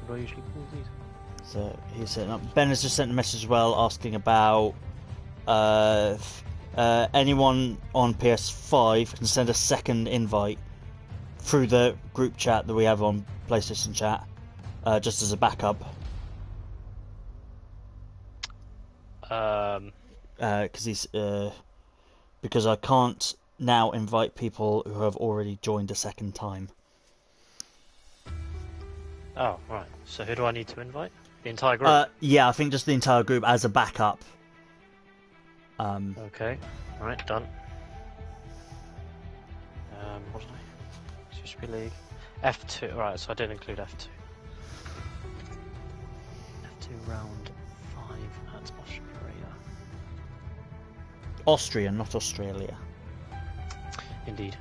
What do I usually pause these? So he's setting up. Ben has just sent a message as well asking about anyone on PS5 can send a second invite through the group chat that we have on PlayStation Chat, just as a backup. Because I can't now invite people who have already joined a second time. Oh, right. So who do I need to invite? The entire group? Yeah, I think just the entire group as a backup. Okay. Alright, done. What did I... CSGB League. F2. Right, so I did include F2. F2 round 5 at Austria. Austria, not Australia. Indeed.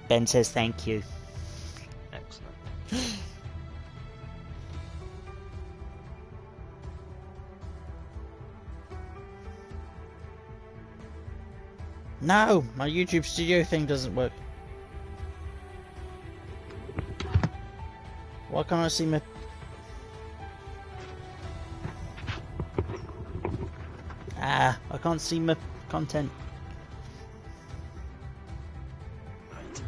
Ben says thank you. Excellent. No, my YouTube studio thing doesn't work. Why can't I see my... I can't see my content. Right.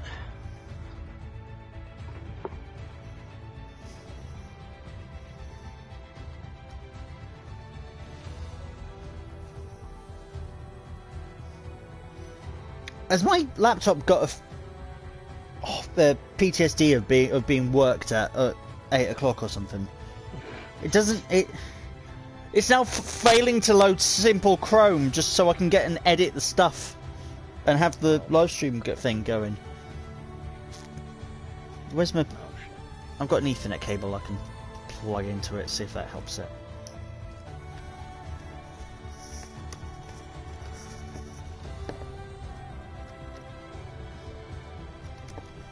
Has my laptop got the PTSD of being worked at 8 o'clock or something? It doesn't. It's now failing to load simple Chrome just so I can get and edit the stuff and have the live stream thing going. Where's my? I've got an Ethernet cable I can plug into it. See if that helps it.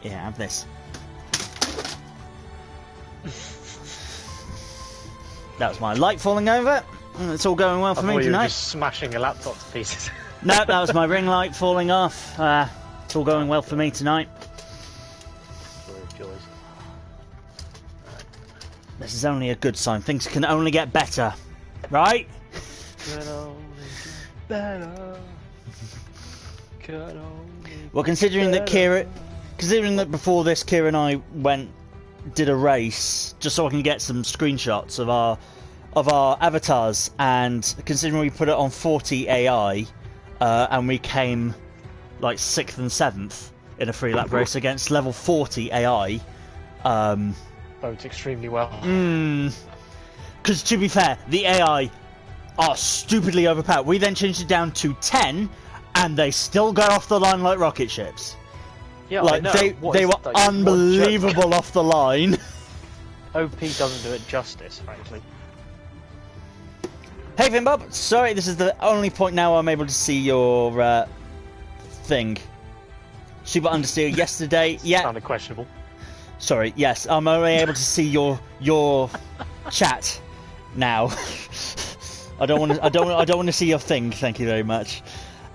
Yeah, have this. That was my light falling over. It's all going well for me tonight. tonight. You were just smashing your laptop to pieces. No, that was my ring light falling off. It's all going well for me tonight. Story of joys. This is only a good sign. Things can only get better, right? Can only get better. Can only Well, considering that before this, Keir and I did a race just so I can get some screenshots of our avatars, and considering we put it on 40 AI, and we came like 6th and 7th in a free lap race against level 40 AI. Bodes extremely well. Because to be fair, the AI are stupidly overpowered. We then changed it down to 10, and they still go off the line like rocket ships. Yeah, like they were unbelievable off the line. OP doesn't do it justice, frankly. Hey Finbob, sorry, this is the only point now I'm able to see your thing. Super Understeer yesterday. Yeah. Sounded questionable. Sorry, yes, I'm only able to see your chat now. I don't want to see your thing. Thank you very much.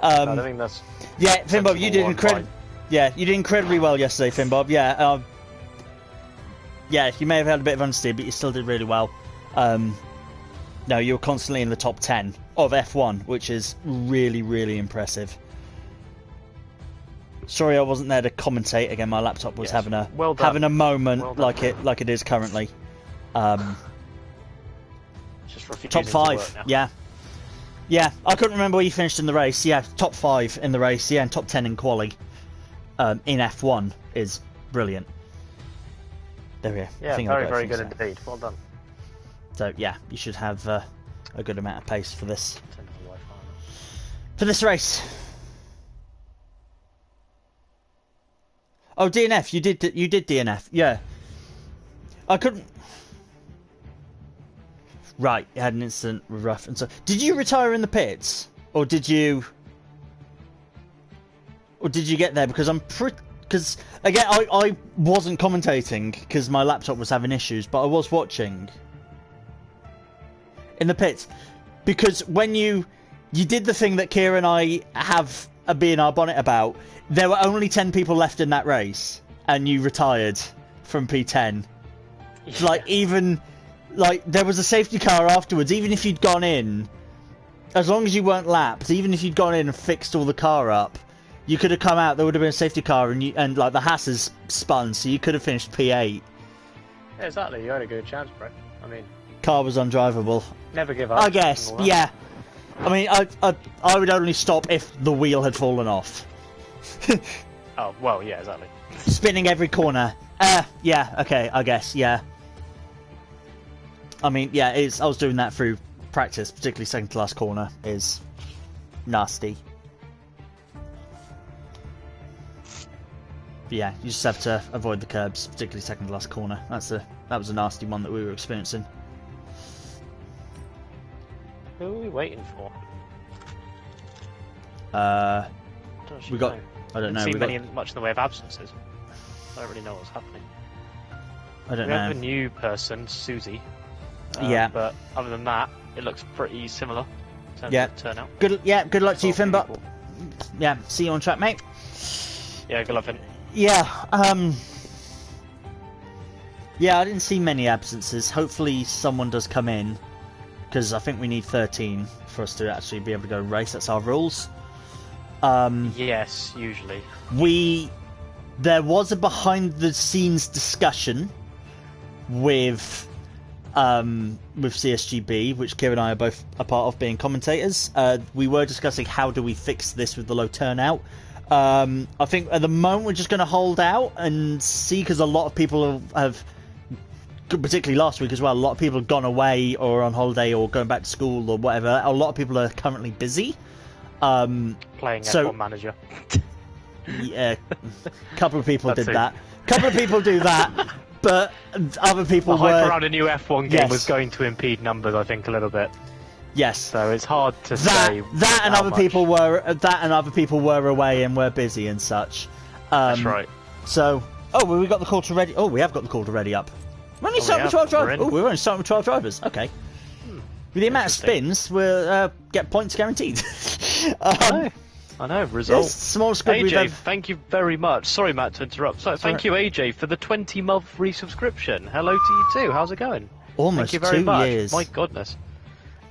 I don't think that's. Yeah, Finbob, you did incredibly well yesterday, Finbob. Yeah, yeah, you may have had a bit of understeer, but you still did really well. No, you were constantly in the top 10 of F1, which is really, really impressive. Sorry, I wasn't there to commentate again. My laptop was having a moment like it is currently. Just refusing top 5, yeah. Yeah, I couldn't remember where you finished in the race. Yeah, top 5 in the race. Yeah, and top 10 in quali. In F1 is brilliant. There we go. Yeah, very good indeed. Well done. So yeah, you should have a good amount of pace for this race. Oh, DNF, you did DNF. Yeah, I couldn't. Right, you had an incident with Ruff, and so did you retire in the pits, or did you get there? Because because again, I wasn't commentating because my laptop was having issues, but I was watching in the pits, because when you did the thing that Keir and I have a bee in our bonnet about, there were only 10 people left in that race, and you retired from P10 Like, even... Like, there was a safety car afterwards, even if you'd gone in... As long as you weren't lapped, even if you'd gone in and fixed all the car up, you could have come out, there would have been a safety car, and like, the Hasses spun, so you could have finished P8. Yeah, exactly, you had a good chance, bro. I mean... Car was undrivable. Never give up. I guess, yeah. I mean, I would only stop if the wheel had fallen off. Oh, well, yeah, exactly. Spinning every corner. Yeah, okay, I guess, yeah. I mean, yeah, I was doing that through practice, particularly second to last corner is nasty. But yeah, you just have to avoid the curbs, particularly second to last corner. That was a nasty one that we were experiencing. Who are we waiting for? We got. Know. I don't know. We haven't seen much in the way of absences. I don't really know what's happening. I don't we know. have a new person, Susie. Yeah. But other than that, it looks pretty similar. In terms of turnout. Good luck to you, Finn. But yeah, see you on track, mate. Yeah, good luck, Finn. Yeah. Yeah, I didn't see many absences. Hopefully, someone does come in, because I think we need 13 for us to actually be able to go race. That's our rules. Yes, usually. There was a behind-the-scenes discussion with CSGB, which Keir and I are both a part of, being commentators. We were discussing how do we fix this with the low turnout. I think at the moment we're just going to hold out and see, because a lot of people have, particularly last week as well, a lot of people have gone away or on holiday or going back to school or whatever. A lot of people are currently busy. Playing F1 Manager. Yeah, a couple of people did that. A couple of people do that, but other people the were... hype around a new F1 game was going to impede numbers, I think, a little bit. Yes. So it's hard to say that and other people were away and were busy and such. That's right. So, we got the call to ready. Oh, we have got the call to ready up. We're only starting with 12 drivers. Oh, we're only starting with 12 drivers. Okay. With the amount of spins, we'll get points guaranteed. I know. Result. Small squad. AJ, thank you very much. Sorry, Matt, to interrupt. So, thank you, AJ, for the 20-month resubscription. Hello to you too. How's it going? Almost thank you very 2 much. years. My goodness.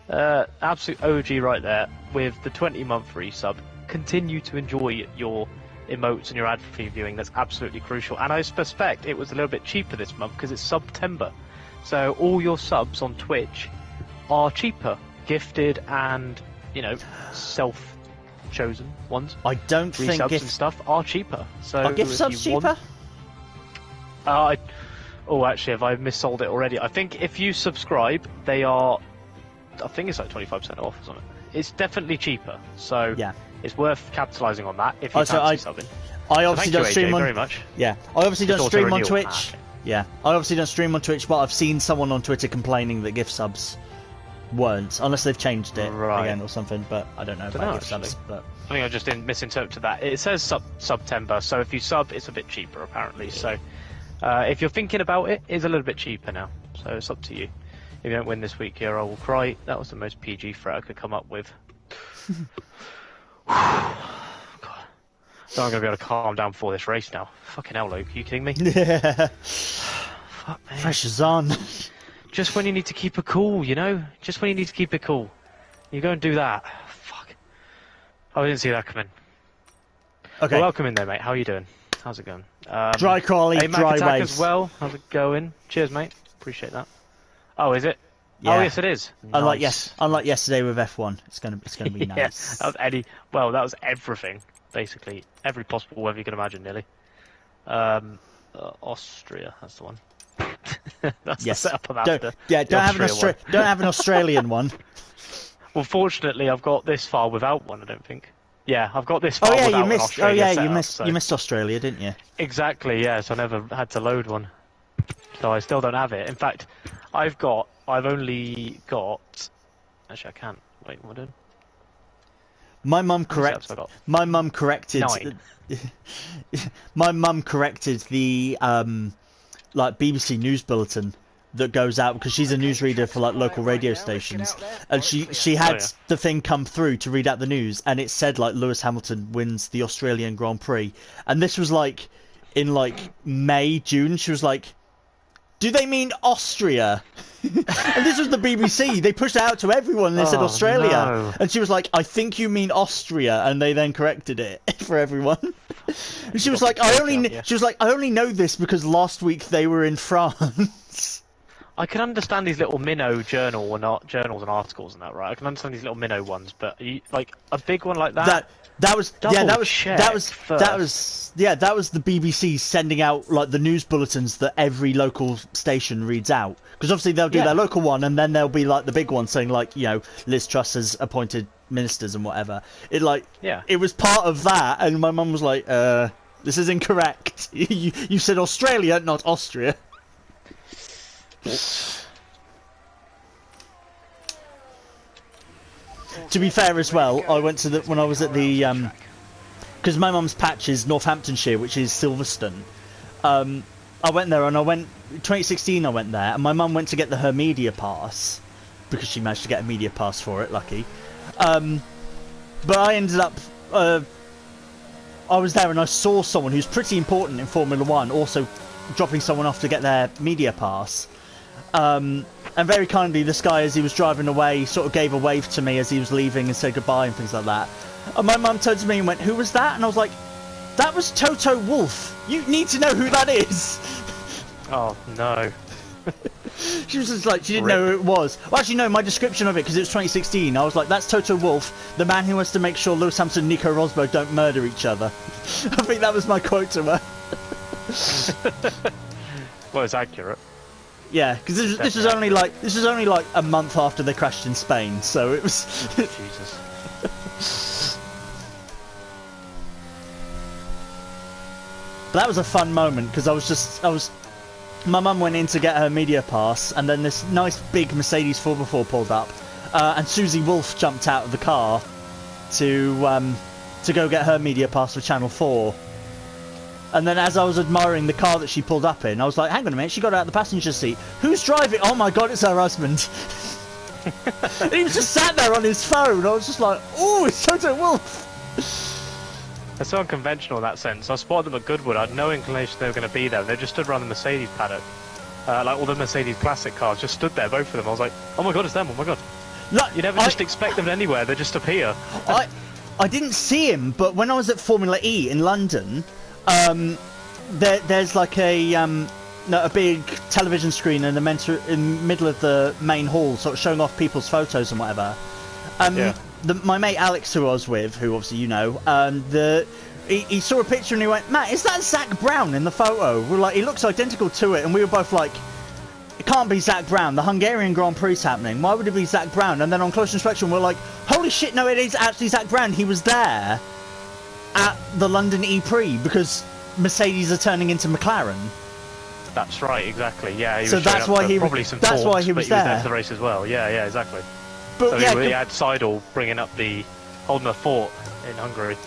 Absolute OG right there with the 20-month resub. Continue to enjoy your emotes and your ad-free viewing. That's absolutely crucial. And I suspect it was a little bit cheaper this month because it's September. So all your subs on Twitch are cheaper, gifted, and self-chosen ones. I don't think resubs and stuff are cheaper. So are gift subs cheaper? Actually, have I missold it already? I think if you subscribe, they are. I think it's like 25% off or something. It's definitely cheaper, so yeah, it's worth capitalising on that if you fancy subbing. I obviously don't stream on. Very much. Yeah, I obviously don't stream on Twitch. Yeah, I obviously don't stream on Twitch, but I've seen someone on Twitter complaining that gift subs weren't, unless they've changed it again or something. But I don't know about gift subs. But I think I just misinterpreted that. It says September, so if you sub, it's a bit cheaper apparently. So if you're thinking about it, it's a little bit cheaper now. So it's up to you. If you don't win this week here, I will cry. That was the most PG threat I could come up with. God. So I'm going to be able to calm down before this race now. Fucking hell, Luke. Are you kidding me? Yeah. Fuck, man. Pressure's on. Just when you need to keep it cool, Just when you need to keep it cool. You go and do that. Fuck. Oh, I didn't see that coming. Okay. Well, welcome in there, mate. How are you doing? How's it going? Dry crawly, dry waves. As well. How's it going? Cheers, mate. Appreciate that. Oh, is it? Yeah. Oh, yes, it is. Unlike yesterday with F1, it's gonna be nice. Yes, that was everything, basically, every possible weather you can imagine, nearly. Austria, that's the one. That's the setup I'm after. Don't have an Australian one. Well, fortunately, I've got this far without one. I don't think. Yeah, I've got this far without an Australia you missed Australia, didn't you? Exactly. Yeah, so I never had to load one. So I still don't have it. In fact, I've only got. Actually, I can't. Wait, what am I doing? My mum corrected. My mum corrected. 9. My mum corrected the BBC news bulletin that goes out, because she's a newsreader for local radio stations, and she had the thing come through to read out the news, and it said Lewis Hamilton wins the Australian Grand Prix, and this was in May, June. She was like, Do they mean Austria? And this was the BBC. They pushed it out to everyone and they said Australia. No. And she was like, I think you mean Austria. And they then corrected it for everyone. And she was like, I only know this because last week they were in France. I can understand these little minnow journals and articles and that, right? I can understand these little minnow ones, but like a big one like that. That was the BBC sending out like the news bulletins that every local station reads out, because obviously they'll do their local one and then there'll be like the big one saying like, you know, Liz Truss has appointed ministers and whatever. It was part of that, and my mum was like, this is incorrect. You said Australia, not Austria. To be fair as well, I went to when I was at the because my mum's patch is Northamptonshire, which is Silverstone. I went there, and 2016 I went there, and my mum went to get her media pass because she managed to get a media pass for it, lucky. But I ended up I was there and I saw someone who's pretty important in Formula 1 also dropping someone off to get their media pass. And very kindly, this guy, as he was driving away, sort of gave a wave to me as he was leaving and said goodbye and things like that. And my mum turned to me and went, "Who was that?" And I was like, "That was Toto Wolff. You need to know who that is." Oh, no. She was just like, she didn't know who it was. Well, actually, no, my description of it, because it was 2016, I was like, that's Toto Wolff, the man who wants to make sure Lewis Hamilton and Nico Rosberg don't murder each other. I think that was my quote to her. Well, it's accurate. Yeah, because this was only like a month after they crashed in Spain, so it was. Jesus. But that was a fun moment because my mum went in to get her media pass, and then this nice big Mercedes 4x4 pulled up, and Susie Wolff jumped out of the car to go get her media pass for Channel 4. And then as I was admiring the car that she pulled up in, I was like, hang on a minute, she got out of the passenger seat. Who's driving? Oh my god, it's her husband. And he was just sat there on his phone. I was just like, oh, it's Toto Wolff. They're so unconventional in that sense. I spotted them at Goodwood. I had no inclination they were going to be there. They just stood around the Mercedes paddock. Like all the Mercedes classic cars just stood there, both of them. I was like, oh my god, it's them, oh my god. Look, you never just expect them anywhere, they just appear. I didn't see him, but when I was at Formula E in London, there's like a big television screen in the middle of the main hall, sort of showing off people's photos and whatever. My mate Alex, who I was with, who obviously you know, he saw a picture and he went, "Matt, is that Zach Brown in the photo?" We're like, he looks identical to it, and we were both like, it can't be Zach Brown. The Hungarian Grand Prix is happening. Why would it be Zach Brown? And then on close inspection, we're like, holy shit, no, it is actually Zach Brown. He was there at the London E-Prix because Mercedes are turning into McLaren. That's right, exactly. Yeah, so that's why he probably some that's talks, why he was but there. He was there for the race as well. Yeah, exactly. But so yeah, he had Seidel bringing up holding a fort in Hungary.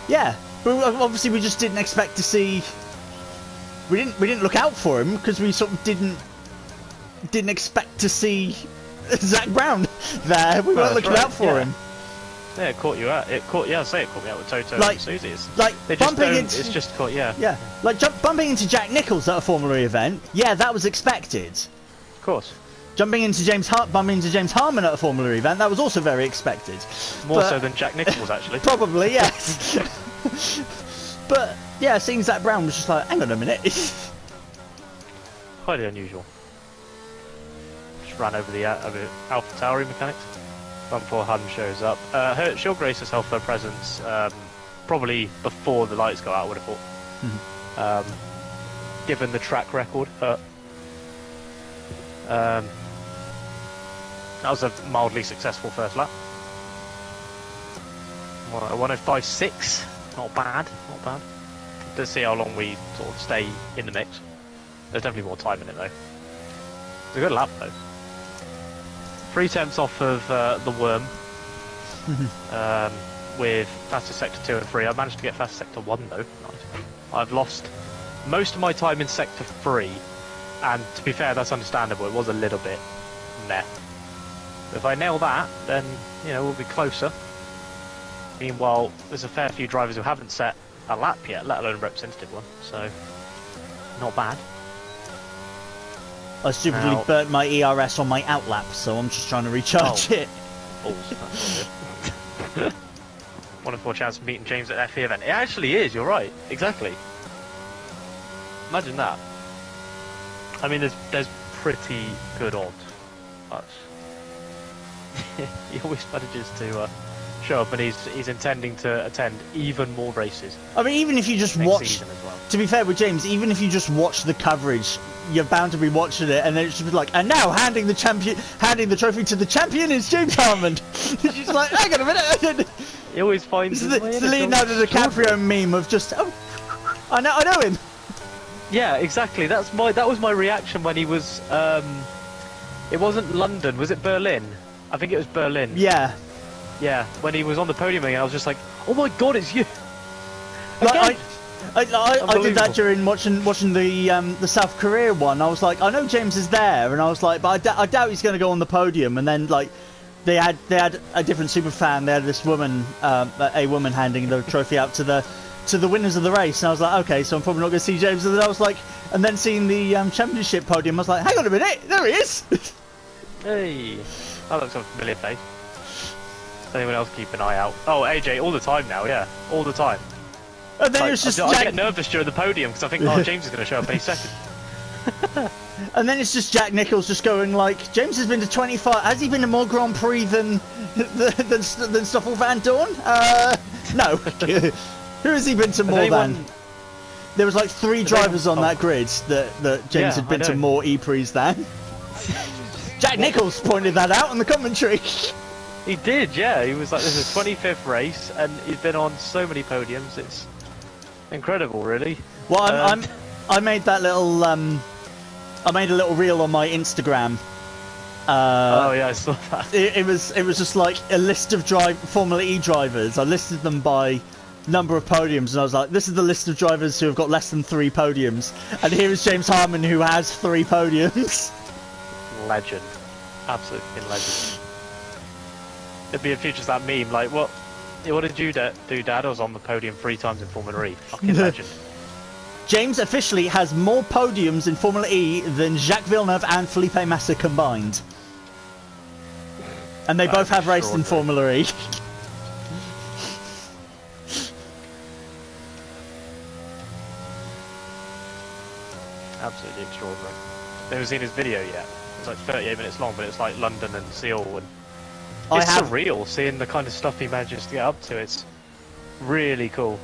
Yeah, but obviously we just didn't expect to see. We didn't look out for him because we sort of didn't expect to see Zach Brown there. We weren't looking out for him. Yeah, it caught you out. It caught me out with Toto and Susie. Like they just bumping into, it's just caught, yeah. Like bumping into Jack Nicholls at a Formula E event. Yeah, that was expected. Of course. Bumping into James Harmon at a Formula E event, that was also very expected. More so than Jack Nicholls, actually. Probably, yes. But yeah, seeing Zach Brown was just like, hang on a minute. Highly unusual. Just ran over the AlphaTauri mechanics. Before Hun shows up. She'll grace herself for her presence probably before the lights go out, I would have thought. Given the track record. That was a mildly successful first lap. 105.6. Not bad. Let's see how long we sort of stay in the mix. There's definitely more time in it though. It's a good lap though. 3/10 off of the worm with fastest sector 2 and 3. I managed to get fastest sector 1 though. Nice. I've lost most of my time in sector 3, and to be fair, that's understandable. It was a little bit meh. But if I nail that, then we'll be closer. Meanwhile, there's a fair few drivers who haven't set a lap yet, let alone a representative one. So not bad. I stupidly burnt my ERS on my outlap, so I'm just trying to recharge it. Wonderful chance of meeting James at FE event. It actually is, you're right. Exactly. Imagine that. I mean, there's pretty good odds, but he always manages to show up, and he's intending to attend even more races. I mean, even if you just watch, to be fair with James, even if you just watch the coverage, you're bound to be watching it, and then it's just like, and now handing the trophy to the champion is James Harmon. It's just like, hang on a minute. He always finds it's the Leonardo DiCaprio meme of just, oh, I know him. Yeah, exactly. That was my reaction when he was. It wasn't London, was it Berlin? I think it was Berlin. Yeah. Yeah, when he was on the podium, I was just like, "Oh my God, it's you!" Like, I did that during watching the South Korea one. I was like, I know James is there, and I was like, but I doubt he's going to go on the podium. And then like, they had a different super fan. They had this woman, a woman handing the trophy out to the winners of the race, and I was like, okay, so I'm probably not going to see James. And then I was like, and then seeing the championship podium, I was like, hang on a minute, there he is. Hey, that looks like a familiar face. Anyone else keep an eye out? Oh, AJ, all the time now, yeah, all the time. And then it was just I get nervous during the podium because I think, oh, James is going to show up any second. And then it's just Jack Nicholls just going like, James has been to 25. Has he been to more Grand Prix than Stoffel Van Dorn? No. Who has he been to more than? There was like 3 drivers on that grid that James had been to more E-Prix than. Jack Nicholls pointed that out on the commentary. He did, yeah. He was like, this is his 25th race, and he's been on so many podiums. It's incredible, really. Well, I made that little I made a little reel on my Instagram. Oh yeah, I saw that. It was just like a list of Formula E drivers. I listed them by number of podiums, and I was like, this is the list of drivers who have got less than 3 podiums, and here is James Harmon, who has 3 podiums. Legend, absolute legend. It'd be a future that meme, like, what did you do, Dad? I was on the podium 3 times in Formula E. Fucking legend. James officially has more podiums in Formula E than Jacques Villeneuve and Felipe Massa combined. And they both have raced in Formula E. Absolutely extraordinary. Never seen his video yet. It's like 38 minutes long, but it's like London and Seoul, and it's surreal seeing the kind of stuff he manages to get up to. It's really cool.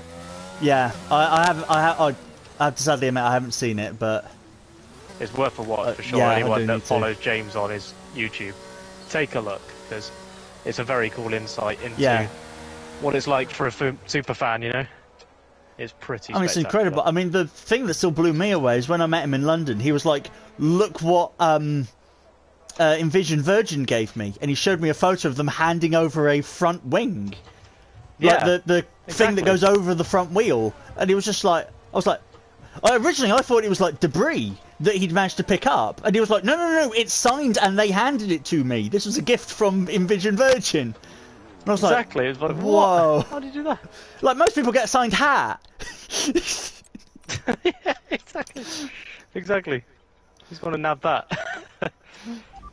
Yeah, I have to sadly admit I haven't seen it, but it's worth a watch for sure. Yeah, anyone that follows James on his YouTube, take a look, because it's a very cool insight into what it's like for a super fan. You know, it's pretty. I mean, it's incredible. I mean, the thing that still blew me away is when I met him in London. He was like, "Look what Envision Virgin gave me," and he showed me a photo of them handing over a front wing. Yeah, like the thing that goes over the front wheel, and he was just like, I was like, originally I thought it was like debris that he'd managed to pick up, and he was like, no, it's signed and they handed it to me. This was a gift from Envision Virgin. And I was exactly. It's like, whoa, how did you do that? Like most people get a signed hat. Yeah, exactly. He's going to nab that.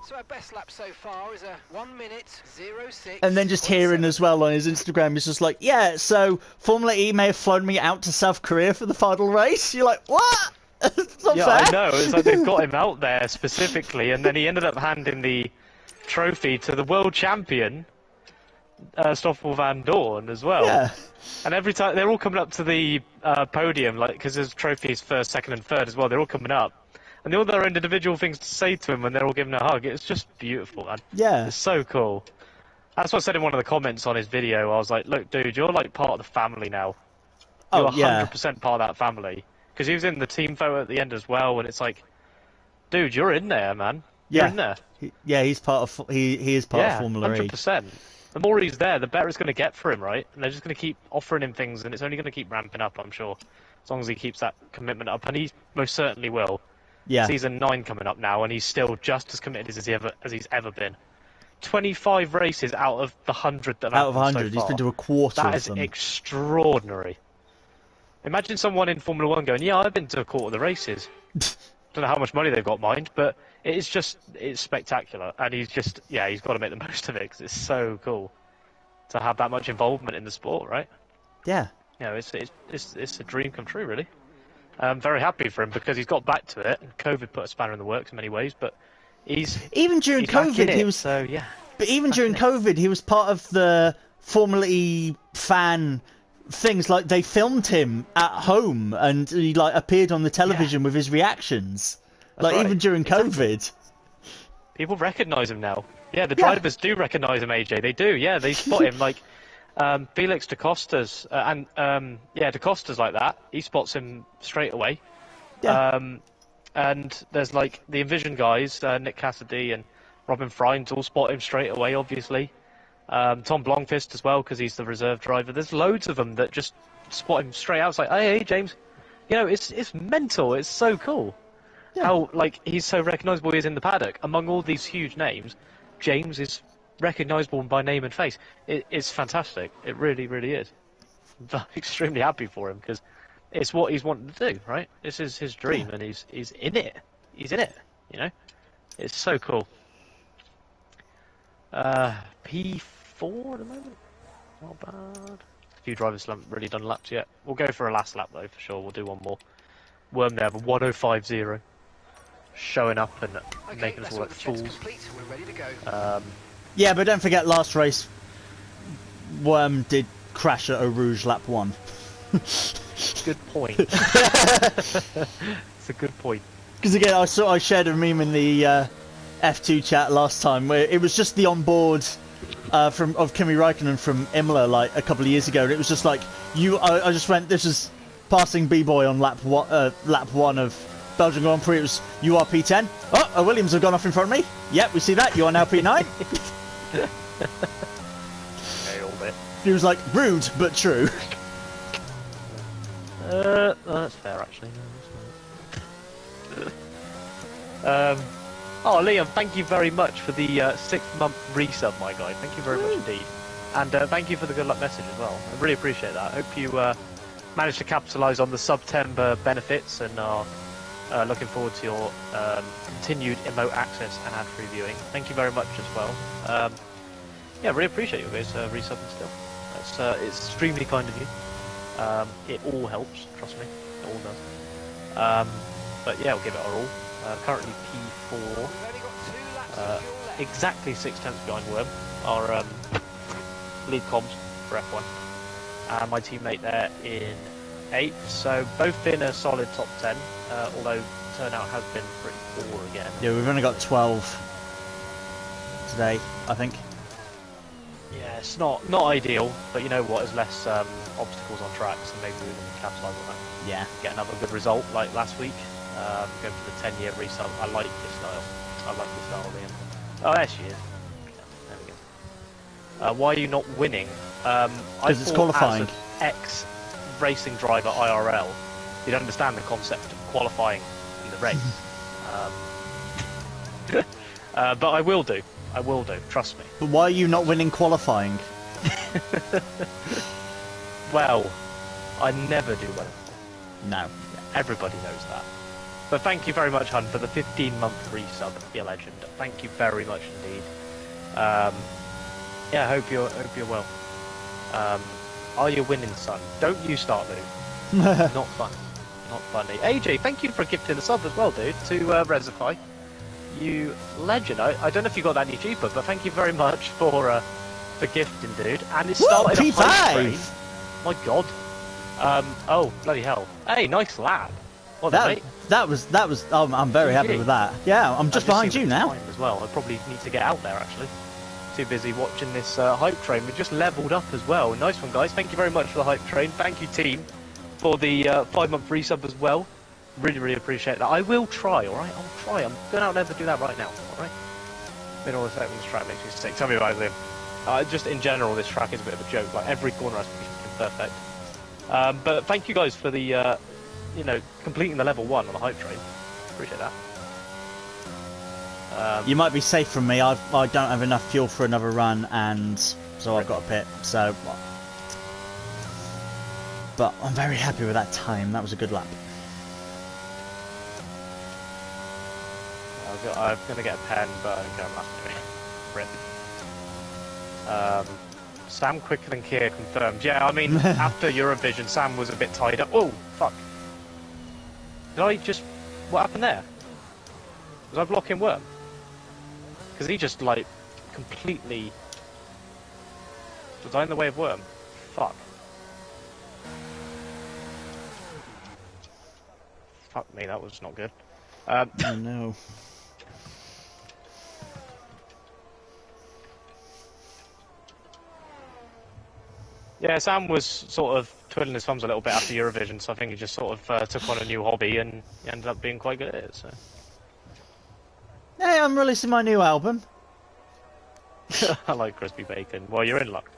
So our best lap so far is a 1:06. And then just hearing as well on his Instagram, he's just like, yeah, so Formula E may have flown me out to South Korea for the final race. You're like, what? It's not fair. I know. It's like they've got him out there specifically, and then he ended up handing the trophy to the world champion, Stoffel Van Dorn, as well. Yeah. And every time they're all coming up to the podium, like, because there's trophies first, second, and third as well. They're all coming up. And they all have their own individual things to say to him when they're all giving a hug. It's just beautiful, man. Yeah. It's so cool. That's what I said in one of the comments on his video. I was like, look, dude, you're like part of the family now. You're 100% part of that family. Because he was in the team photo at the end as well, and it's like, dude, you're in there, man. You're in there. He's part of. He is part of Formula E. 100%. The more he's there, the better it's going to get for him, right? And they're just going to keep offering him things, and it's only going to keep ramping up, I'm sure. As long as he keeps that commitment up, and he most certainly will. Yeah. Season 9 coming up now, and he's still just as committed as he's ever been. 25 races out of the 100 that have out of 100, so far. he's been to a quarter That of is them. Extraordinary. Imagine someone in Formula 1 going, yeah, I've been to a quarter of the races. don't know how much money they've got mined, but it's spectacular, and he's got to make the most of it because it's so cool to have that much involvement in the sport, right? Yeah. You know, it's a dream come true, really. I'm very happy for him because he's got back to it, and COVID put a spanner in the works in many ways, but even during COVID, he was so yeah. But even during COVID, he was part of the Formula E fan things. Like they filmed him at home, and he like appeared on the television with his reactions. That's like right. even during COVID, people recognise him now. Yeah, the drivers do recognise him. AJ, they do. Yeah, they spot him like Felix da Costa's Da Costa's like that. He spots him straight away. Yeah. And there's like the Envision guys, Nick Cassidy and Robin Friends all spot him straight away, obviously. Tom Blomqvist as well, because he's the reserve driver. There's loads of them that just spot him straight out. It's like, hey, James. You know, it's mental. It's so cool. Yeah. How, like, he's so recognisable he is in the paddock. Among all these huge names, James is recognisable by name and face. It's fantastic. It really, really is. I'm extremely happy for him, because it's what he's wanted to do, right? This is his dream, and he's in it. He's in it, you know? It's so cool. P4 at the moment. Not bad. A few drivers haven't really done laps yet. We'll go for a last lap, though, for sure. We'll do one more. Worm there, 1:05.0. Showing up and making us all like fools. We're ready to go. Yeah, but don't forget, last race, Worm did crash at Eau Rouge lap 1. Good point. It's a good point. Because again, I shared a meme in the F2 chat last time where it was just the onboard of Kimi Räikkönen from Imola like a couple of years ago, and it was just like I just went, this is passing B-boy on lap 1 of Belgian Grand Prix. It was, you are P10. Oh, Williams have gone off in front of me. Yep, we see that. You are now P9. Nailed it. He was like, rude but true. That's fair, actually. No, oh, Liam, thank you very much for the 6-month resub, my guy. Thank you very much indeed. And thank you for the good luck message as well. I really appreciate that. I hope you managed to capitalise on the September benefits and are looking forward to your continued emote access and ad-free viewing. Thank you very much as well. Yeah, really appreciate you guys resubbing still. It's extremely kind of you. It all helps, trust me. It all does. But yeah, we'll give it our all. Currently P4. Exactly 6 tenths behind Worm, our lead comms for F1. My teammate there in 8th, so both in a solid top 10, although turnout has been pretty poor again. Yeah, we've only got 12 today, I think. Yeah, it's not ideal, but you know what, there's less obstacles on track, so maybe we can capitalise on that. Yeah. Get another good result like last week. Go for the 10-year resub. I like this style. I like this style, Liam. Oh, there she is. There we go. Why are you not winning? Because it's qualifying. As an ex-racing driver IRL, you'd understand the concept of qualifying in the race. But I will do. I will do. Trust me. But why are you not winning qualifying? Well, I never do well. No. Everybody knows that. But thank you very much, Hun, for the 15-month resub. You're a legend. Thank you very much indeed. Yeah, I hope you're well. Are you winning, son? Don't you start, Lou. Not fun. Not funny. AJ, thank you for gifting a sub as well, dude, to Resify. You legend. I don't know if you got that any cheaper, but thank you very much for gifting, dude. And it started a hype train. My God. Oh, bloody hell. Hey, nice lap. Well, that was. I'm very happy with that. Yeah, I'm just behind you now. As well, I probably need to get out there actually. Too busy watching this hype train. We just leveled up as well. Nice one, guys. Thank you very much for the hype train. Thank you, team, for the 5-month resub as well. Really, really appreciate that. I will try. All right, I'll try. I'm going out there to do that right now. All right. Middle of the second, this track makes me sick. Tell me about it, Liam. Just in general, this track is a bit of a joke. Like every corner has to be perfect. But thank you guys for the, completing the level 1 on the hype train. Appreciate that. You might be safe from me. I don't have enough fuel for another run, and so I've got a pit. So, but I'm very happy with that time. That was a good lap. I'm gonna get a pen, but I'm going last minute. Rip. Sam quicker than Keir confirmed. Yeah, I mean, after Eurovision, Sam was a bit tied up. Oh, fuck. Did I just... What happened there? Was I blocking Worm? Because he just, like, completely... Was I in the way of Worm? Fuck. Fuck me, that was not good. Oh no. Yeah, Sam was sort of twiddling his thumbs a little bit after Eurovision, so I think he just sort of took on a new hobby and he ended up being quite good at it, so... Hey, I'm releasing my new album. I like crispy bacon. Well, you're in luck.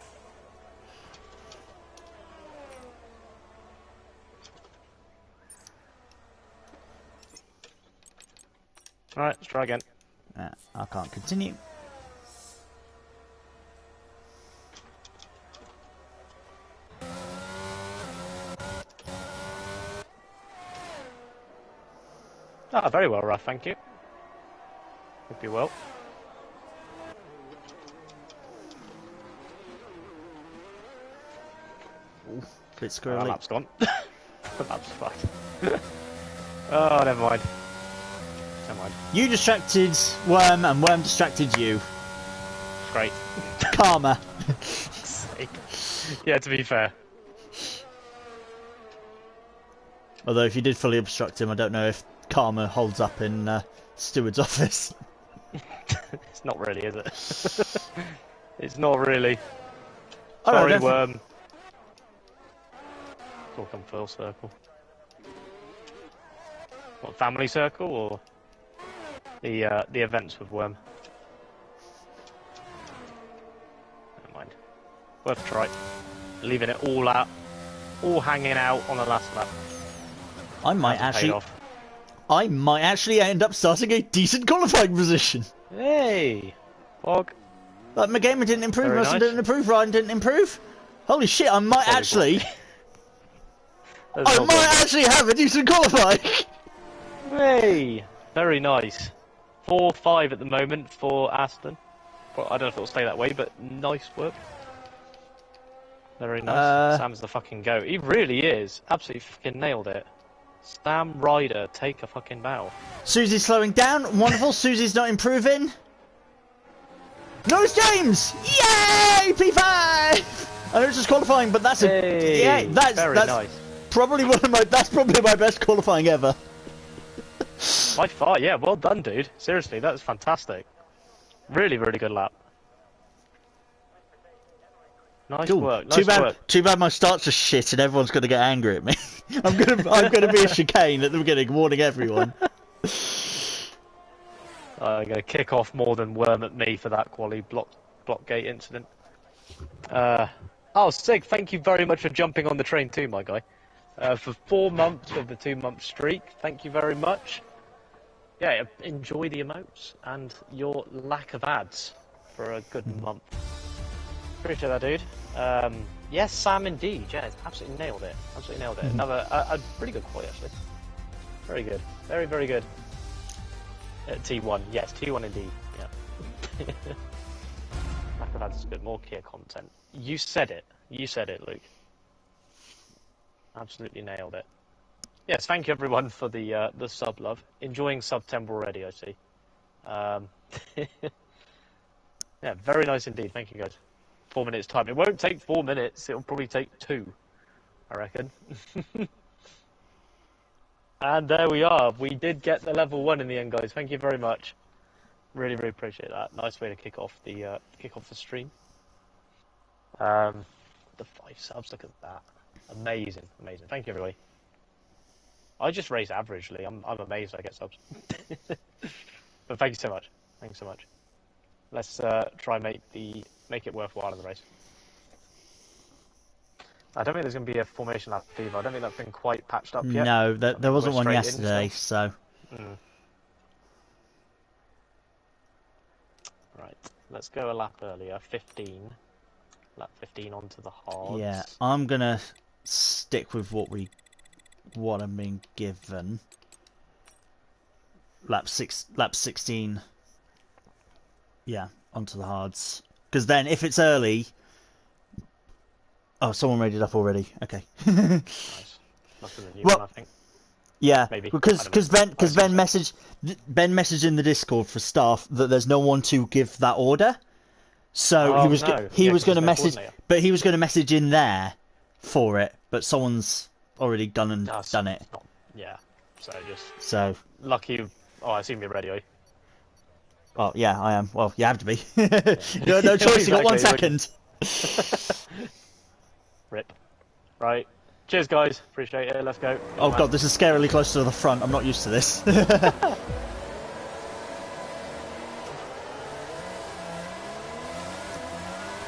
Alright, let's try again. I can't continue. Ah, very well, Ruff, thank you. Hope you will. Bit squirrely. The map's gone. The map's fucked. Oh, never mind. Never mind. You distracted Worm, and Worm distracted you. Great. Karma. Yeah, to be fair. Although, if you did fully obstruct him, I don't know if karma holds up in Steward's office. It's not really, is it? It's not really. Oh, Sorry, no, Worm. Talk on full circle. What, family circle or the events with Worm? Never mind. Worth a try. Leaving it all out, all hanging out on the last lap. I might actually end up starting a decent qualifying position. Hey, Bog. Like, my gamer didn't improve, Very Russell nice. didn't improve, Ryan didn't improve. Holy shit, I might actually... actually have a decent qualifying. Hey, very nice. 4-5 at the moment for Aston. Well, I don't know if it'll stay that way, but nice work. Very nice. Sam's the fucking goat. He really is. Absolutely fucking nailed it. Sam Ryder, take a fucking bow. Susie's slowing down. Wonderful. Susie's not improving. Norris James! Yay! P5! I know it's just qualifying, but that's that's nice. Probably that's probably my best qualifying ever. By far, yeah. Well done, dude. Seriously, that's fantastic. Really, really good lap. Nice work. Nice work. Too bad my starts are shit and everyone's gonna get angry at me. I'm gonna be a chicane at the beginning, warning everyone. I'm gonna kick off more than Worm at me for that quali block gate incident. Oh, Sig, thank you very much for jumping on the train too, my guy. For 4 months of the 2-month streak, thank you very much. Yeah, enjoy the emotes and your lack of ads for a good month. Appreciate that, dude. Yes, Sam, indeed. Yeah, absolutely nailed it. Absolutely nailed it. Another a pretty good quali, actually. Very good. Very, very good. T1, yes, T1 indeed. Yeah. Lack of ads is good. More Keir content. You said it. You said it, Luke. Absolutely nailed it. Yes, thank you everyone for the sub love. Enjoying September already, I see. Yeah, very nice indeed. Thank you guys. 4 minutes time. It won't take 4 minutes. It'll probably take 2, I reckon. And there we are. We did get the level 1 in the end, guys. Thank you very much. Really, really appreciate that. Nice way to kick off the stream. The 5 subs. Look at that. Amazing, amazing. Thank you, everybody. I just race averagely. I'm amazed I get subs. But thank you so much. Thank you so much. Let's try and make it worthwhile in the race. I don't think there's going to be a formation lap either. I don't think that's been quite patched up yet. No, there wasn't one yesterday, so... Right, let's go a lap earlier. 15. Lap 15 onto the hards. Yeah, I'm going to stick with what I'm being given. lap 16. Yeah, onto the hards. Because then, if it's early, oh, someone rated up already. Okay. Nice. Must have been you, Well, I think. Yeah, Maybe. because Ben messaged in the Discord for staff that there's no one to give that order. So he was going to message, but he was going to message in there for it. But someone's already done it. Not, yeah. So lucky. Oh, I assume you're ready, are you? Oh yeah, I am. Well, you have to be. No choice. You got 1 second. Rip. Right. Cheers, guys. Appreciate it. Let's go. Oh god, this is scarily close to the front. I'm not used to this.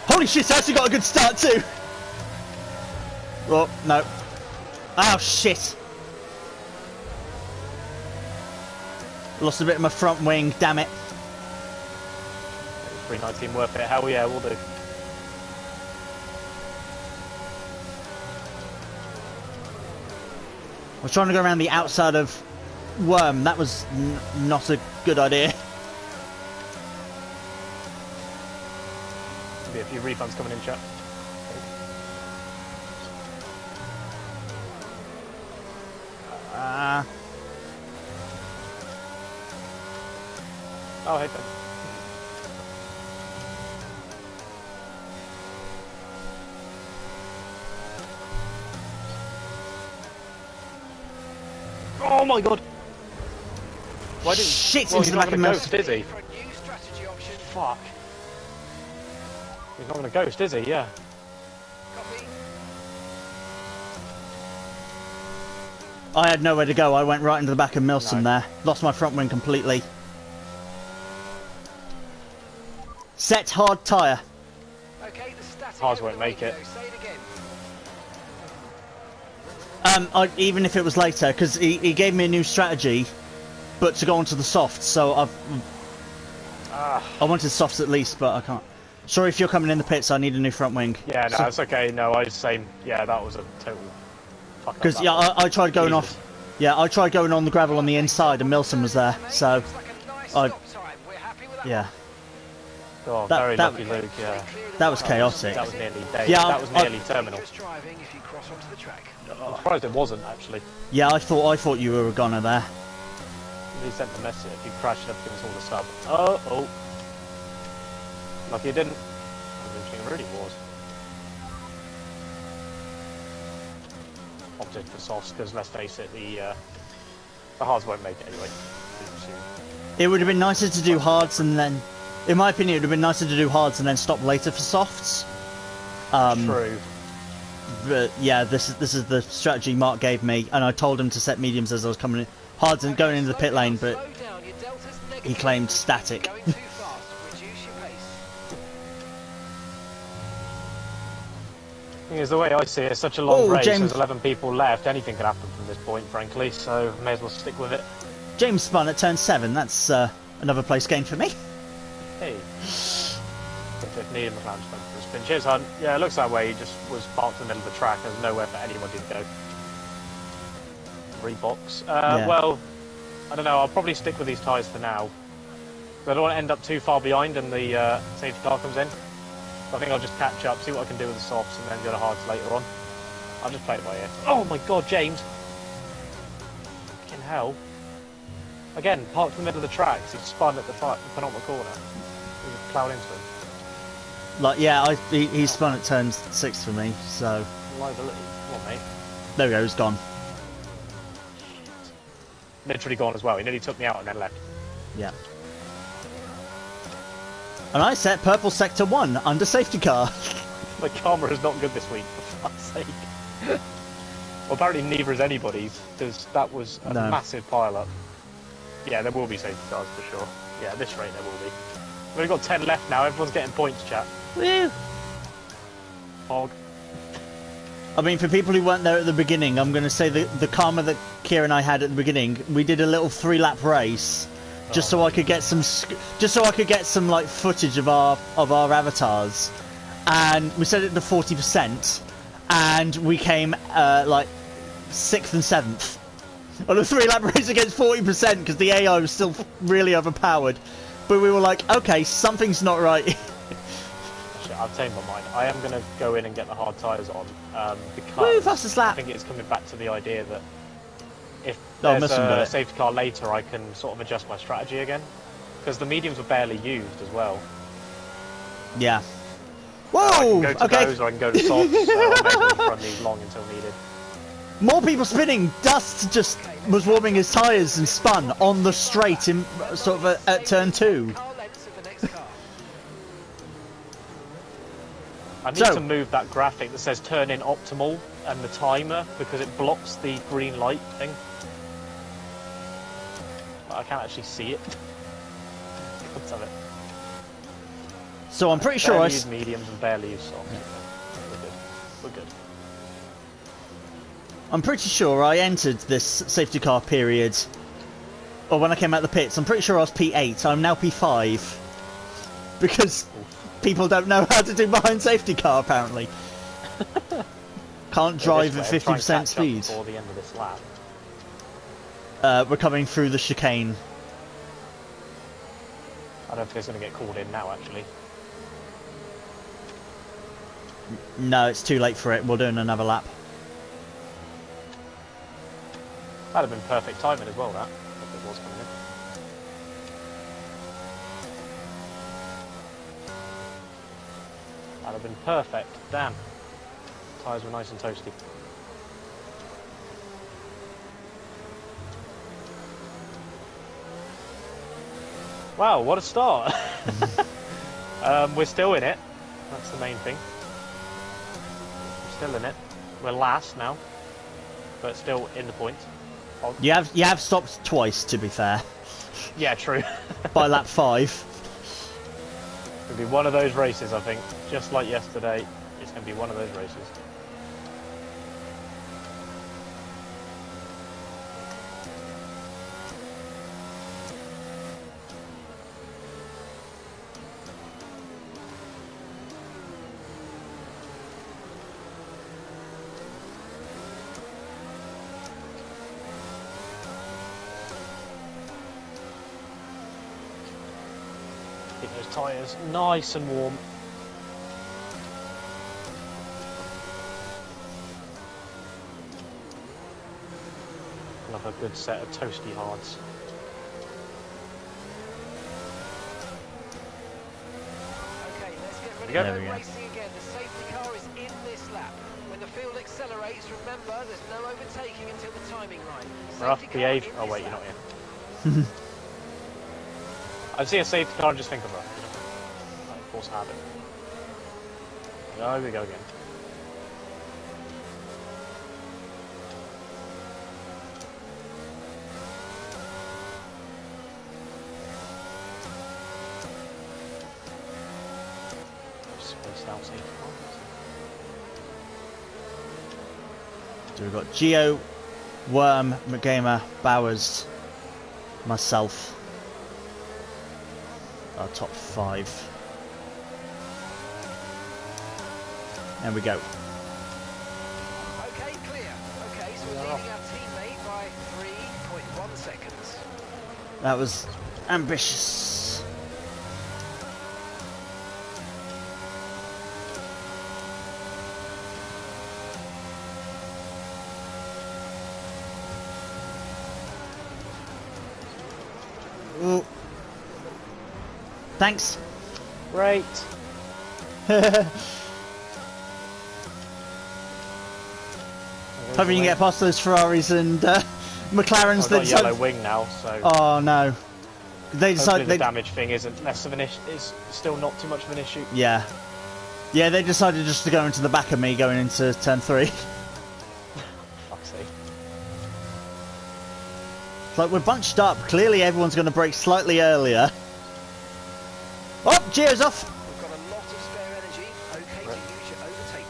Holy shit! I actually got a good start too. Oh no. Oh shit. Lost a bit of my front wing. Damn it. 319 worth it. Hell yeah, we'll do. I was trying to go around the outside of Worm. That was not a good idea. There'll be a few refunds coming in, chat. Oh, hey, Ben. Oh my god! Why didn't shit well, into the back of ghost, is he? Fuck. He's not gonna ghost, is he? Yeah. I had nowhere to go. I went right into the back of Milsom there. Lost my front wing completely. Set hard tyre. Okay, the static Hards won't make it. Say it again. Even if it was later, because he gave me a new strategy, but to go onto the softs, so I wanted softs at least, but I can't. Sorry if you're coming in the pits, I need a new front wing. Yeah, no, it's okay. No, I was saying, yeah, that was a total fuck up. Because, yeah, I tried going off. Yeah, I tried going on the gravel on the inside, and Milsom was there, so. Yeah. Oh, very lucky, Luke, yeah. That was chaotic. That was nearly day. Yeah, that was nearly terminal. I'm surprised it wasn't, actually. Yeah, I thought you were a goner there. He sent the message. He crashed it up, give us all the sub. Oh. Lucky it didn't. It really was. Opted for softs, because let's face it, the hards won't make it anyway. It would have been nicer to do hards and then... In my opinion, it would have been nicer to do hards and then stop later for softs. True. But yeah, this is the strategy Mark gave me, and I told him to set mediums as I was coming in, hards and going into the pit lane, but he claimed static. Is the way I see it, it's such a long race, James... there's 11 people left, anything can happen from this point, frankly, so may as well stick with it. James spun at turn 7, that's another place gain for me. Hey. If needed, McLaren just went for a spin. Cheers, Hunt. Yeah, it looks that way, he just was parked in the middle of the track, there's nowhere for anybody to go. Rebox. Yeah. Well, I don't know, I'll probably stick with these tyres for now. I don't want to end up too far behind and the safety car comes in. I think I'll just catch up, see what I can do with the softs, and then go to hards later on. I'll just play it by ear. Oh my god, James! Fucking hell. Again, parked in the middle of the tracks, he spun at the penultimate corner. He just ploughed into him. Like, yeah, he spun at turn 6 for me, so... Liability. Come on, mate. There we go, he's gone. Literally gone as well, he nearly took me out and then left. Yeah. And I set purple sector 1 under safety car. My camera is not good this week, for fuck's sake. Well, apparently neither is anybody's, because that was a massive pile-up. Yeah, there will be safety cars for sure. Yeah, at this rate there will be. We've only got 10 left now, everyone's getting points, chat. Woo! Hog. I mean, for people who weren't there at the beginning, I'm going to say the karma that Keir and I had at the beginning, we did a little 3-lap race. Just so I could get some, like, footage of our avatars, and we set it to 40%, and we came like 6th and 7th. on a 3-lap race against 40% because the AI was still really overpowered. But we were like, okay, something's not right. Shit, I've changed my mind. I am going to go in and get the hard tyres on because Woo, fastest lap. I think it's coming back to the idea that if Oh, there's a safety car later, I can sort of adjust my strategy again. Because the mediums were barely used as well. Yeah. I can Whoa! go to those or I can go to softs, so I may as well run these long until needed. More people spinning. Dust just was warming his tyres and spun on the straight in sort of at turn 2. I need to move that graphic that says turn in optimal and the timer because it blocks the green light thing. But I can't actually see it. Let's have it. So I'm pretty sure barely use mediums and barely use softs. Yeah. We're good. We're good. I'm pretty sure I entered this safety car period, or when I came out the pits, I'm pretty sure I was P8. I'm now P5 because people don't know how to do behind safety car apparently. Can't drive at 50% speed. Before the end of this lap. We're coming through the chicane. I don't think it's going to get called in now, actually. No, it's too late for it. We're doing another lap. That'd have been perfect timing as well, that, if it was coming in. That'd have been perfect. Damn. Tyres were nice and toasty. Wow, what a start! We're still in it. That's the main thing. We're still in it. We're last now, but still in the points. You have stopped twice, to be fair. Yeah, true. By lap 5. It'll be one of those races, I think. Just like yesterday, it's going to be one of those races. Keep those tyres nice and warm. Another good set of toasty hards. Okay, let's get ready There to we go go. racing again. The safety car is in this lap. When the field accelerates, remember there's no overtaking until the timing line. Rough, Safety car behave. in Oh this wait, you're lap. not here. I see a safety car and just think of her. Like force habit. There we go again. Spaced out safety car. So we've got Geo, Worm, McGamer, Bowers, myself. Our top 5. There we go. Okay, clear. Okay, so we're leading our teammate by 3.1 seconds. That was ambitious. Ooh. Thanks. Great. Hoping you get past those Ferraris and McLarens. I've got a yellow wing now, so Oh no! They hopefully decided the damage thing isn't less of an issue. It's still not too much of an issue. Yeah, yeah. They decided just to go into the back of me going into turn 3. Fuck's sake. It's like we're bunched up. Clearly, everyone's going to brake slightly earlier. Oh, Geo's off. We've got a lot of spare energy. Okay to use your overtake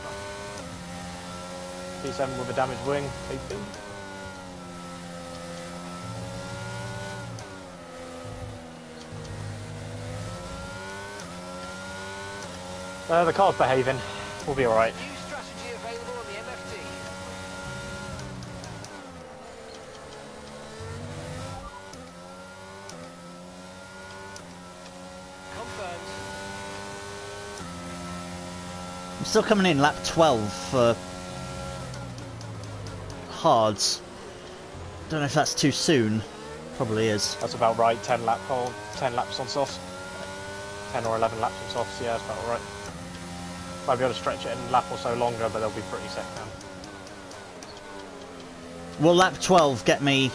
button. P7 with a damaged wing. P2. The car's behaving. We'll be alright. New strategy available on the MFD. I'm still coming in lap 12 for hards. Don't know if that's too soon. Probably is. That's about right. 10 laps on softs. 10 or 11 laps on softs. Yeah, that's about right. Might be able to stretch it in a lap or so longer, but they'll be pretty set down. Will lap 12 get me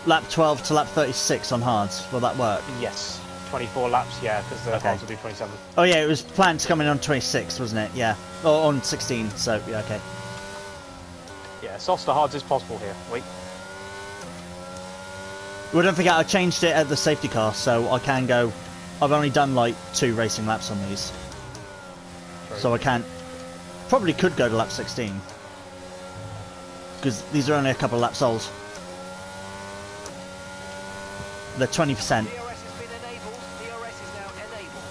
lap 12 to lap 36 on hards? Will that work? Yes. 24 laps, yeah, because the hards will be 27. Oh yeah, it was planned to come in on 26, wasn't it? Yeah. Or on 16, so yeah, okay. Yeah, softs to hards is possible here. Wait. Well, don't forget, I changed it at the safety car, so I can go... I've only done, like, 2 racing laps on these. True. So I can't... Probably could go to lap 16. Because these are only a couple of laps old. They're 20%. DRS has been enabled. DRS is now enabled.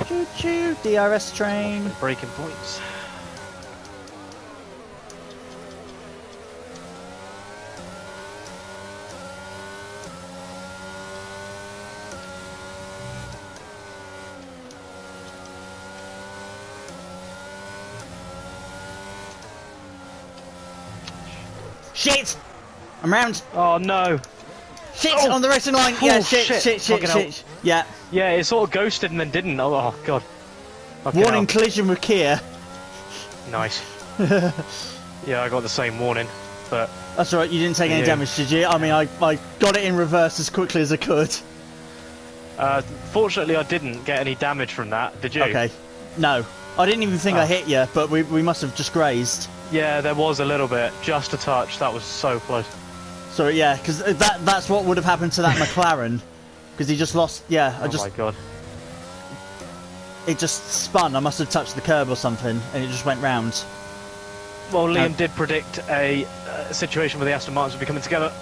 Choo choo, DRS train. Breaking points. Shit! I'm round. Oh no! Shit! Oh. On the racing line. Yeah, Oh, shit. Fucking hell. Yeah. Yeah, it sort of ghosted and then didn't. Oh god. Fucking Warning hell. collision with Keir. Nice. Yeah, I got the same warning, but That's alright, you didn't take any Yeah. damage, did you? I mean, I got it in reverse as quickly as I could. fortunately I didn't get any damage from that. Did you? Okay. No. I didn't even think I Oh. hit you, but we must have just grazed. Yeah, there was a little bit, just a touch. That was so close. So yeah, because that's what would have happened to that McLaren. Because he just lost, yeah, Oh my god. it just spun. I must have touched the curb or something, and it just went round. Well, Liam did predict a situation where the Aston Martins would be coming together.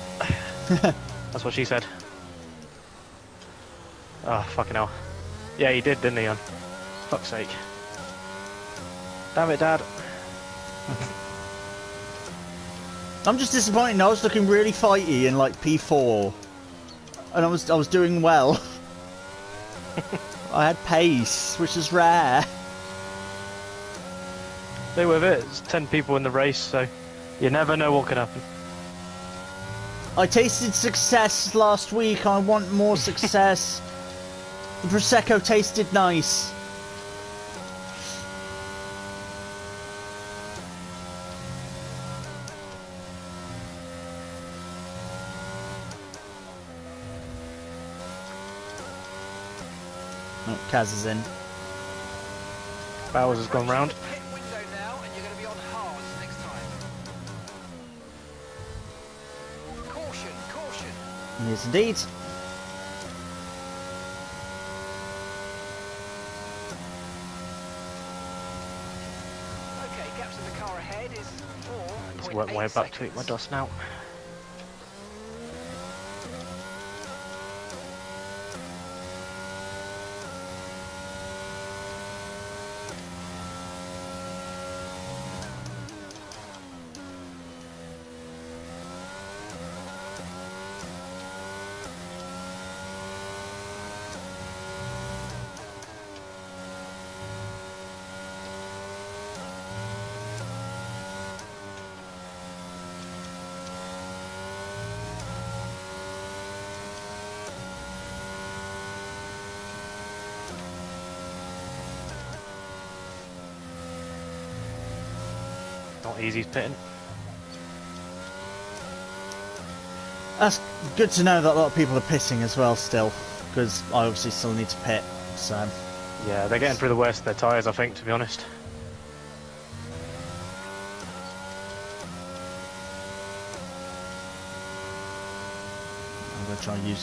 That's what she said. Oh, fucking hell. Yeah, he did, didn't he, on fuck's sake. Damn it, Dad. I'm just disappointed. I was looking really fighty in like P4, and I was doing well. I had pace, which is rare. Stay with it. It's 10 people in the race, so you never know what could happen. I tasted success last week. I want more success. The Prosecco tasted nice. Oh, Kaz is in. Bowers has gone round. Pit window now, and you're going to be on hards next time. Caution, caution. Yes, indeed. Okay, gaps in the car ahead is 4.8 Just work my way back to seconds. eat my dust now. Not easy pitting. That's good to know that a lot of people are pitting as well still, because I obviously still need to pit, so... Yeah, they're getting through the worst of their tyres, I think, to be honest. I'm going to try and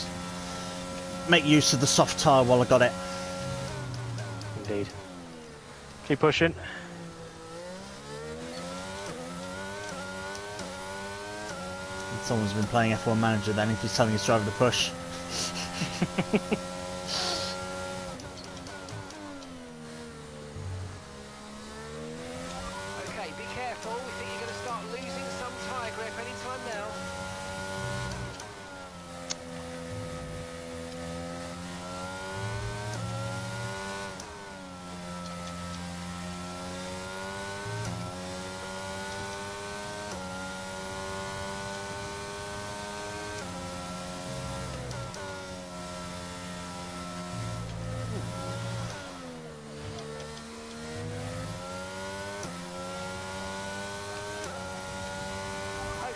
make use of the soft tyre while I got it. Indeed. Keep pushing. Someone's been playing F1 Manager then if he's telling his driver to push. Okay, be careful. We think you're going to start losing some tyre grip anytime now.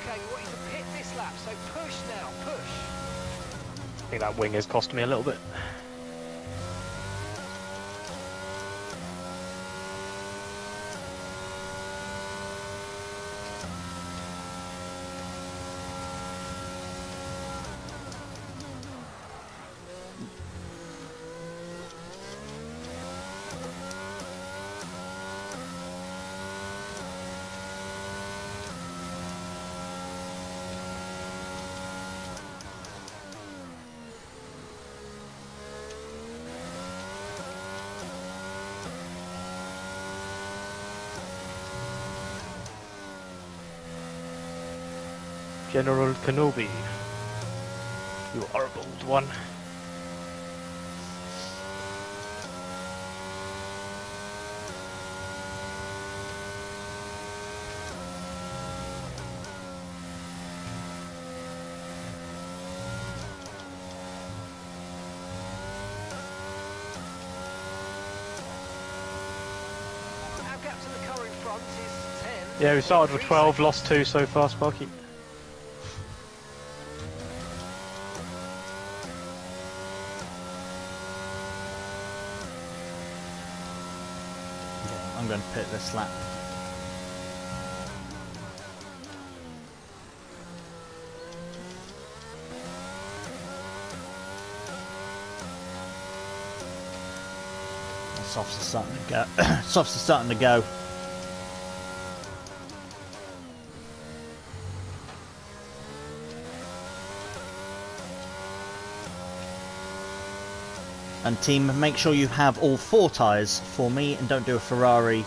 Okay, we want you to pit this lap, so push now, push. I think that wing has cost me a little bit. General Kenobi, you are a bold one. Our gap to the car in front is 10. Yeah, we started with 12, lost 2 so far, Sparky. I'm going to pit this lap. Softs are starting to go. Softs are starting to go. And team, make sure you have all 4 tyres for me and don't do a Ferrari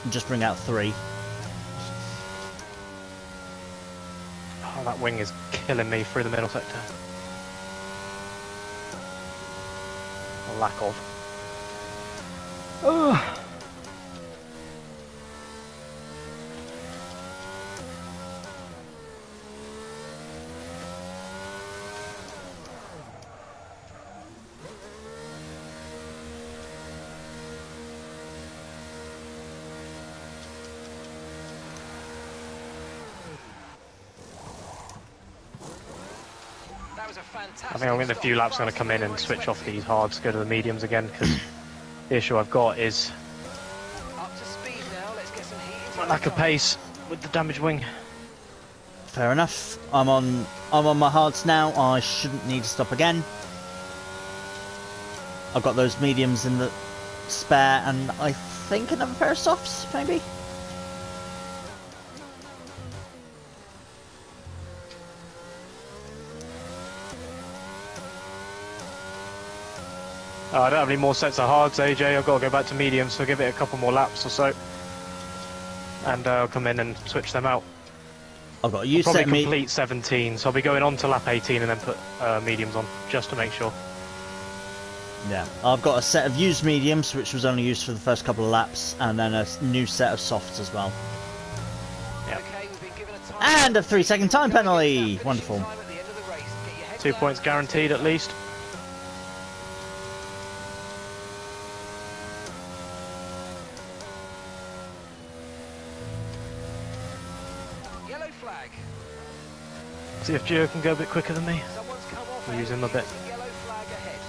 and just bring out 3. Oh, that wing is killing me through the middle sector. A lack of. Oh. That was a fantastic I think I'm getting a few laps going to come in and switch off these hards, go to the mediums again, because the issue I've got is Up to speed now. Let's get some heat into my the lack of car. pace with the damaged wing. Fair enough. I'm on my hards now. I shouldn't need to stop again. I've got those mediums in the spare, and I think another pair of softs, maybe. Oh, I don't have any more sets of hards, AJ. I've got to go back to mediums, so give it a couple more laps or so. And I'll come in and switch them out. I've got a used Probably set of complete 17, so I'll be going on to lap 18 and then put mediums on, just to make sure. Yeah, I've got a set of used mediums, which was only used for the first couple of laps, and then a new set of softs as well. Yeah. Okay, we've been given a time. And a 3-second time penalty! Finishing Wonderful. time at the end of the race. Get your head 2 down. points guaranteed at least. Yellow flag. See if Gio can go a bit quicker than me. Someone's come off. We'll ahead use of him a you. bit. There's a yellow flag ahead.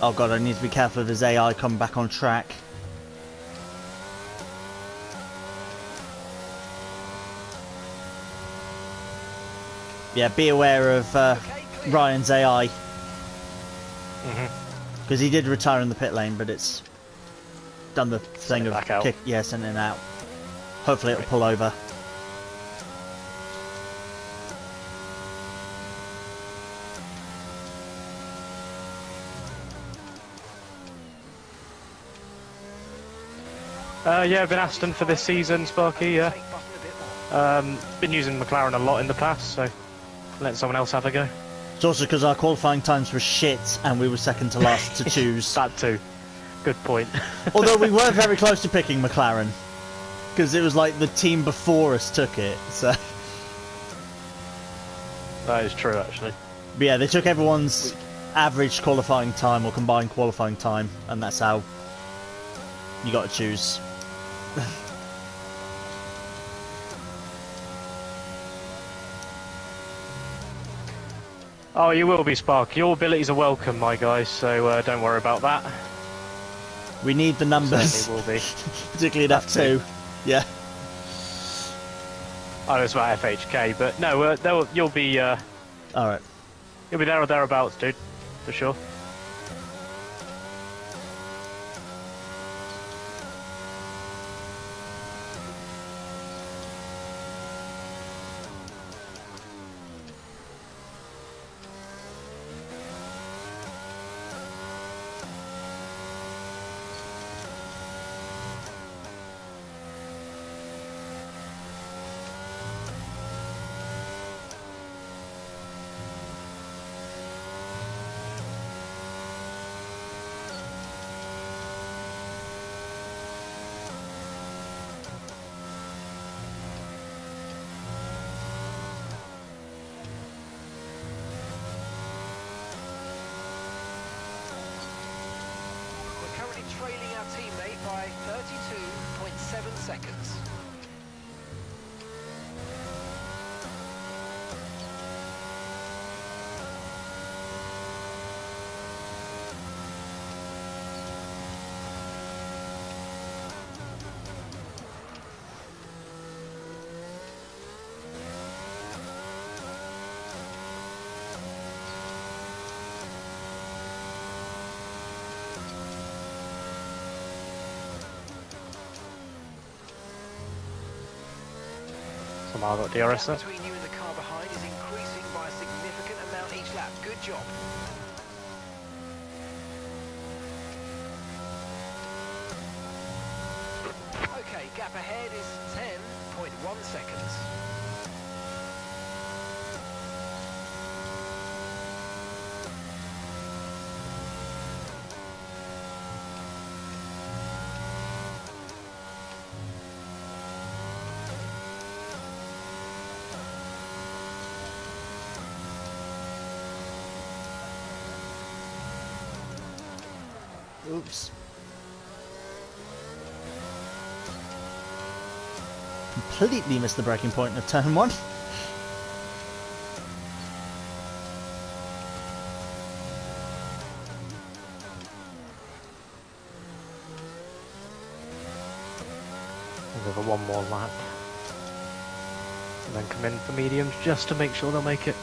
Oh god, I need to be careful of his AI coming back on track. Yeah, be aware of Okay, clear. Ryan's AI, Mm-hmm. because he did retire in the pit lane, but it's done the thing it of back out. kick, yeah, sending it out. Hopefully it'll pull over. Yeah, I've been Aston for this season, Sparky, yeah. Take button a bit more. Been using McLaren a lot in the past, so let someone else have a go. It's also because our qualifying times were shit and we were second to last to choose. That too. Good point. Although we were very close to picking McLaren. Because it was like the team before us took it, so... That is true, actually. But yeah, they took everyone's average qualifying time or combined qualifying time, and that's how you got to choose. Oh, you will be, Spark. Your abilities are welcome, my guys, so don't worry about that. We need the numbers. Certainly will be. Particularly in F2. Yeah. I was about FHK, but no, you'll be Alright. you'll be there or thereabouts, dude, for sure. We're currently trailing our teammate by 32.7 seconds. Somehow I got DRS there. Between you and the car behind is increasing by a significant amount each lap. Good job. Okay, gap ahead is 10.1 seconds. Oops. Completely missed the breaking point of turn 1. Give it one more lap. And then come in for mediums just to make sure they'll make it.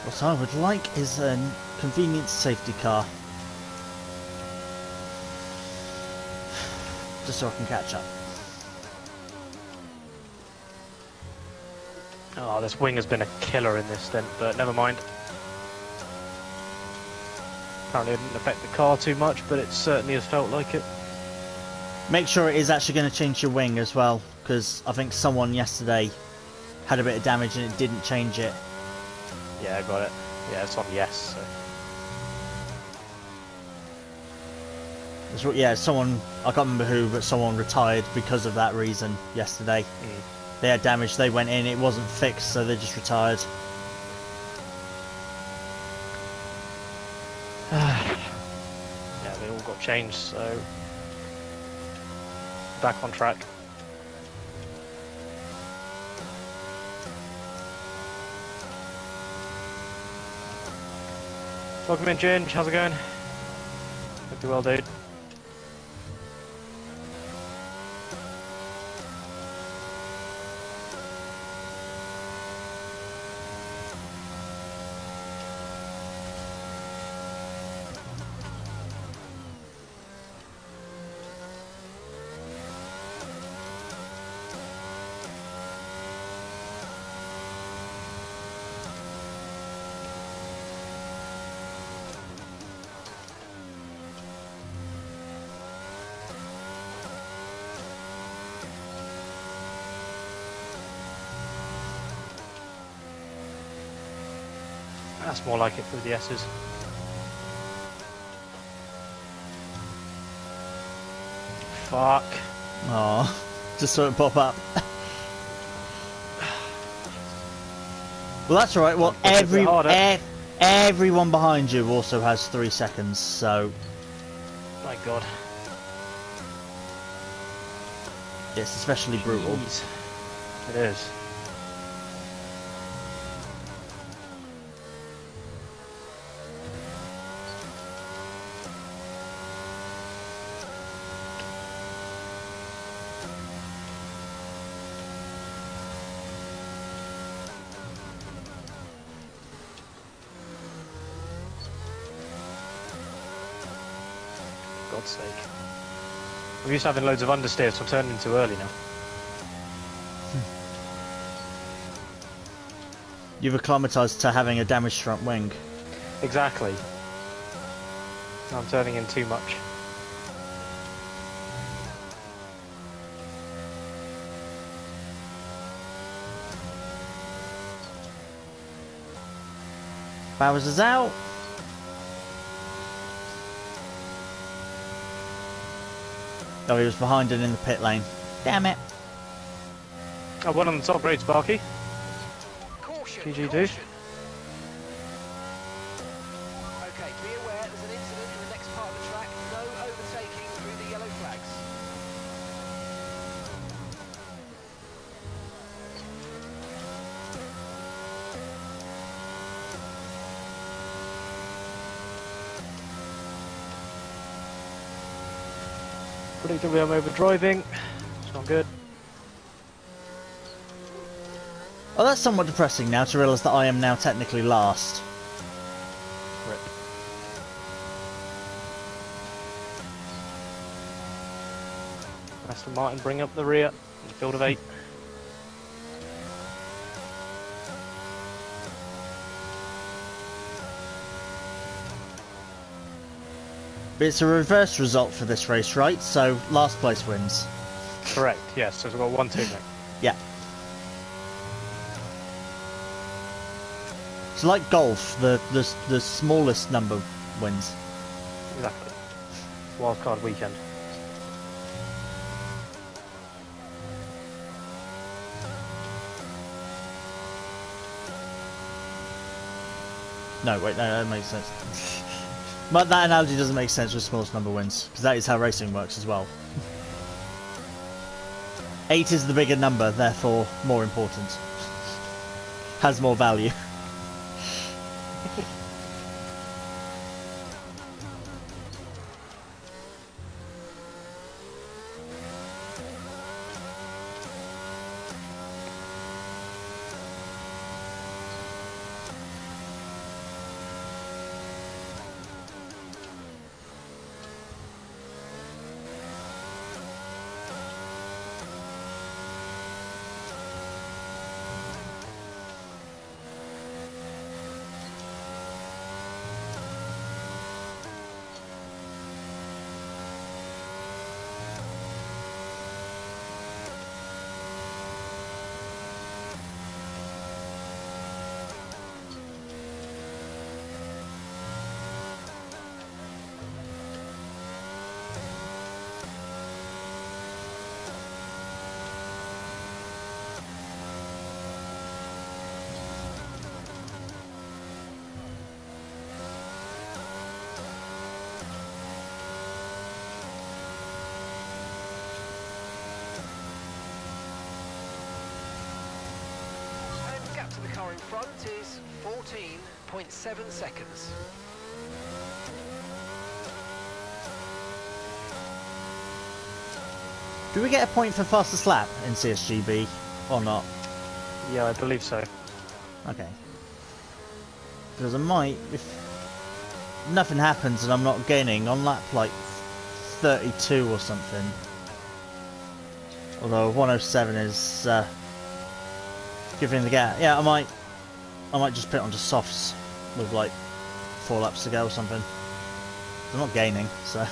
What I would like is a convenience safety car. Just so I can catch up. Oh, this wing has been a killer in this stint, but never mind. Apparently it didn't affect the car too much, but it certainly has felt like it. Make sure it is actually going to change your wing as well, because I think someone yesterday had a bit of damage and it didn't change it. Yeah, I got it. Yeah, it's on yes. So. Yeah, someone, I can't remember who, but someone retired because of that reason yesterday. They had damage, they went in, it wasn't fixed, so they just retired. changed, so back on track. Welcome in, Ginge. How's it going? Hope you're well, dude. That's more like it for the S's. Fuck. Oh, just saw it pop up. Well, that's all right. Well, everyone behind you also has 3 seconds, so... My god. It's especially brutal. Jeez. It is. God's sake. I'm used to having loads of understeer, so I'm turning too early now. You've acclimatised to having a damaged front wing. Exactly. I'm turning in too much. Bowser's out. Oh, he was behind it in the pit lane. Damn it. Oh, one on the top, great, Sparky. Caution, GG, dude. caution. Okay, be aware there's an incident in the next part of the track. No overtaking through the yellow flags. Predictably, I'm over driving. It's not good. Oh, that's somewhat depressing now to realise that I am now technically last. Rip. Aston Martin bring up the rear in the field of 8. But it's a reverse result for this race, right? So last place wins. Correct, yes. So we've got 1-2 next. Yeah. It's like golf, the smallest number wins. Exactly. Wildcard weekend. No, wait, no, that makes sense. But that analogy doesn't make sense with smallest number wins, because that is how racing works as well. 8 is the bigger number, therefore more important. Has more value. is 14.7 seconds. Do we get a point for fastest lap in CSGB or not? Yeah, I believe so. Okay. Because I might, if nothing happens and I'm not gaining, on lap like 32 or something. Although 107 is giving the gap. Yeah, I might just put it onto softs with like 4 laps to go or something. I'm not gaining, so.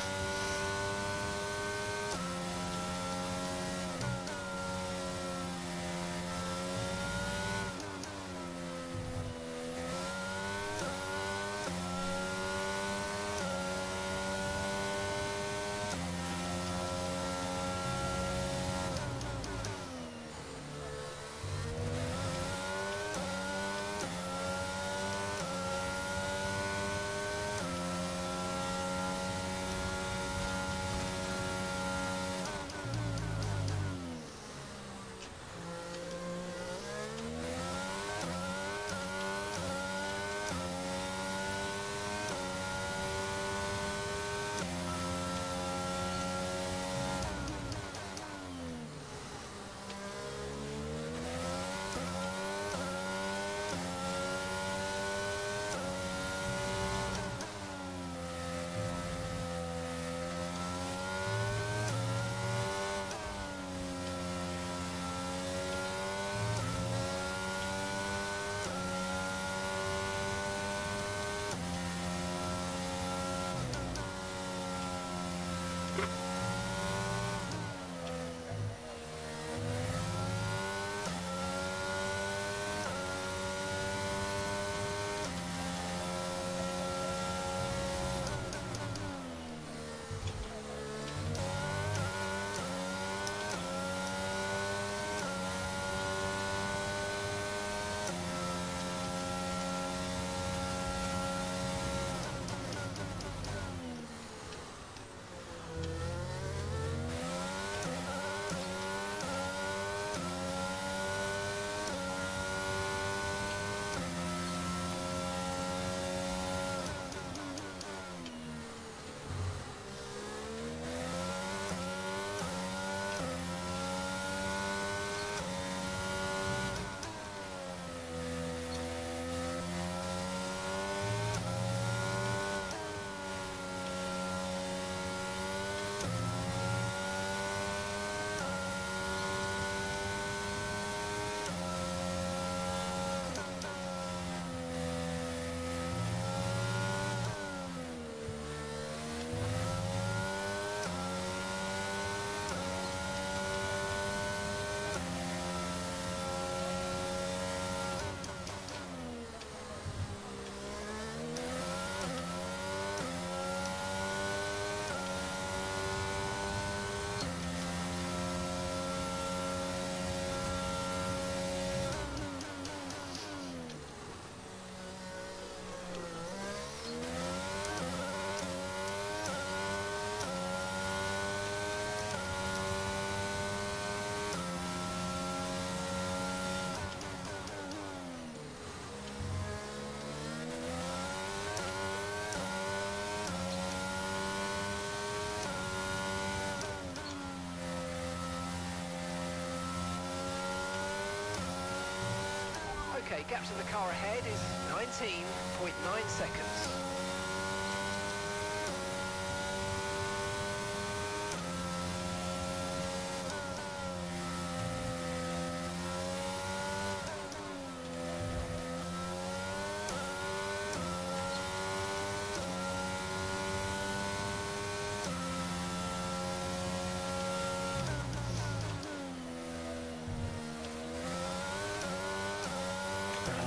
Okay, gap to the car ahead is 19.9 seconds.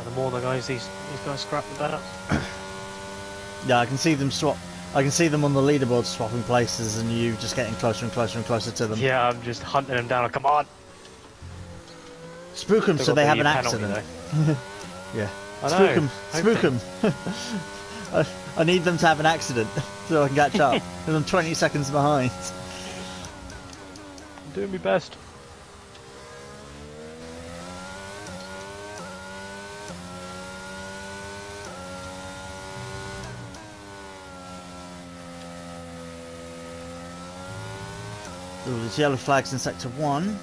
The more the guys these guys scrap, the better. Yeah, I can see them swap. I can see them on the leaderboard swapping places, and you just getting closer and closer and closer to them. Yeah, I'm just hunting them down. Come on, Spook them so they have an accident. Yeah, I spook know. them. Spook them. I need them to have an accident so I can catch up. Because I'm 20 seconds behind. I'm doing my best. There's yellow flags in sector 1.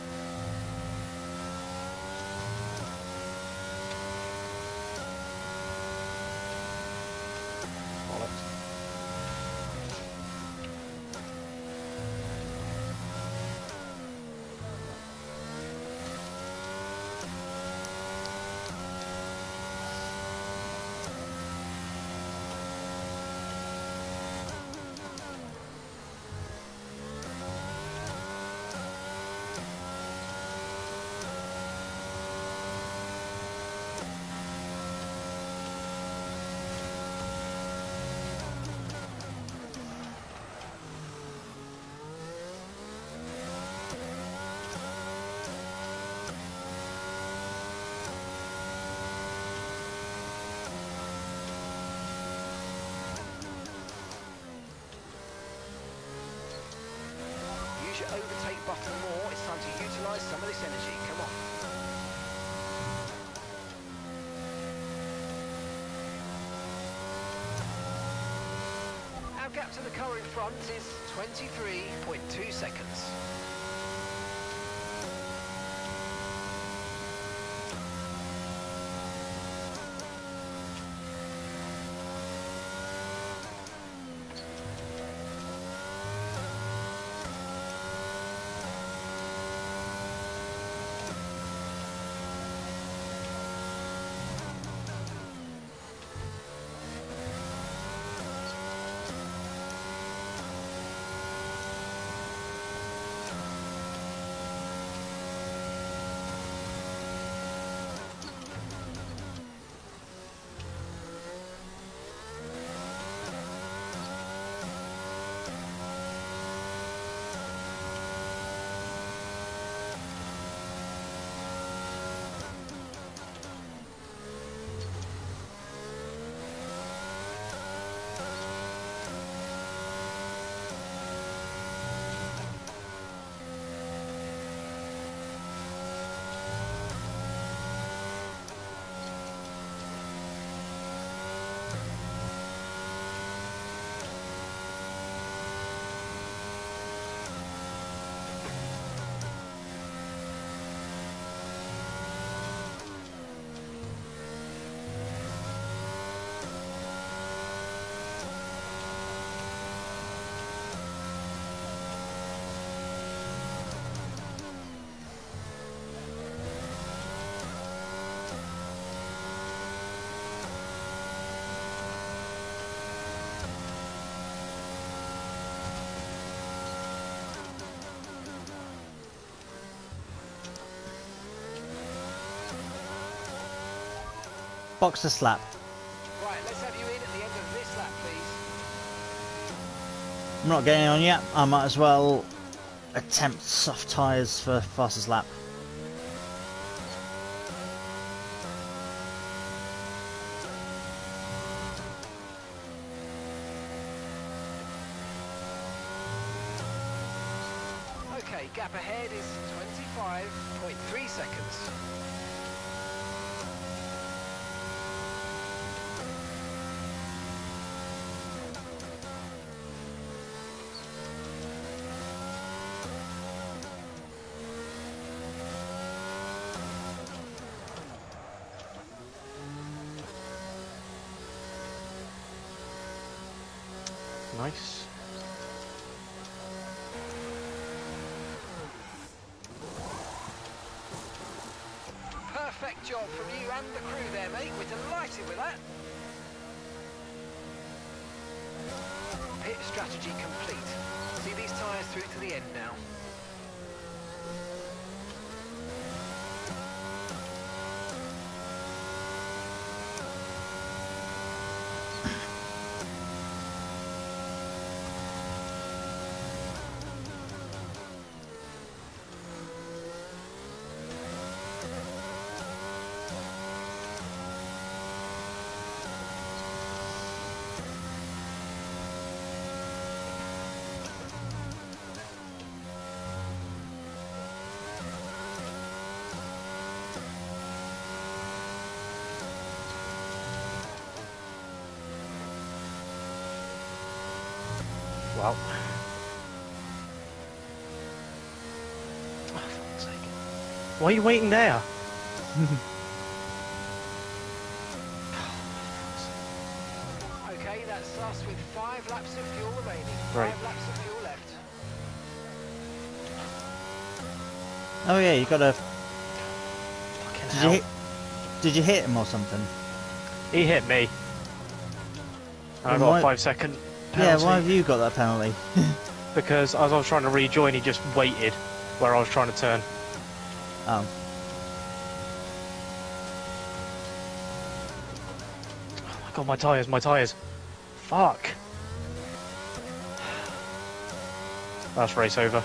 Use your overtake button more. It's time to utilise some of this energy. Come on. Our gap to the car in front is 23.2 seconds. Boxer slap. Right, let's have you in at the end of this lap, please. I'm not getting on yet. I might as well attempt soft tyres for fastest lap. Okay, gap ahead is 25.3 seconds. Nice. Perfect job from you and the crew there, mate. We're delighted with that. Pit strategy complete. See these tyres through to the end now. Wow. Why are you waiting there? Okay, that's us with 5 laps of fuel remaining. Right. 5 laps of fuel left. Oh yeah, you gotta. Fucking Did hell. Did you hit him or something? He hit me. And I Then got why- a 5-second Yeah, penalty. why have you got that penalty? Because as I was trying to rejoin, he just waited where I was trying to turn. Oh. Oh my god, my tyres, my tyres. Fuck. That's race over.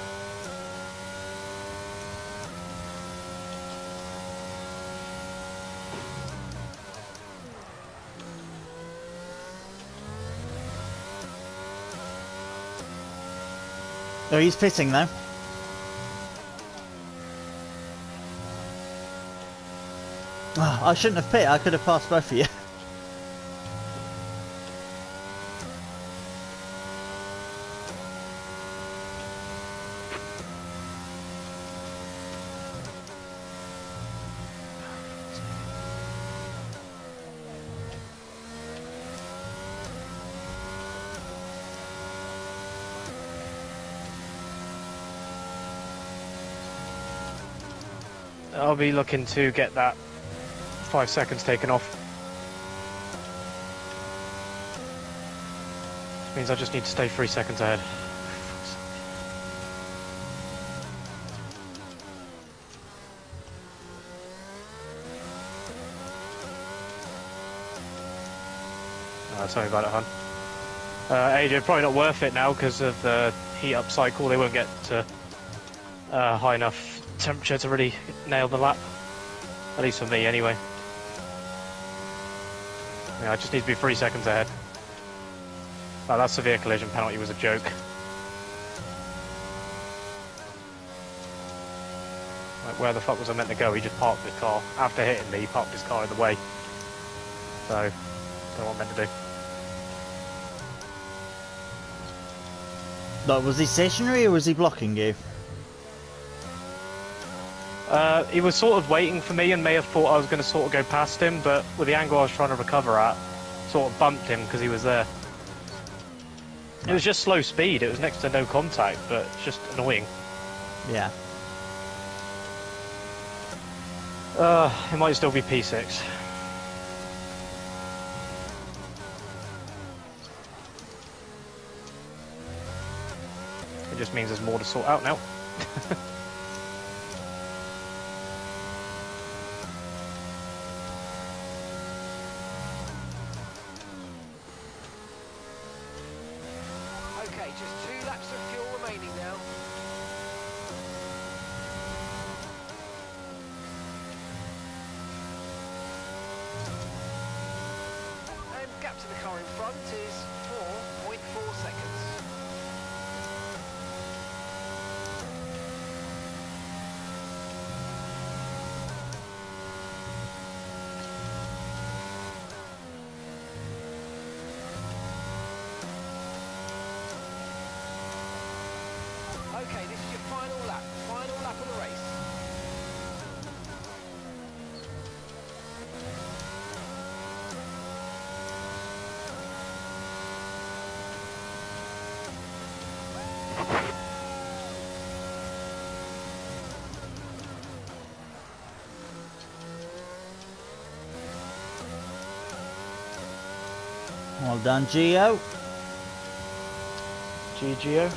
Oh, he's pitting though. Oh, I shouldn't have pit. I could have passed both of you. I'll be looking to get that 5 seconds taken off. Means I just need to stay 3 seconds ahead. Tell me about it, hon. AJ, probably not worth it now because of the heat up cycle. They won't get to high enough temperature to really nail the lap. At least for me, anyway. Yeah, I just need to be 3 seconds ahead. Oh, that severe collision penalty was a joke. Like, where the fuck was I meant to go? He just parked his car. After hitting me, he parked his car in the way. So, don't know what I meant to do. Like, was he stationary or was he blocking you? He was sort of waiting for me and may have thought I was going to sort of go past him, but with the angle I was trying to recover at, sort of bumped him because he was there. It was just slow speed, it was next to no contact, but it's just annoying. Yeah. It might still be P6. It just means there's more to sort out now. Okay, just 2 laps of fuel remaining now. And gap to the car in front is 4.4 seconds. Okay, this is your final lap of the race. Well done, Gio. GGO.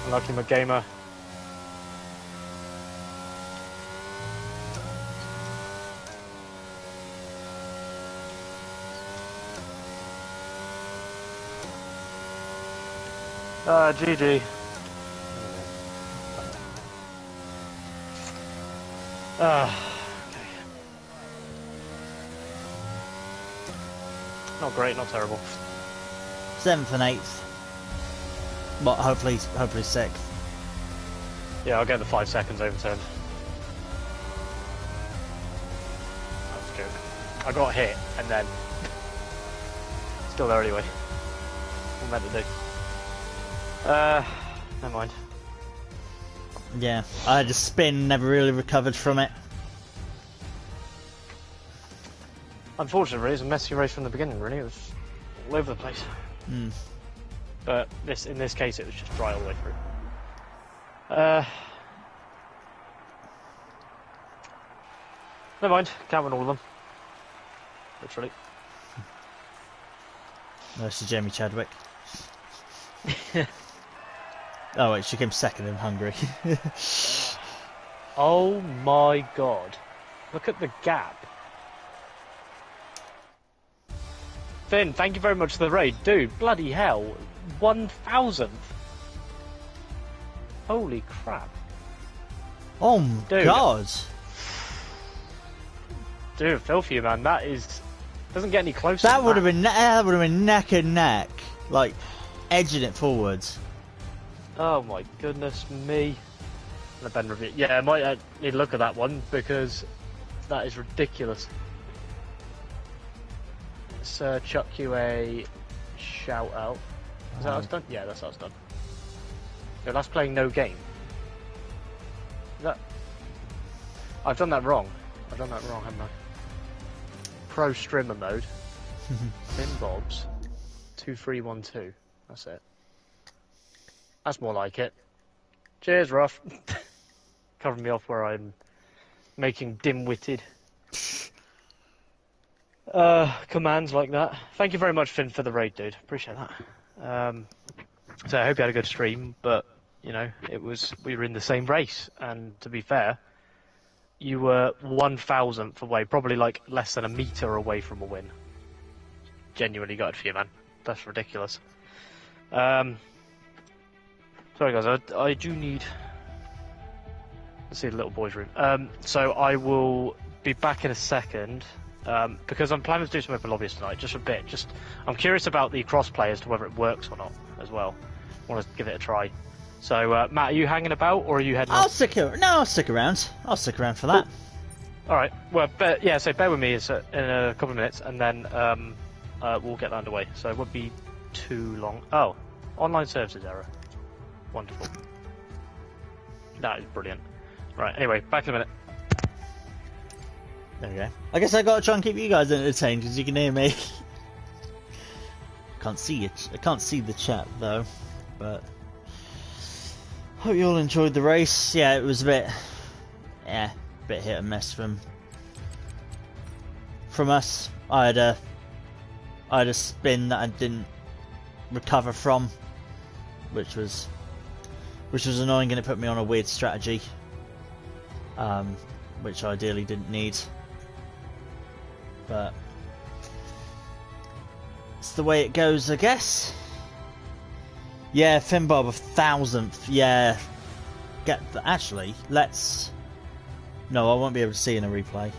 Unlucky my gamer. GG. Okay. Not great, not terrible. 7th and 8th. But hopefully 6th. Yeah, I'll get the 5 seconds overturned. That's a joke. I got hit and then still there anyway. What meant to do? Never mind. Yeah, I had a spin, never really recovered from it. Unfortunately, it was a messy race from the beginning. Really, it was all over the place. Mm. But in this case, it was just dry all the way through. Never mind, can't win all of them. Literally. No, it's Jamie Chadwick. Oh wait, she came second in Hungary. Oh my god. Look at the gap. Finn, thank you very much for the raid. Dude, bloody hell. 1,000th. Holy crap. Oh my Dude. god. Dude, I feel for you, man. That is... doesn't get any closer. That would have been neck and neck. Like, edging it forwards. Oh my goodness me. The Ben review. Yeah, I might need to look at that one because that is ridiculous. Let's chuck you a shout out. Is that how it's done? Yeah, that's how it's done. So that's playing no game. Is that... I've done that wrong. I've done that wrong, haven't I? Pro streamer mode. Finn Bobs. 2312. That's it. That's more like it. Cheers, Ruff. Covering me off where I'm making dim-witted commands like that. Thank you very much, Finn, for the raid, dude. Appreciate that. So I hope you had a good stream, but you know, we were in the same race, and to be fair, you were 1,000th away, probably like less than a meter away from a win. Genuinely gutted for you, man. That's ridiculous. Sorry guys, I do need... Let's see the little boy's room. So I will be back in a second, because I'm planning to do some open lobbies tonight, just a bit. I'm curious about the crossplay as to whether it works or not, as well. I want to give it a try. So, Matt, are you hanging about, or are you heading I'll stick around. No, I'll stick around. I'll stick around for that. Cool. Alright, well, yeah, so bear with me in a couple of minutes, and then we'll get that underway. So it won't be too long. Oh, online services error. Wonderful. That is brilliant. Right, anyway, back in a minute. There we go. I guess I gotta try and keep you guys entertained because you can hear me. Can't see it. I can't see the chat though, but hope you all enjoyed the race. Yeah, it was a bit hit and miss from us. I had a spin that I didn't recover from, which was annoying, and it put me on a weird strategy, which I ideally didn't need. But it's the way it goes, I guess. Yeah, Finbob 1,000th. Yeah, actually, let's. No, I won't be able to see in a replay.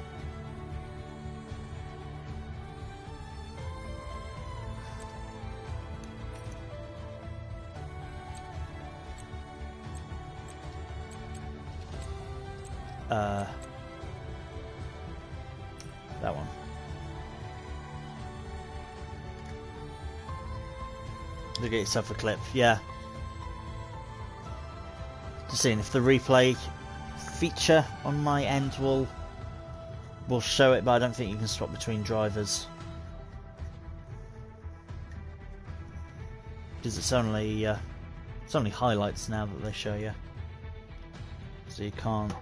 That one. Look at yourself a clip, yeah. Just seeing if the replay feature on my end will show it, but I don't think you can swap between drivers because it's only highlights now that they show you, so you can't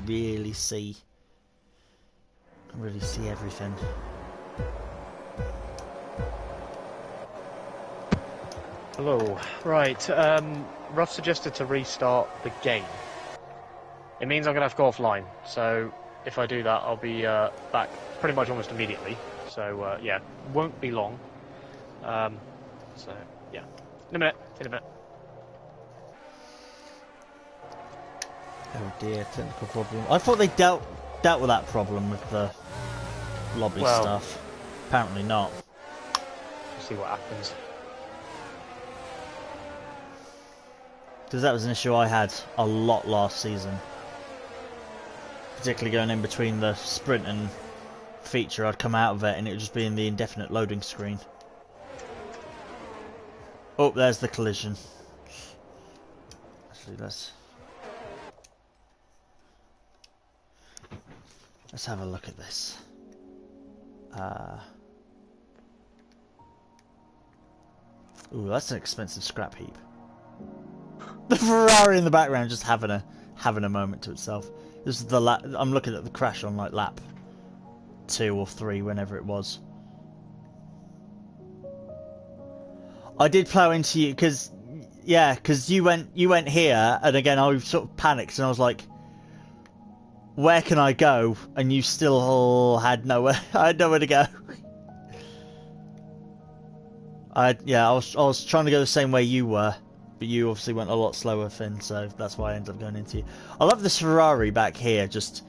really see everything. Hello. Right, Ruff suggested to restart the game. It means I'm going to have to go offline, so if I do that I'll be back pretty much almost immediately. So yeah, won't be long. So yeah, in a minute. Oh dear, technical problem. I thought they dealt with that problem with the lobby stuff. Apparently not. We'll see what happens. Because that was an issue I had a lot last season. Particularly going in between the sprint and feature, I'd come out of it and it would just be in the indefinite loading screen. Oh, there's the collision. Actually, let's have a look at this. Ooh, that's an expensive scrap heap. The Ferrari in the background just having a moment to itself. This is the I'm looking at the crash on like lap 2 or 3, whenever it was. I did plow into you because you went here, and again I sort of panicked and I was like, where can I go? And you still had nowhere. I had nowhere to go. I was trying to go the same way you were, but you obviously went a lot slower, Finn. So that's why I ended up going into you. I love this Ferrari back here, just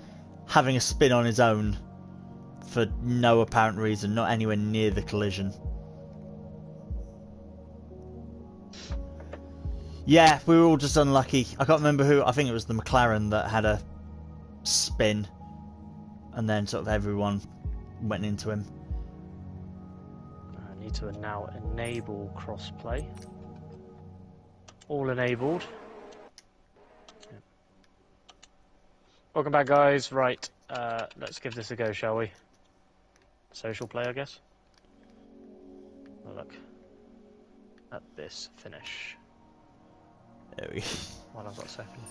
having a spin on his own for no apparent reason, not anywhere near the collision. Yeah, we were all just unlucky. I can't remember who. I think it was the McLaren that had a spin, and then sort of everyone went into him. I need to now enable crossplay. All enabled. Yeah. Welcome back, guys. Right, let's give this a go, shall we? Social play, I guess. Oh, look at this finish. There we go. Well, I've got a second.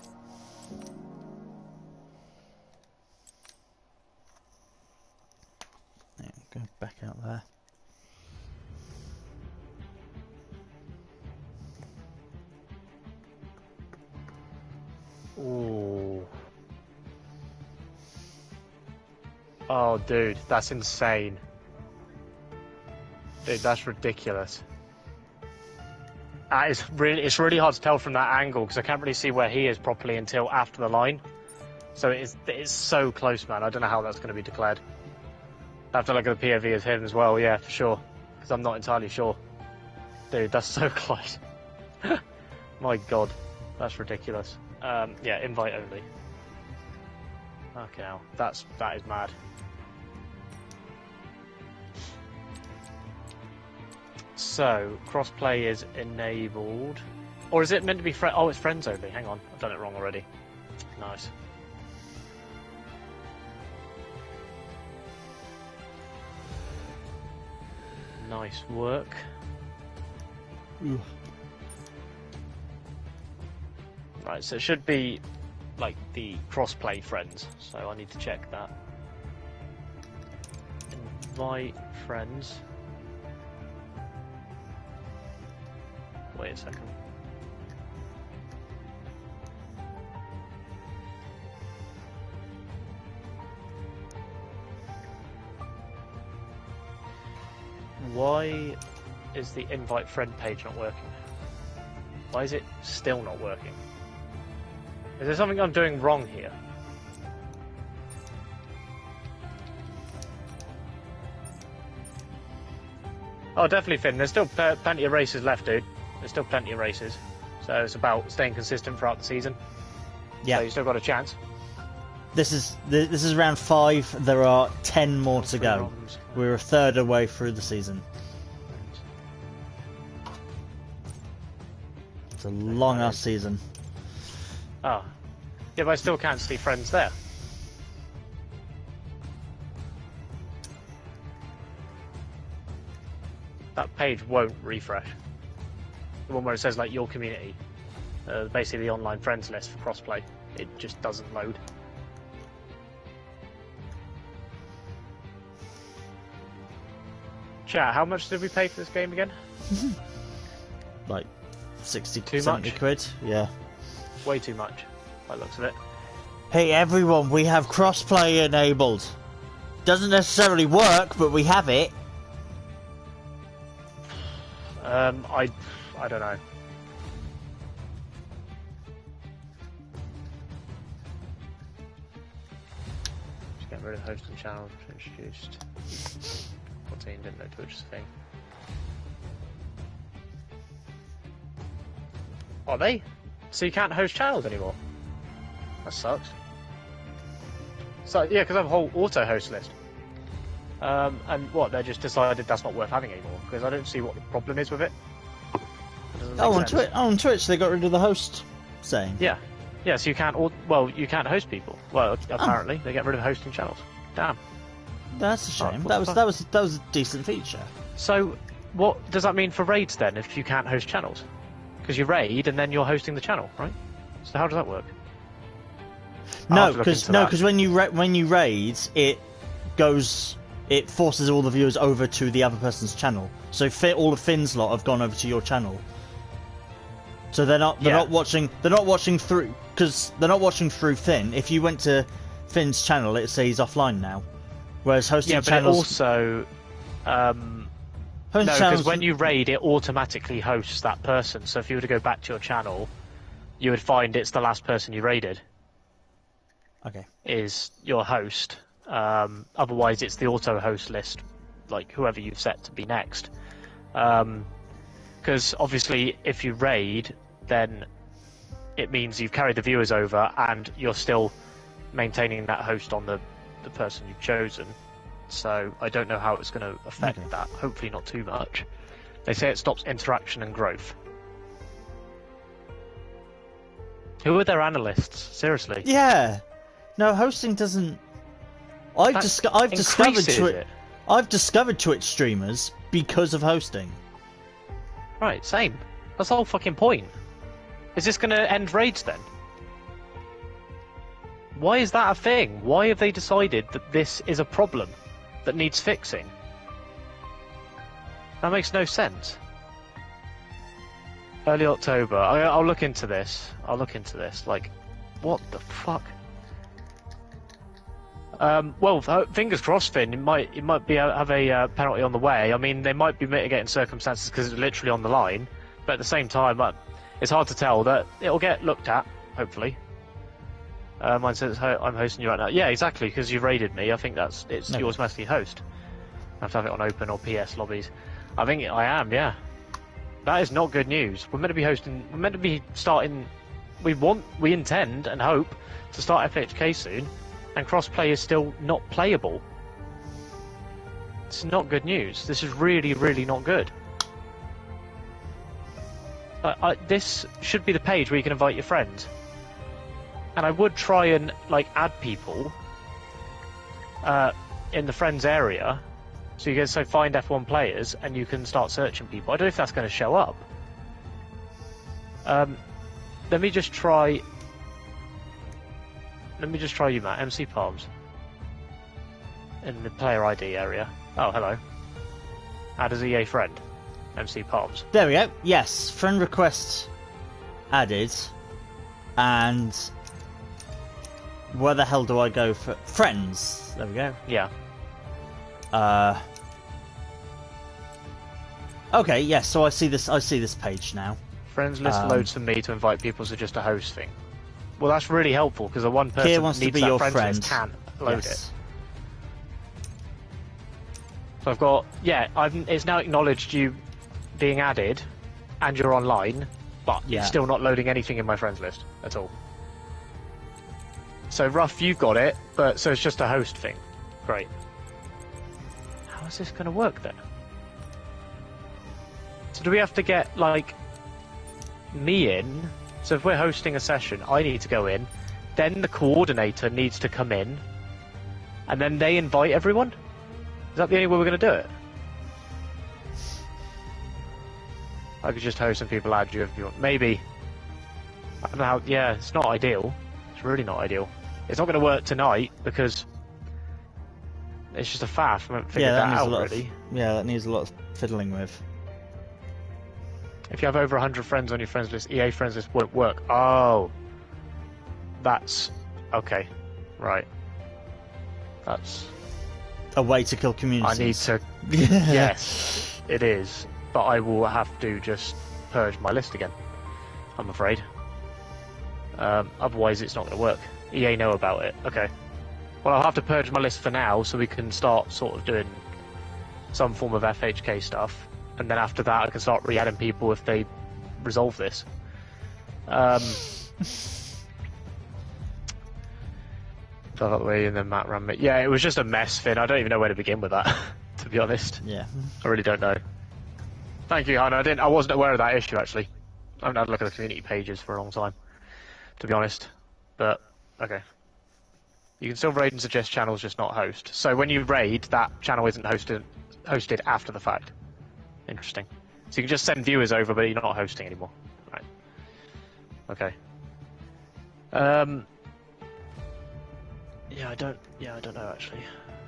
Yeah, go back out there. Ooh. Oh, dude, that's insane. Dude, that's ridiculous. It's really hard to tell from that angle because I can't really see where he is properly until after the line. So it's so close, man. I don't know how that's going to be declared. I have to look at the POV as him as well, yeah, for sure. Because I'm not entirely sure. Dude, that's so close. My god, that's ridiculous. Yeah, invite only. Okay, now that is mad. So crossplay is enabled, or is it meant to be oh, it's friends only. Hang on, I've done it wrong already. Nice. Nice work. Ooh. Right, so it should be like the crossplay friends, so I need to check that. Invite friends. Wait a second. Why is the invite friend page not working? Why is it still not working? Is there something I'm doing wrong here? Oh, definitely, Finn. There's still plenty of races left, dude. There's still plenty of races. So it's about staying consistent throughout the season. Yeah. So you still got a chance. This is round 5. There are 10 more to go. We're a third away through the season. It's a long ass season. Oh. Yeah, but I still can't see friends there. That page won't refresh. The one where it says like your community. Basically the online friends list for crossplay. It just doesn't load. Chat, how much did we pay for this game again? Like 60, Too 70 much? quid? Yeah. Way too much, by the looks of it. Hey everyone, we have crossplay enabled. Doesn't necessarily work, but we have it. I don't know. Just get rid of hosting channels introduced. 14 didn't know Twitch's a thing. Are they? So you can't host channels anymore? That sucks. So yeah, because I have a whole auto host list. And what, they just decided that's not worth having anymore? Because I don't see what the problem is with it. On Twitch they got rid of the host saying. Yeah. Yeah, so you can't, you can't host people. Well, apparently, they get rid of hosting channels. Damn. That's a shame. Oh, that was a decent feature. So, what does that mean for raids then, if you can't host channels? Because you raid and then you're hosting the channel, right? So how does that work? No, because when you raid, it forces all the viewers over to the other person's channel. So all the Finn's lot have gone over to your channel. So they're not watching through, because they're not watching through Finn. If you went to Finn's channel, it'd say he's offline now. Whereas hosting channels, also, no, because when you raid, it automatically hosts that person. So if you were to go back to your channel, you would find it's the last person you raided. Okay. Is your host. Otherwise, it's the auto host list, like whoever you've set to be next. Because obviously, if you raid, then it means you've carried the viewers over, and you're still maintaining that host on the person you've chosen. So I don't know how it's going to affect that. Hopefully not too much. They say it stops interaction and growth. Who are their analysts? Seriously? Yeah. No, hosting doesn't. I've discovered Twitch streamers because of hosting. Right, same. That's the whole fucking point. Is this going to end raids then? Why is that a thing? Why have they decided that this is a problem that needs fixing? That makes no sense. Early October. I'll look into this. Like, what the fuck? Well, fingers crossed, Finn. It might have a penalty on the way. I mean, they might be mitigating circumstances because it's literally on the line. But at the same time, it's hard to tell. That it'll get looked at, hopefully. Mine says I'm hosting you right now. Yeah, exactly, because you raided me. I think you automatically host. I have to have it on open or PS lobbies. I think I am, yeah. That is not good news. We're meant to be hosting. We're meant to be starting. We intend and hope to start FHK soon, and crossplay is still not playable. It's not good news. This is really, really not good. This should be the page where you can invite your friends. And I would try and add people in the friends area, so you can find F1 players and you can start searching people. I don't know if that's going to show up. Let me just try you, Matt. MC Palms in the player ID area. Oh, hello. Add as EA friend. MC Palms. There we go. Yes, friend request added, and. Where the hell do I go for friends? There we go. Yeah. Okay. Yes. Yeah, so I see this page now. Friends list loads for me to invite people to just a host thing. Well, that's really helpful because the one person Keir wants needs to be that your friends friend. list can't load it. So I've got it's now acknowledged you being added, and you're online, but it's still not loading anything in my friends list at all. So Ruff, you've got it, so it's just a host thing. Great. How is this going to work then? So do we have to get me in? So if we're hosting a session, I need to go in, then the coordinator needs to come in, and then they invite everyone? Is that the only way we're going to do it? I could just host and people add you if you want. Maybe. I don't know how. Yeah, it's not ideal. It's really not ideal. It's not going to work tonight because it's just a faff. I haven't figured that out already. That needs a lot of fiddling with. If you have over 100 friends on your friends list, EA friends list won't work. Oh. That's... Okay. Right. That's... a way to kill communities. I need to... Yes, it is. But I will have to just purge my list again, I'm afraid. Otherwise it's not going to work. EA know about it. Okay. Well, I'll have to purge my list for now so we can start sort of doing some form of FHK stuff. And then after that I can start re-adding people if they resolve this. Way and then Matt ran me. Yeah, it was just a mess, Finn. I don't even know where to begin with that, to be honest. Yeah. I really don't know. Thank you, Hannah. I wasn't aware of that issue actually. I haven't had a look at the community pages for a long time, to be honest. But okay. You can still raid and suggest channels, just not host. So when you raid, that channel isn't hosted after the fact. Interesting. So you can just send viewers over, but you're not hosting anymore. Right. Okay. Yeah, I don't know actually.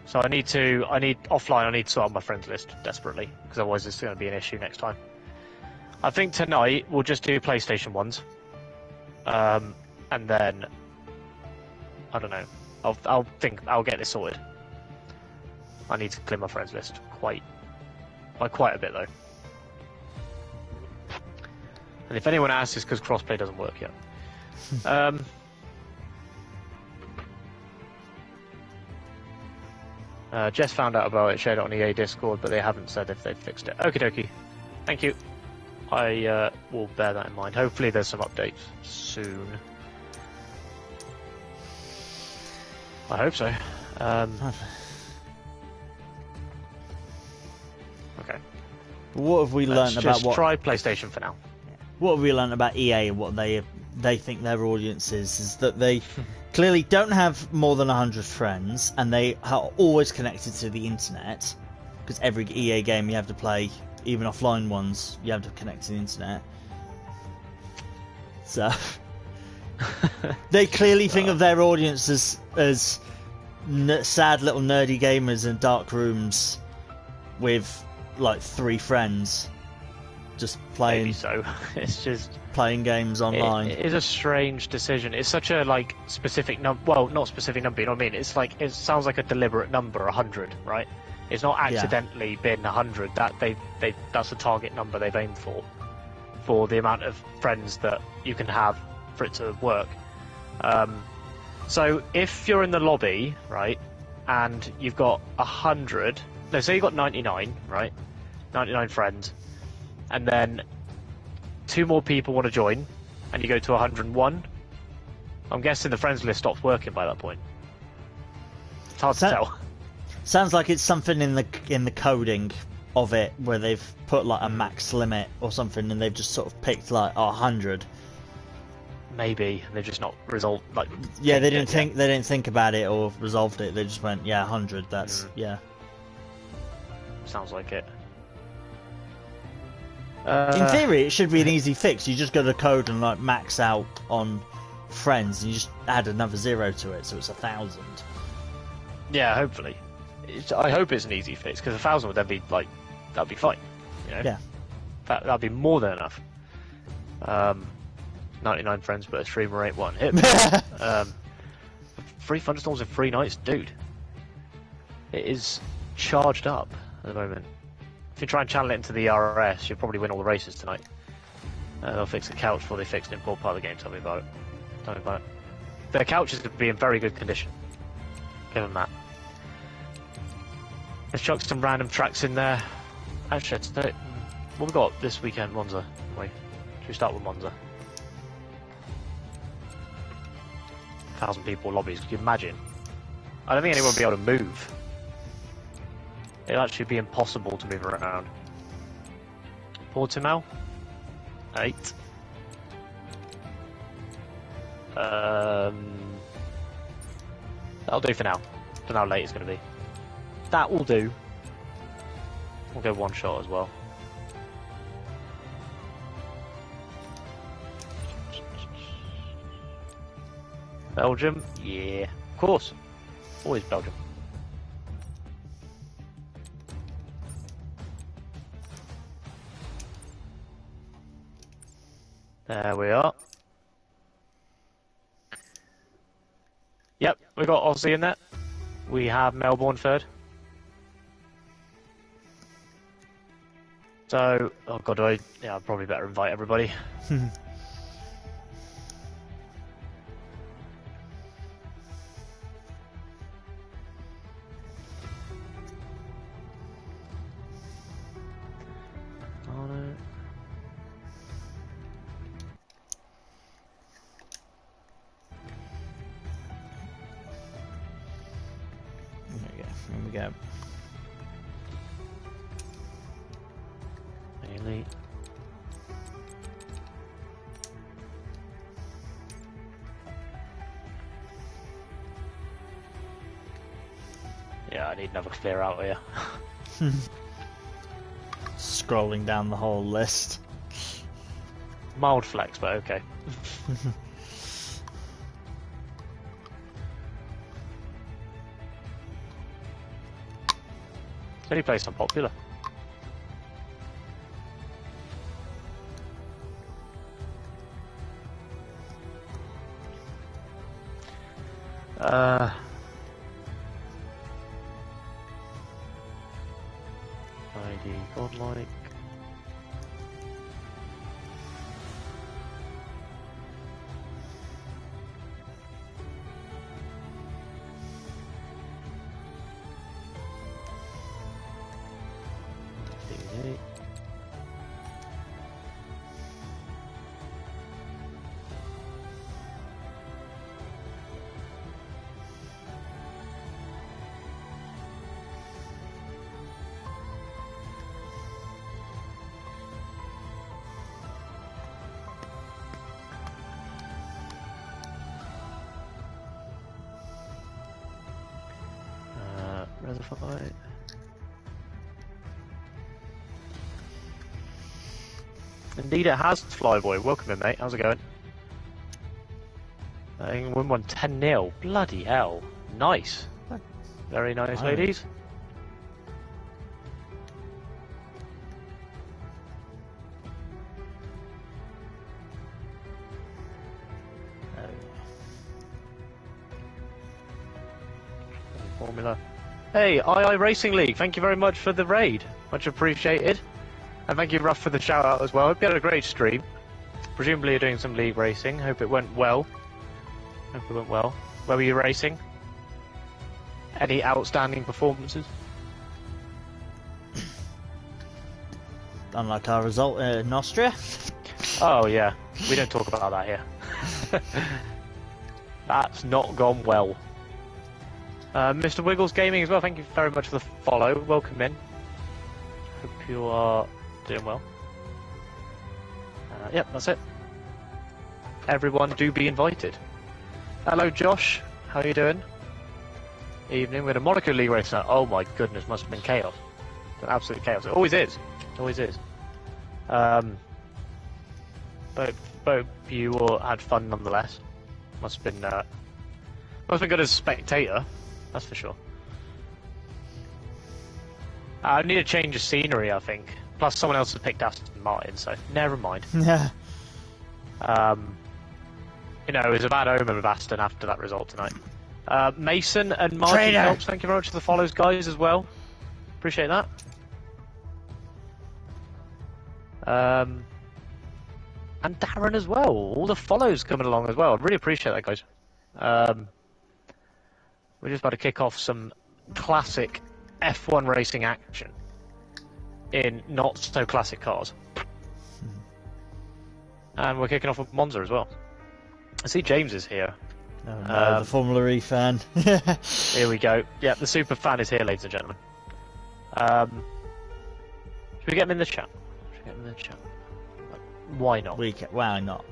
So I need offline. I need to sort out my friends list desperately, because otherwise it's going to be an issue next time. I think tonight we'll just do PlayStation ones, and then I don't know. I'll get this sorted. I need to clear my friends list quite a bit though. And if anyone asks, it's because crossplay doesn't work yet. Jess found out about it, shared it on EA Discord, but they haven't said if they've fixed it. Okie dokie. Thank you. I will bear that in mind. Hopefully there's some updates soon. I hope so. Okay. What have we learned about just try PlayStation for now. What have we learned about EA and what they think their audience is that they clearly don't have more than 100 friends, and they are always connected to the internet, because every EA game you have to play, even offline ones, you have to connect to the internet. So they clearly think of their audience as sad little nerdy gamers in dark rooms with like 3 friends just playing. Maybe so. It's just playing games online. It is a strange decision. It's such a specific number. Well, not specific number. You know what I mean? It's like, it sounds like a deliberate number, 100, right? It's not accidentally been 100. That's the target number they've aimed for the amount of friends that you can have for it to work. So if you're in the lobby, right, and you've got 100, no, say you've got 99, right, 99 friends, and then 2 more people want to join, and you go to 101, I'm guessing the friends list stops working by that point. It's hard to tell. Sounds like it's something in the coding of it where they've put like a max limit or something, and they've just sort of picked like 100. Maybe they've just not resolved. Yeah, they didn't think about it or resolved it. They just went, yeah, 100. That's yeah. Sounds like it. In theory, it should be an easy fix. You just go to code and like max out on friends, and you just add another 0 to it, so it's 1,000. Yeah, hopefully. I hope it's an easy fix, because 1,000 would then be like, that'd be fine. You know? Yeah. That'd be more than enough. 99 friends, but a streamer ain't one. Hit me. Free thunderstorms and free nights, dude. It is charged up at the moment. If you try and channel it into the RS, you'll probably win all the races tonight. They'll fix the couch before they fix an important part of the game. Tell me about it. Their couch is going to be in very good condition. Give them that. Let's chuck some random tracks in there. Actually, what we got this weekend? Monza. Wait, should we start with Monza? 1,000 people lobbies. Could you imagine? I don't think anyone would be able to move. It'll actually be impossible to move around. Portimao? 8. That'll do for now. Don't know how late it's going to be. That will do. We'll go 1 shot as well. Belgium? Yeah. Of course. Always Belgium. There we are. Yep, we got Aussie in there. We have Melbourne 3rd. So, oh god, I'll probably better invite everybody. There we go. Elite. Yeah, I need another clear out here. Scrolling down the whole list. Mild flex, but okay. It's only place unpopular. ID godlike. D8. Rutherford. Indeed, it has, Flyboy. Welcome in, mate. How's it going? England won 10-0. Bloody hell. Nice. Very nice, ladies. Formula. Hey, II Racing League, thank you very much for the raid. Much appreciated. And thank you, Ruff, for the shout out as well. Hope you had a great stream. Presumably you're doing some league racing. Hope it went well. Where were you racing? Any outstanding performances? Unlike our result in Austria. Oh yeah, we don't talk about that here. That's not gone well. Mr. Wiggles Gaming as well, thank you very much for the follow. Welcome in. Hope you are doing well. Yep, that's it. Everyone do be invited. Hello Josh, how are you doing? Evening, we had a Monaco League race now. Oh my goodness, must have been chaos. An absolute chaos. It always is. It always is. Both you all had fun nonetheless. Must have been good as a spectator. That's for sure. I need a change of scenery, I think. Plus, someone else has picked Aston Martin, so never mind. Yeah. You know, it was a bad omen with Aston after that result tonight. Mason and Martin Trainer. Phelps, thank you very much for the follows, guys, as well. Appreciate that. And Darren as well. All the follows coming along as well. I really appreciate that, guys. We're just about to kick off some classic F1 racing action in not so classic cars. And we're kicking off with Monza as well. I see James is here. Oh, no, the Formula E fan. Here we go. Yeah, the super fan is here, ladies and gentlemen. Should we get him in the chat? Why not? Why not?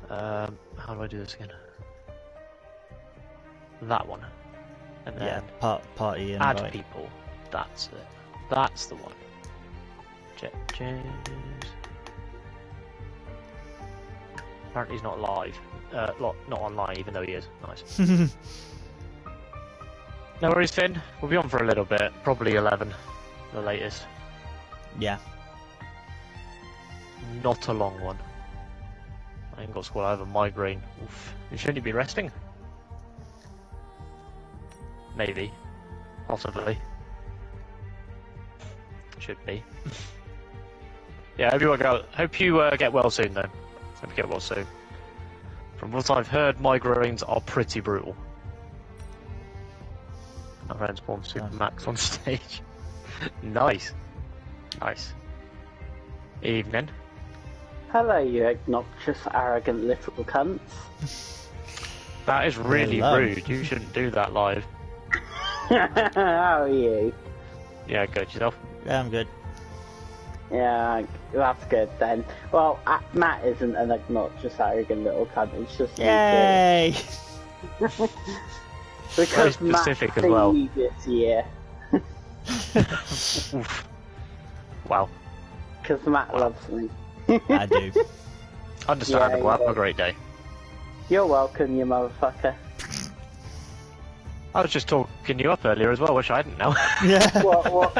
How do I do this again? That one. And then party and add people. That's it. That's the one. James. Apparently he's not live. Not online, even though he is. Nice. No worries, Finn. We'll be on for a little bit. Probably 11, the latest. Yeah. Not a long one. I ain't got school. I have a migraine. Oof. Shouldn't you be resting? Maybe. Possibly. Should be. Yeah, hope you get well soon, though. Hope you get well soon. From what I've heard, migraines are pretty brutal. My friend's born Super Max on stage. Nice. Nice. Evening. Hello, you obnoxious, arrogant little cunts. That is really rude. You shouldn't do that live. How are you? Yeah, good. Yourself? Yeah, I'm good. Yeah, that's good then. Well, Matt isn't an obnoxious, arrogant little cunt. It's just Yay! because Very specific Matt as well. me this year. Oof. Wow. Because Matt loves me. I do. Understandable. Yeah, Have a great day. You're welcome, you motherfucker. I was just talking you up earlier as well, which I hadn't know. Yeah. What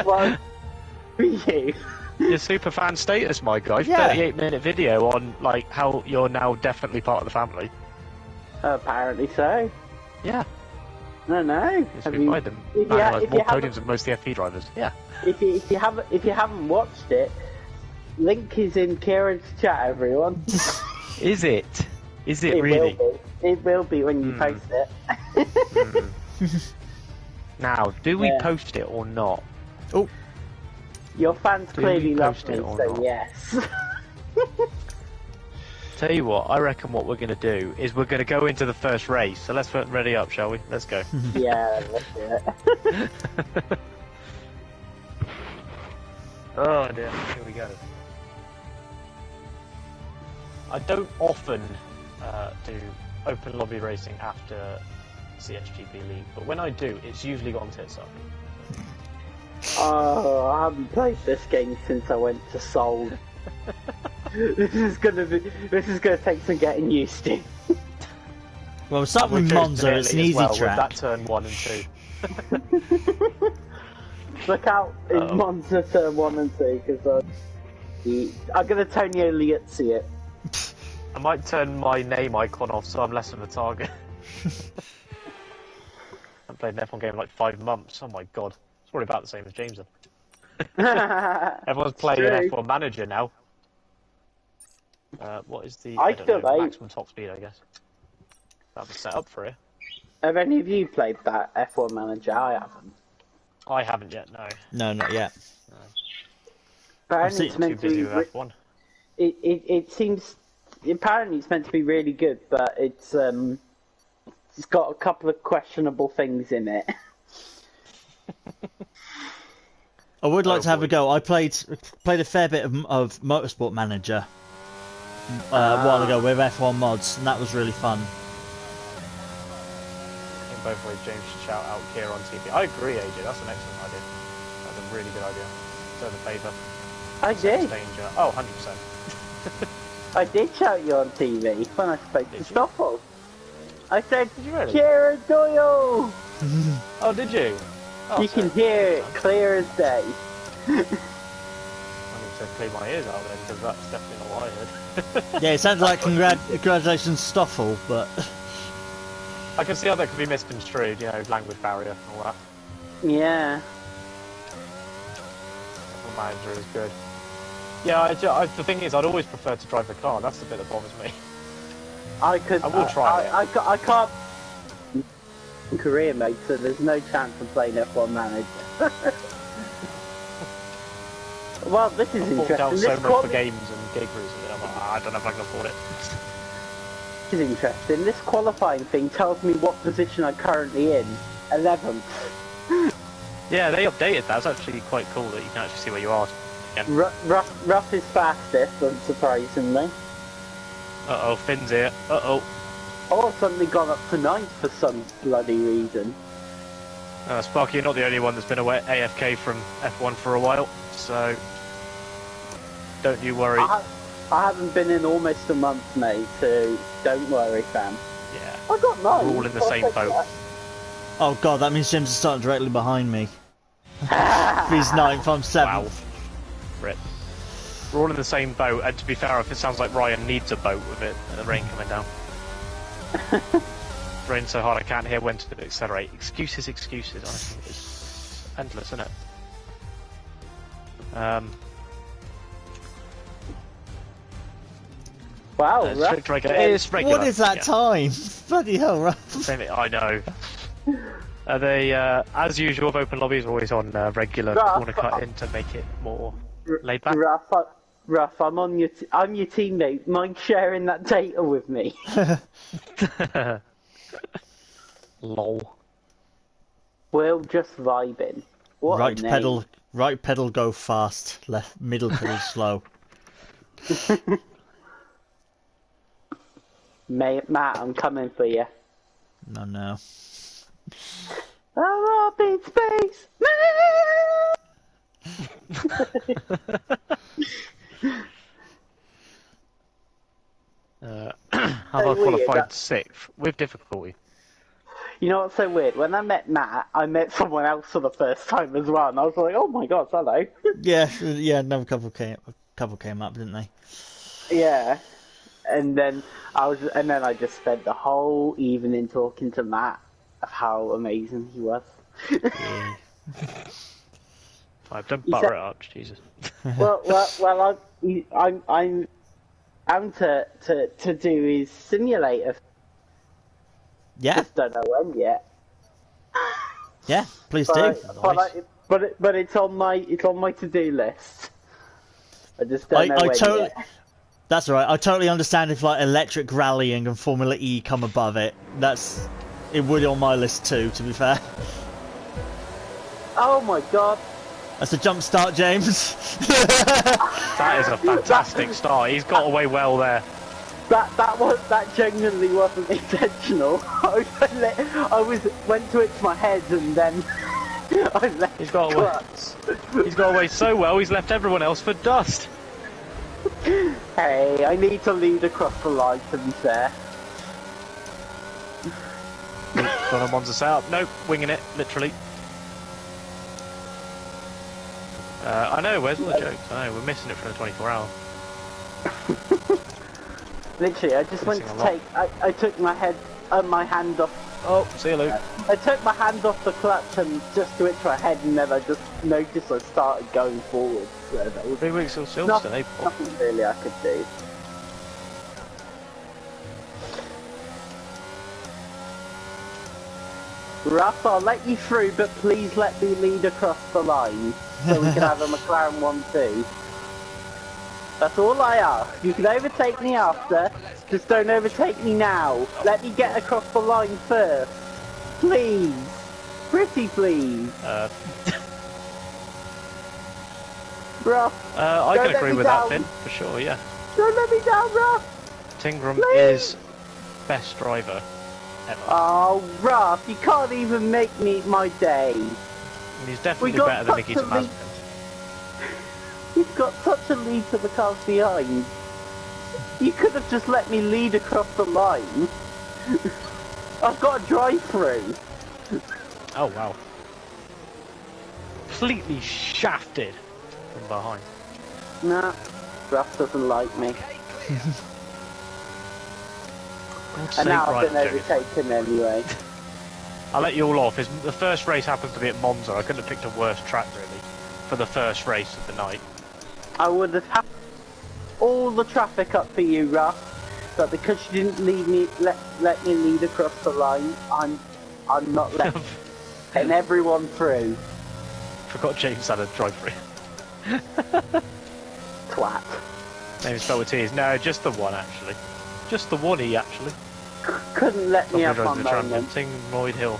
for you? Your super fan status, my guy. Yeah. 38-minute video on like how you're now definitely part of the family. Apparently so. Yeah. No. Yes, we buy them. if Man you who ha- has if more you haven't- podiums than most FP drivers. Yeah. If you haven't watched it, link is in Kieran's chat, everyone. Is it? Is it really? Will be. It will be when you post it. Now, do we Yeah. post it or not? Oh, Your fans Do clearly we love post me, it or so not? yes. Tell you what, I reckon what we're going to do is we're going to go into the first race. So let's ready up, shall we? Let's go. Yeah, let's do it. Oh dear, here we go. I don't often do open lobby racing after CSGB League, but when I do, it's usually gone tits up. Oh, I haven't played this game since I went to Seoul. This is gonna take some getting used to. well, we're starting with Which is Monza. It's an as easy well, track. With that turn 1 and 2. Look out in Monza turn 1 and 2 because I'm gonna Tony Elliott see it. I might turn my name icon off so I'm less of a target. I've played an F1 game in like 5 months. Oh my god. It's probably about the same as James then. Everyone's playing True. F1 Manager now. What is the I don't still know, like- maximum top speed, I guess. That was set up for it. Have any of you played that F1 Manager? I haven't. I haven't yet, no. No, not yet. Apparently I've it's seen- Too meant to busy be. with F1. It seems. Apparently it's meant to be really good, but it's got a couple of questionable things in it. I would like Oh, to have boy. a go. I played a fair bit of Motorsport Manager a while ago with F1 mods, and that was really fun. In both ways, James should shout out Keir on TV. I agree, AJ. That's an excellent idea. That's a really good idea. Turn the favour. I did. Danger. Oh, 100%. I did shout you on TV when I spoke to Did you? Stoffel. I said, Did you really? Kira Doyle! Oh, did you? Oh, You sorry. can hear it clear as day. I need to clean my ears out then, because that's definitely not what I heard. Yeah, it sounds like congratulations, Stoffel, but I can see how that could be misconstrued, you know, language barrier and all that. Yeah. The manager is good. Yeah, the thing is, I'd always prefer to drive the car. That's the bit that bothers me. I will try it. I can't. Career mate, so there's no chance of playing F1 Manager. Well, this is I've bought down interesting. so This, much for games and gig routes, and I'm like, I don't know if I can afford it. is interesting. This qualifying thing tells me what position I'm currently in. 11th. Yeah, they updated that. It's actually quite cool that you can actually see where you are. Again. Rough is fastest, unsurprisingly. Uh-oh, Finn's here. Uh-oh. Oh, I've suddenly gone up to 9th for some bloody reason. Sparky, you're not the only one that's been away AFK from F1 for a while, so don't you worry. I haven't been in almost a month, mate, so don't worry, fam. Yeah, I got 9th. we're all in the same boat. oh god, that means James is starting directly behind me. If he's 9th, I'm 7th. Wow. Rip. We're all in the same boat, and to be fair, if it sounds like Ryan needs a boat with it, and the rain coming down. It's raining so hard I can't hear when to accelerate. Excuses, honestly. It's endless, isn't it? Wow, Strict regular. It's regular. What is that yeah. time? Bloody hell, right? I know. They, as usual, open lobbies are always on regular Rough. corner cut-in to make it more laid back. Ruff, I'm your teammate. Mind sharing that data with me? Lol. We're just vibing. What a Right name. pedal, right pedal go fast. Left middle pedal slow. Matt, I'm coming for you. No, no. I'm up in space. Have I qualified 6th with difficulty? You know what's so weird? When I met Matt, I met someone else for the first time as well, and I was like, "Oh my god, hello!" Yeah, another couple came up, didn't they? Yeah, and then I just spent the whole evening talking to Matt of how amazing he was. Yeah. Don't butter it up, Jesus. well, I'm to do his simulator. Yeah. Just don't know when yet. Yeah, please do. But it's on my to-do list. I just don't know when yet. That's all right. I totally understand if like electric rallying and Formula E come above it. It would on my list too. To be fair. Oh my god. That's a jump start, James. That is a fantastic start. He's got away well there. That genuinely wasn't intentional. I went to itch my head and then I left. He's got away so well. He's left everyone else for dust. Hey, I need to lead across the line to be fair. Got him on the setup. Nope, winging it, literally. I know, where's all the jokes? I know, we're missing it for the 24 hour. Literally, I just went to take. I took my hand off. Oh, see you, Luke. I took my hand off the clutch and just to itch my head, and then I just noticed I started going forward. So that was 3 weeks till Silverstone, April. Nothing really I could do. Ruff, I'll let you through, but please let me lead across the line so we can have a McLaren 1-2. That's all I ask. You can overtake me after, just don't overtake me now. Let me get across the line first. Please. Pretty please. Ruff. I can agree with that, Finn, for sure, yeah. Don't let me down, Ruff. Tingram is best driver ever. Oh, Ruff, you can't even make me my day. And he's definitely better than Nikita Mazepin. You've got such a lead to the cars behind. You could have just let me lead across the line. I've got a drive-through. Oh, wow. Completely shafted from behind. Nah, Ruff doesn't like me. And now I've been overtaken anyway. I'll let you all off. The first race happens to be at Monza. I couldn't have picked a worse track, really, for the first race of the night. I would have had all the traffic up for you, Ruff, but because you didn't let me lead across the line, I'm not letting everyone through. Forgot James had a drive-through. Twat. Maybe spelled with T's. No, just the one, actually. Just the one E, actually. Couldn't let me up on moment. Tingroyd Hill.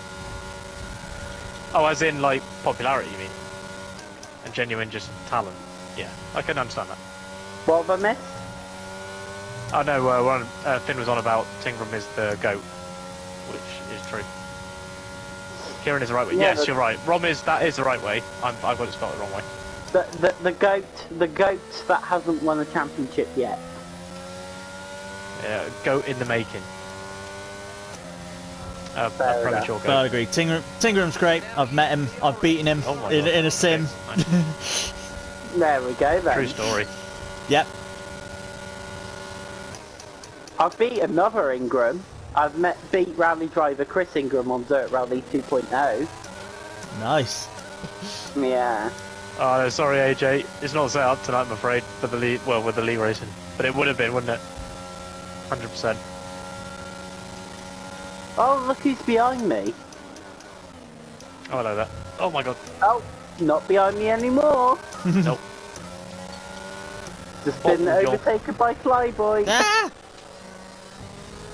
Oh, as in, like, popularity, you mean? And genuine just talent. Yeah, I can understand that. What have I missed? Oh no, Finn was on about Tingram is the GOAT, which is true. Kieran is the right way. Yeah, yes, you're right. That is the right way. I've got it spelled the wrong way. The GOAT that hasn't won a championship yet. Yeah, GOAT in the making. A premature GOAT. I agree. Tingram's great. I've met him. I've beaten him in a sim. Okay, nice. There we go then. True story. Yep. I've beat another Ingram. I've beat rally driver Chris Ingram on Dirt Rally 2.0. Nice. Yeah. Oh, no, sorry, AJ. It's not set up tonight, I'm afraid, for the lead. Well, with the lead racing, but it would have been, wouldn't it? 100%. Oh, look who's behind me. Oh, hello there. Oh my god. Oh, not behind me anymore. Nope. Just been overtaken by Flyboy. Ah!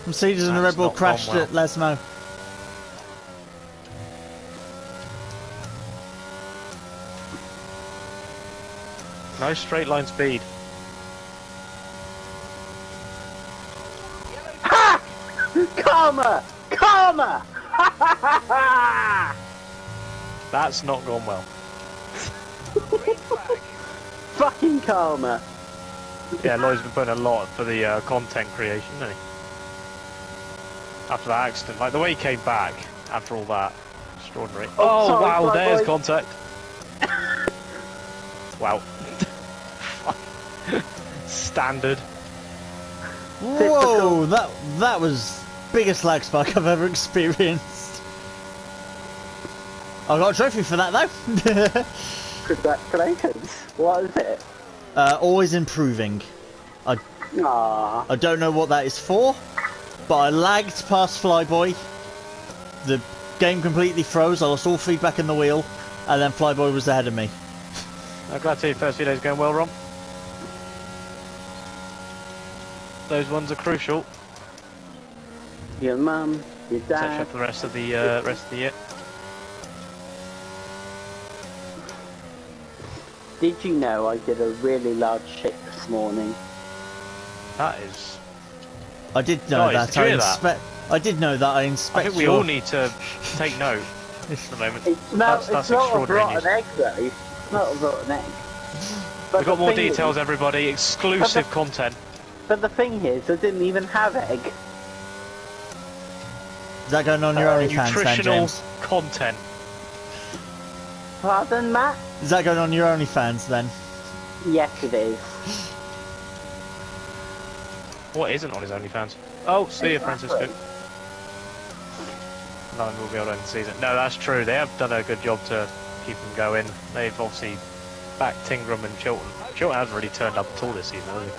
Mercedes and the Red Bull crashed at Lesmo. Nice straight line speed. Ha! Karma! Karma! That's not gone well. Fucking karma! Yeah, Lloyd's been putting a lot for the content creation, hasn't he? After that accident, like the way he came back after all that, extraordinary. Oh, sorry, wow, there's boy. contact. Wow. Standard. Whoa, that was biggest lag spike I've ever experienced. I got a trophy for that though. Congratulations. What is it? Always improving. Aww. I don't know what that is for, but I lagged past Flyboy. The game completely froze. I lost all feedback in the wheel, and then Flyboy was ahead of me. I'm glad to see your first few days going well, Ron. Those ones are crucial. Your mum, your Set you dad. up for the rest of the year. Did you know I did a really large shit this morning? That is. I did know Guys, that. did you hear that? I did know that. I inspect. I think we all need to take note at the moment. It's not a extraordinary rotten news. egg though. It's not a rotten egg. But We've got the more thing details, is- everybody. Exclusive content. But the thing is, I didn't even have egg. Is that going on your OnlyFans then, Nutritional James? content. Pardon, Matt? Is that going on your OnlyFans then? Yes, it is. What isn't on his OnlyFans? Oh, see you, Francisco. No one will be able to end the season. No, that's true. They have done a good job to keep them going. They've obviously backed Tingram and Chilton. Chilton hasn't really turned up at all this season, has he?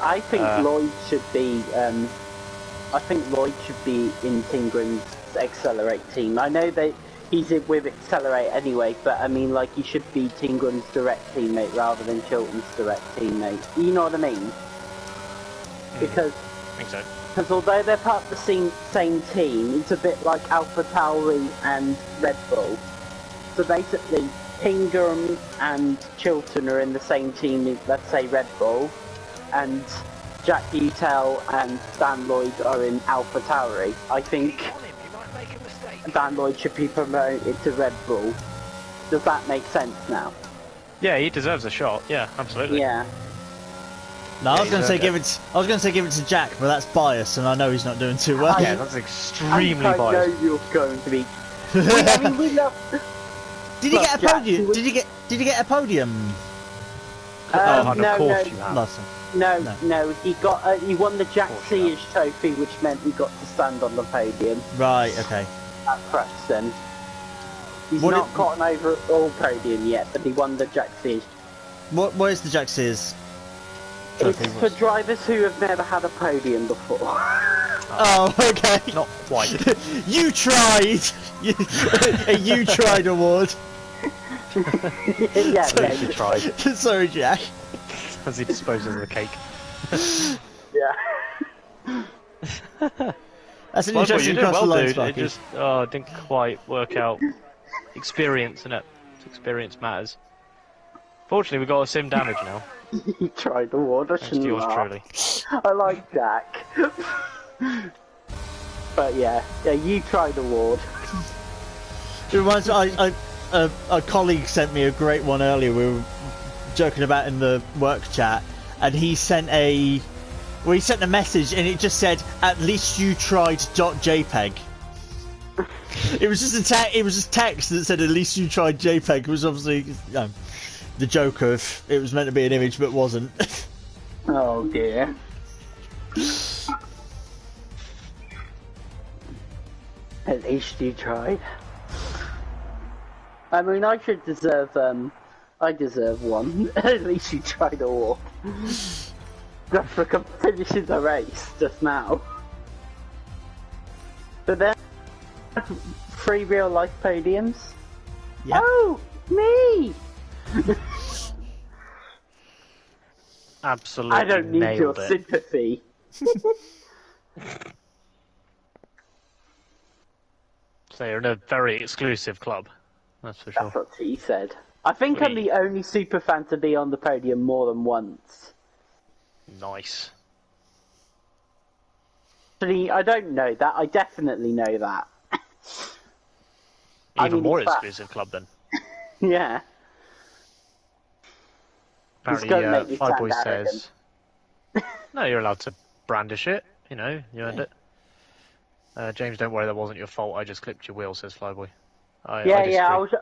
I think Lloyd should be. I think Lloyd should be in Tingram's Accelerate team. I know that he's in with Accelerate anyway, but I mean, like, he should be Tingram's direct teammate rather than Chilton's direct teammate. You know what I mean? Because I think so. although they're part of the same team, it's a bit like Alpha Tauri and Red Bull. So basically, Tingram and Chilton are in the same team, let's say Red Bull, and Jack Utel and Dan Lloyd are in Alpha Tauri. I think Dan Lloyd should be promoted to Red Bull. Does that make sense now? Yeah, he deserves a shot. Yeah, absolutely. Yeah. No, I was Yeah, going to say okay. give it to Jack, but that's bias, and I know he's not doing too well. Yeah, that's extremely I biased. know you're going to be. I mean, we love. Did he Well, get a Jack, podium? he was- Did he get a podium? Oh, and no, of course no. you have. Last time. No, he got he won the Jack Of course you Sears trophy, which meant he got to stand on the podium Right. Okay. at Preston. He's What not did- got an overall podium yet, but he won the Jack Sears. What is the Jack Sears? It's trophy? for drivers who have never had a podium before. Oh, okay. Not quite. You tried. A you tried award. yeah, Totally tried. Sorry, Jack. As he disposes of the cake. yeah. That's an Well, interesting you did cross well, the line, dude. It Sparky. just didn't quite work out. Experience, innit? Experience matters. Fortunately, we got a sim damage now. He tried the award. I Thanks to shouldn't yours laugh. truly. I like Jack. But yeah, you tried award. It reminds me, a colleague sent me a great one earlier. We were joking about in the work chat, and he sent a message, and it just said, "At least you tried .jpeg." It was just text that said, "At least you tried JPEG." It was obviously the joke of it was meant to be an image, but wasn't. Oh dear. At least you tried. I mean, I deserve one. At least you tried award. Just for finishing the race just now. But then, 3 real life podiums. Yeah. Oh, me! Absolutely I don't need your nailed it. sympathy. So you're in a very exclusive club. That's for sure. That's what he said. I think I'm Sweet. the only super fan to be on the podium more than once. Nice. Actually, I don't know that. I definitely know that. Even more it's fact. exclusive club then. Yeah. Apparently, gonna make me sound Flyboy says, "No, you're allowed to brandish it. You know, you earned it." James, don't worry, that wasn't your fault. I just clipped your wheel, says Flyboy. I disagree. I was.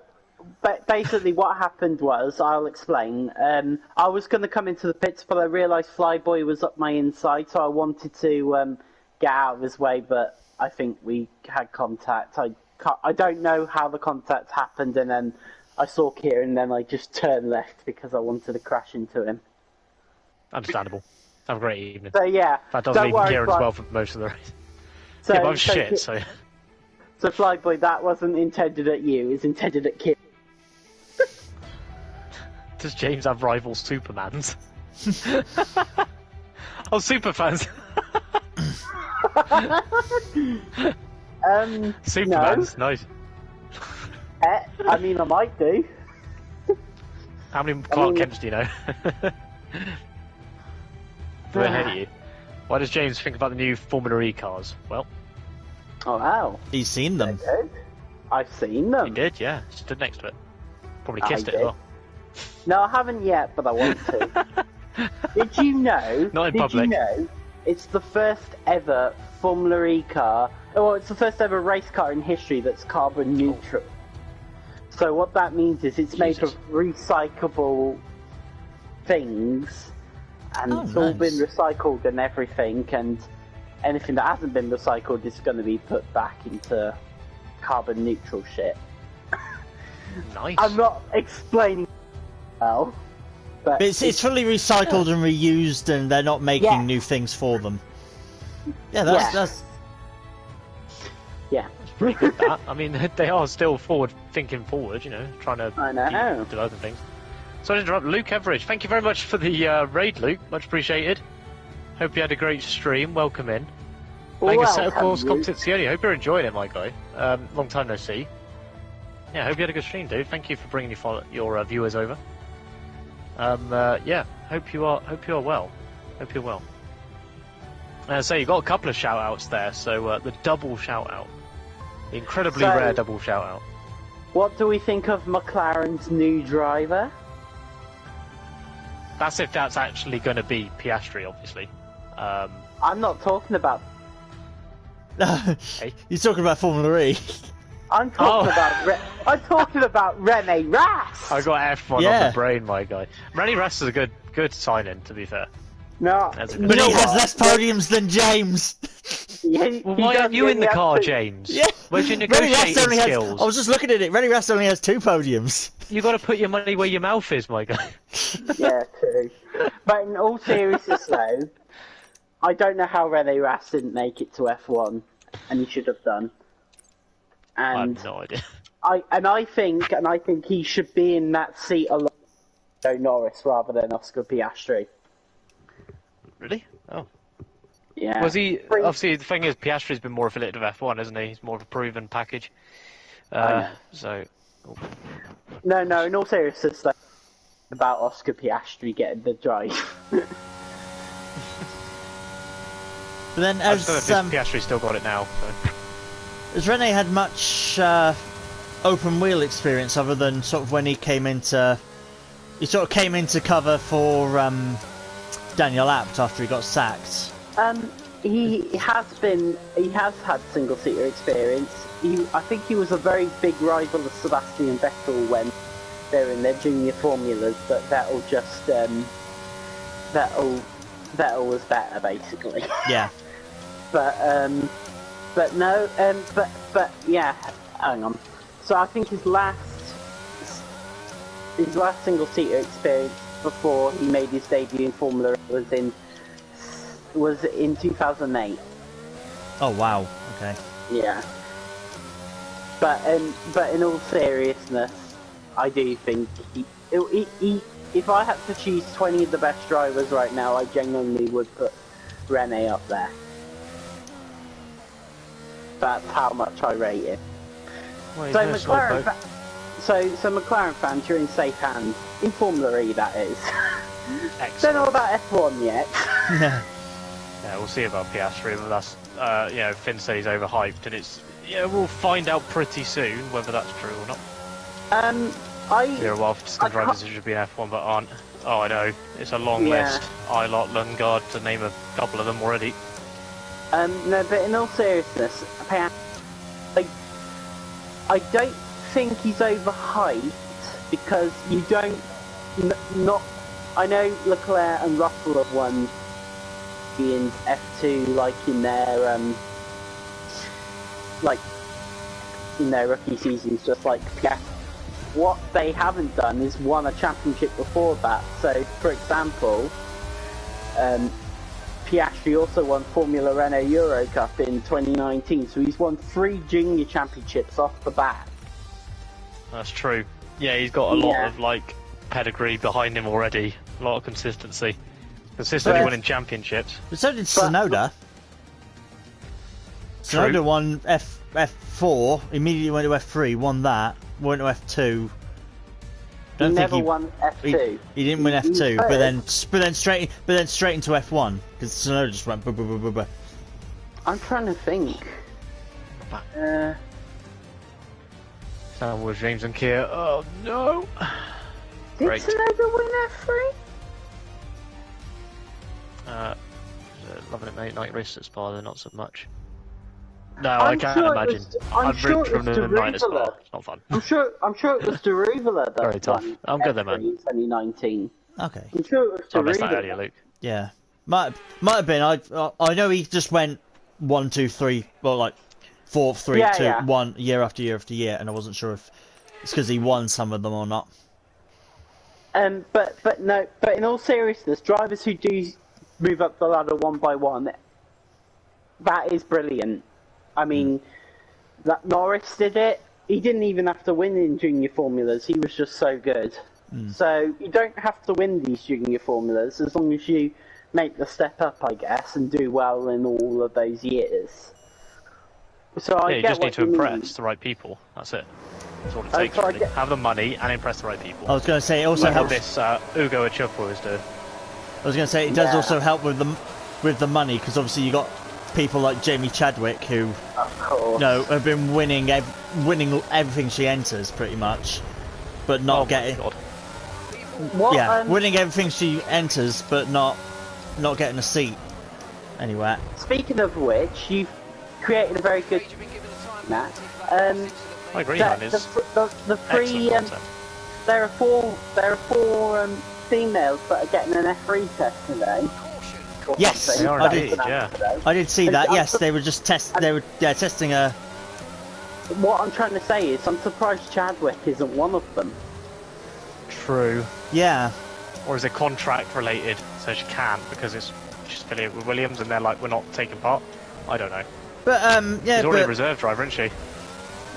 But basically, what happened was, I'll explain. I was going to come into the pits, but I realised Flyboy was up my inside, so I wanted to get out of his way. But I think we had contact. I don't know how the contact happened, and then I saw Kieran, and then I just turned left because I wanted to crash into him. Understandable. Have a great evening. So yeah, That does don't leave worry, Kieran as well for most of the race. So, Yeah, but I'm shit, so... So Flyboy, that wasn't intended at you. It's intended at Kieran. Does James have rival Supermans? Oh, Superfans! Supermans, no. nice. I mean, I might do. How many Clark Kents do you know? Do they hate you? Why does James think about the new Formula E cars? Well... Oh wow. He's seen them. I've seen them. He did, yeah. Stood next to it. Probably kissed it as did. well. No, I haven't yet, but I want to. Did you know? Not in public. Did you know it's the first ever Formula E car? Well, it's the first ever race car in history that's carbon neutral. So what that means is it's made of recyclable things, and it's all been recycled and everything, and anything that hasn't been recycled is going to be put back into carbon neutral shit. Nice. I'm not explaining well, but It's fully recycled and reused, and they're not making new things for them. Yeah, that's pretty good, that. I mean, they are still thinking forward, you know, trying to keep developing things. Sorry to interrupt. Luke Everidge, thank you very much for the raid, Luke. Much appreciated. Hope you had a great stream. Welcome in. Playing a set of course competizione. Hope you're enjoying it, my guy. Long time no see. Yeah, hope you had a good stream, dude. Thank you for bringing your viewers over. Yeah, hope you are well. Hope you're well. So you got a couple of shout outs there. So the double shout out, the incredibly rare double shout out. What do we think of McLaren's new driver? That's if that's actually going to be Piastri, obviously. I'm not talking about. Hey. You're talking about Formula E. I'm talking I'm talking about Rene Rast. I got F1 on the brain, my guy. Rene Rast is a good sign-in, to be fair. No, but he has less podiums than James. Well, why aren't you in the car, James? Yeah. Where's your negotiating skills? I was just looking at it. Rene Rast only has 2 podiums. You got to put your money where your mouth is, my guy. Yeah, true. But in all seriousness, though, I don't know how Rene Rast didn't make it to F1, and he should have done. And I have no idea. I think he should be in that seat along with Norris rather than Oscar Piastri. Really? Oh. Yeah. Was he? Obviously, the thing is, Piastri's been more affiliated with F1, isn't he? He's more of a proven package. So. Oh. No. In all seriousness, though, about Oscar Piastri getting the drive. But then, as Piastri still got it now. So. Has Rene had much open wheel experience other than sort of when he came into cover for Daniel Abt after he got sacked? He has had single seater experience. I think he was a very big rival of Sebastian Vettel when they were in their junior formulas, but Vettel just Vettel was better basically. Yeah. But no, but yeah, hang on. So I think his last single-seater experience before he made his debut in Formula E was in 2008. Oh wow, okay. Yeah. But in all seriousness, I do think he if I had to choose 20 of the best drivers right now, I genuinely would put Rene up there. That's how much I rate it. Well, So so McLaren fans, you're in safe hands. In Formula E, that is. Excellent. Don't know about F1 yet. Yeah. Yeah, we'll see about Piastri, but that's, you know, Finn said he's overhyped, and it's, yeah, we'll find out pretty soon whether that's true or not. There are a while for some drivers who should be in F1 but aren't. Oh, I know, it's a long list. Eilert, Lundgaard, to name a couple of them already. No, but in all seriousness, I don't think he's overhyped because you don't not. I know Leclerc and Russell have won in F2, like in their rookie seasons, just like Piastri. What they haven't done is won a championship before that. So, for example, Piastri also won Formula Renault Euro Cup in 2019, so he's won 3 junior championships off the bat. That's true. Yeah, he's got a lot of, like, pedigree behind him already. A lot of consistency. Consistently winning championships. But so did Tsunoda. Tsunoda won F4, immediately went to F3, won that, went to F2. He never won F2. He didn't win F2, but then straight into F1 because Tsunoda just went. I'm trying to think. That was James and Keir. Oh no! Did Tsunoda win F3? Loving it, mate. Night race at Spa, they're not so much. No, I can't imagine. I'm sure from the night at Spa. It's not fun. I'm sure it was Deruvula that Very tough. I'm good there, man. In 2019. Okay. I'm sure it was I missed that Deruvula. earlier, Luke. Yeah, might have been. I know he just went 1, 2, 3, well, like 4, 3, 2, 1 year after year after year, and I wasn't sure if it's because he won some of them or not. But in all seriousness, drivers who do move up the ladder one by one, that is brilliant. I mean, that Norris did it. He didn't even have to win in junior formulas. He was just so good. So you don't have to win these junior formulas as long as you make the step up, I guess, and do well in all of those years. So I you get just what need to you impress mean. the right people. That's it. That's all it takes. Really. Have the money and impress the right people. I was going to say it also helps. This Ugo Achufo is doing. I was going to say it does also help with the money because obviously you got people like Jamie Chadwick who, have been winning everything she enters pretty much, but not getting. Winning everything she enters, but not getting a seat anywhere. Speaking of which, you've created a very good match. I agree, man. It's the three. There are four females that are getting an F3 test today. Yes, they are indeed, I did see that. Yes, they were just testing a. What I'm trying to say is, I'm surprised Chadwick isn't one of them. True. Yeah. Or is it contract related, so she can because she's affiliated with Williams and they're like, we're not taking part. I don't know. But she's already a reserve driver, isn't she?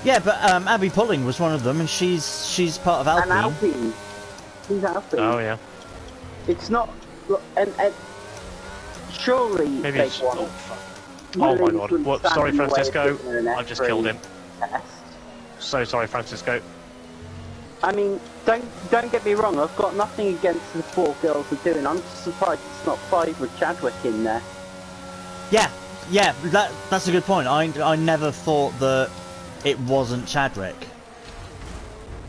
Yeah, but Abby Pulling was one of them, and she's part of Alpine. And Alpine. She's Alpine. Oh yeah. It's not, and surely maybe they it's. won. Oh my god! What? Sorry, Francisco. I've just killed him. Test. So sorry, Francisco. I mean, don't get me wrong. I've got nothing against the 4 girls are doing. I'm just surprised it's not 5 with Chadwick in there. Yeah, that's a good point. I never thought that it wasn't Chadwick.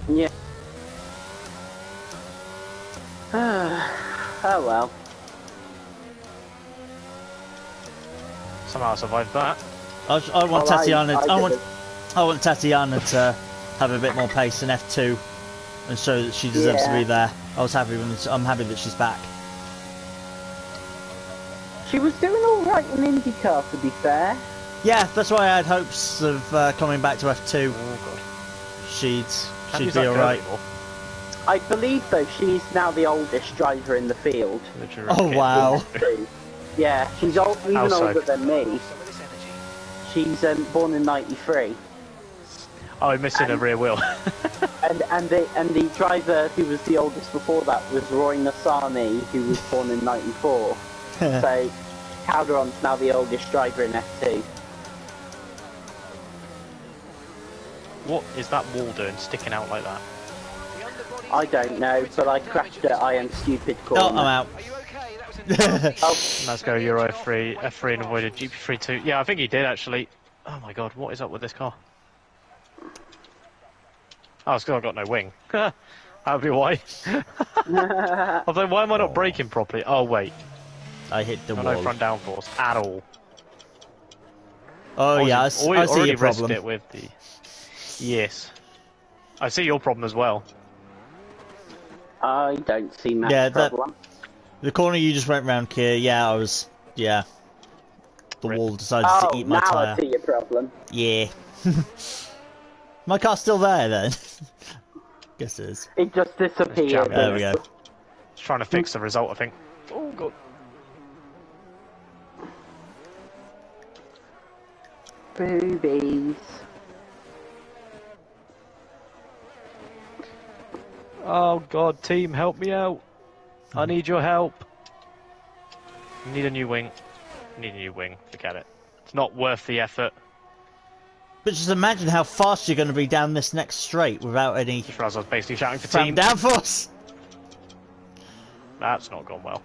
Yeah. Oh well. Somehow I survived that. I want Tatiana. I want Tatiana to have a bit more pace in F2 and show that she deserves to be there. I'm happy that she's back. She was doing all right in IndyCar, to be fair. Yeah, that's why I had hopes of coming back to F2. Oh god. She'd be all right. I believe though she's now the oldest driver in the field. Oh wow. Yeah, she's even older than me. She's born in '93. Oh, I'm missing a rear wheel. and the driver who was the oldest before that was Roy Nassani, who was born in '94. So Calderon's now the oldest driver in F2. What is that wall doing, sticking out like that? I don't know, but I crashed at I am stupid corner. Oh, I'm out. Are you okay? That was Oh, Let's go Euro F3 and avoided GP3 2. Yeah, I think he did actually. Oh my god, what is up with this car? Oh, it's 'cause I've got no wing. That'd be why. I was like, why am I not braking properly? Oh wait, I hit the wall. no front downforce at all. Oh yeah, I see already your problem. risked it with the. Yes, I see your problem as well. I don't see Matt's Yeah, problem. The corner you just went round, Keir. Yeah, I was. Yeah. The Rip. wall decided Oh, to eat my now tyre. I see your problem. Yeah. My car's still there then. Guess it is. It just disappeared. There we go. Just trying to fix the result, I think. Oh god. Boobies. Oh god, team, help me out. I need your help. I need a new wing. I need a new wing. Forget it. It's not worth the effort. But just imagine how fast you're going to be down this next straight without any Just realised I was basically shouting for front team. downforce. That's not gone well.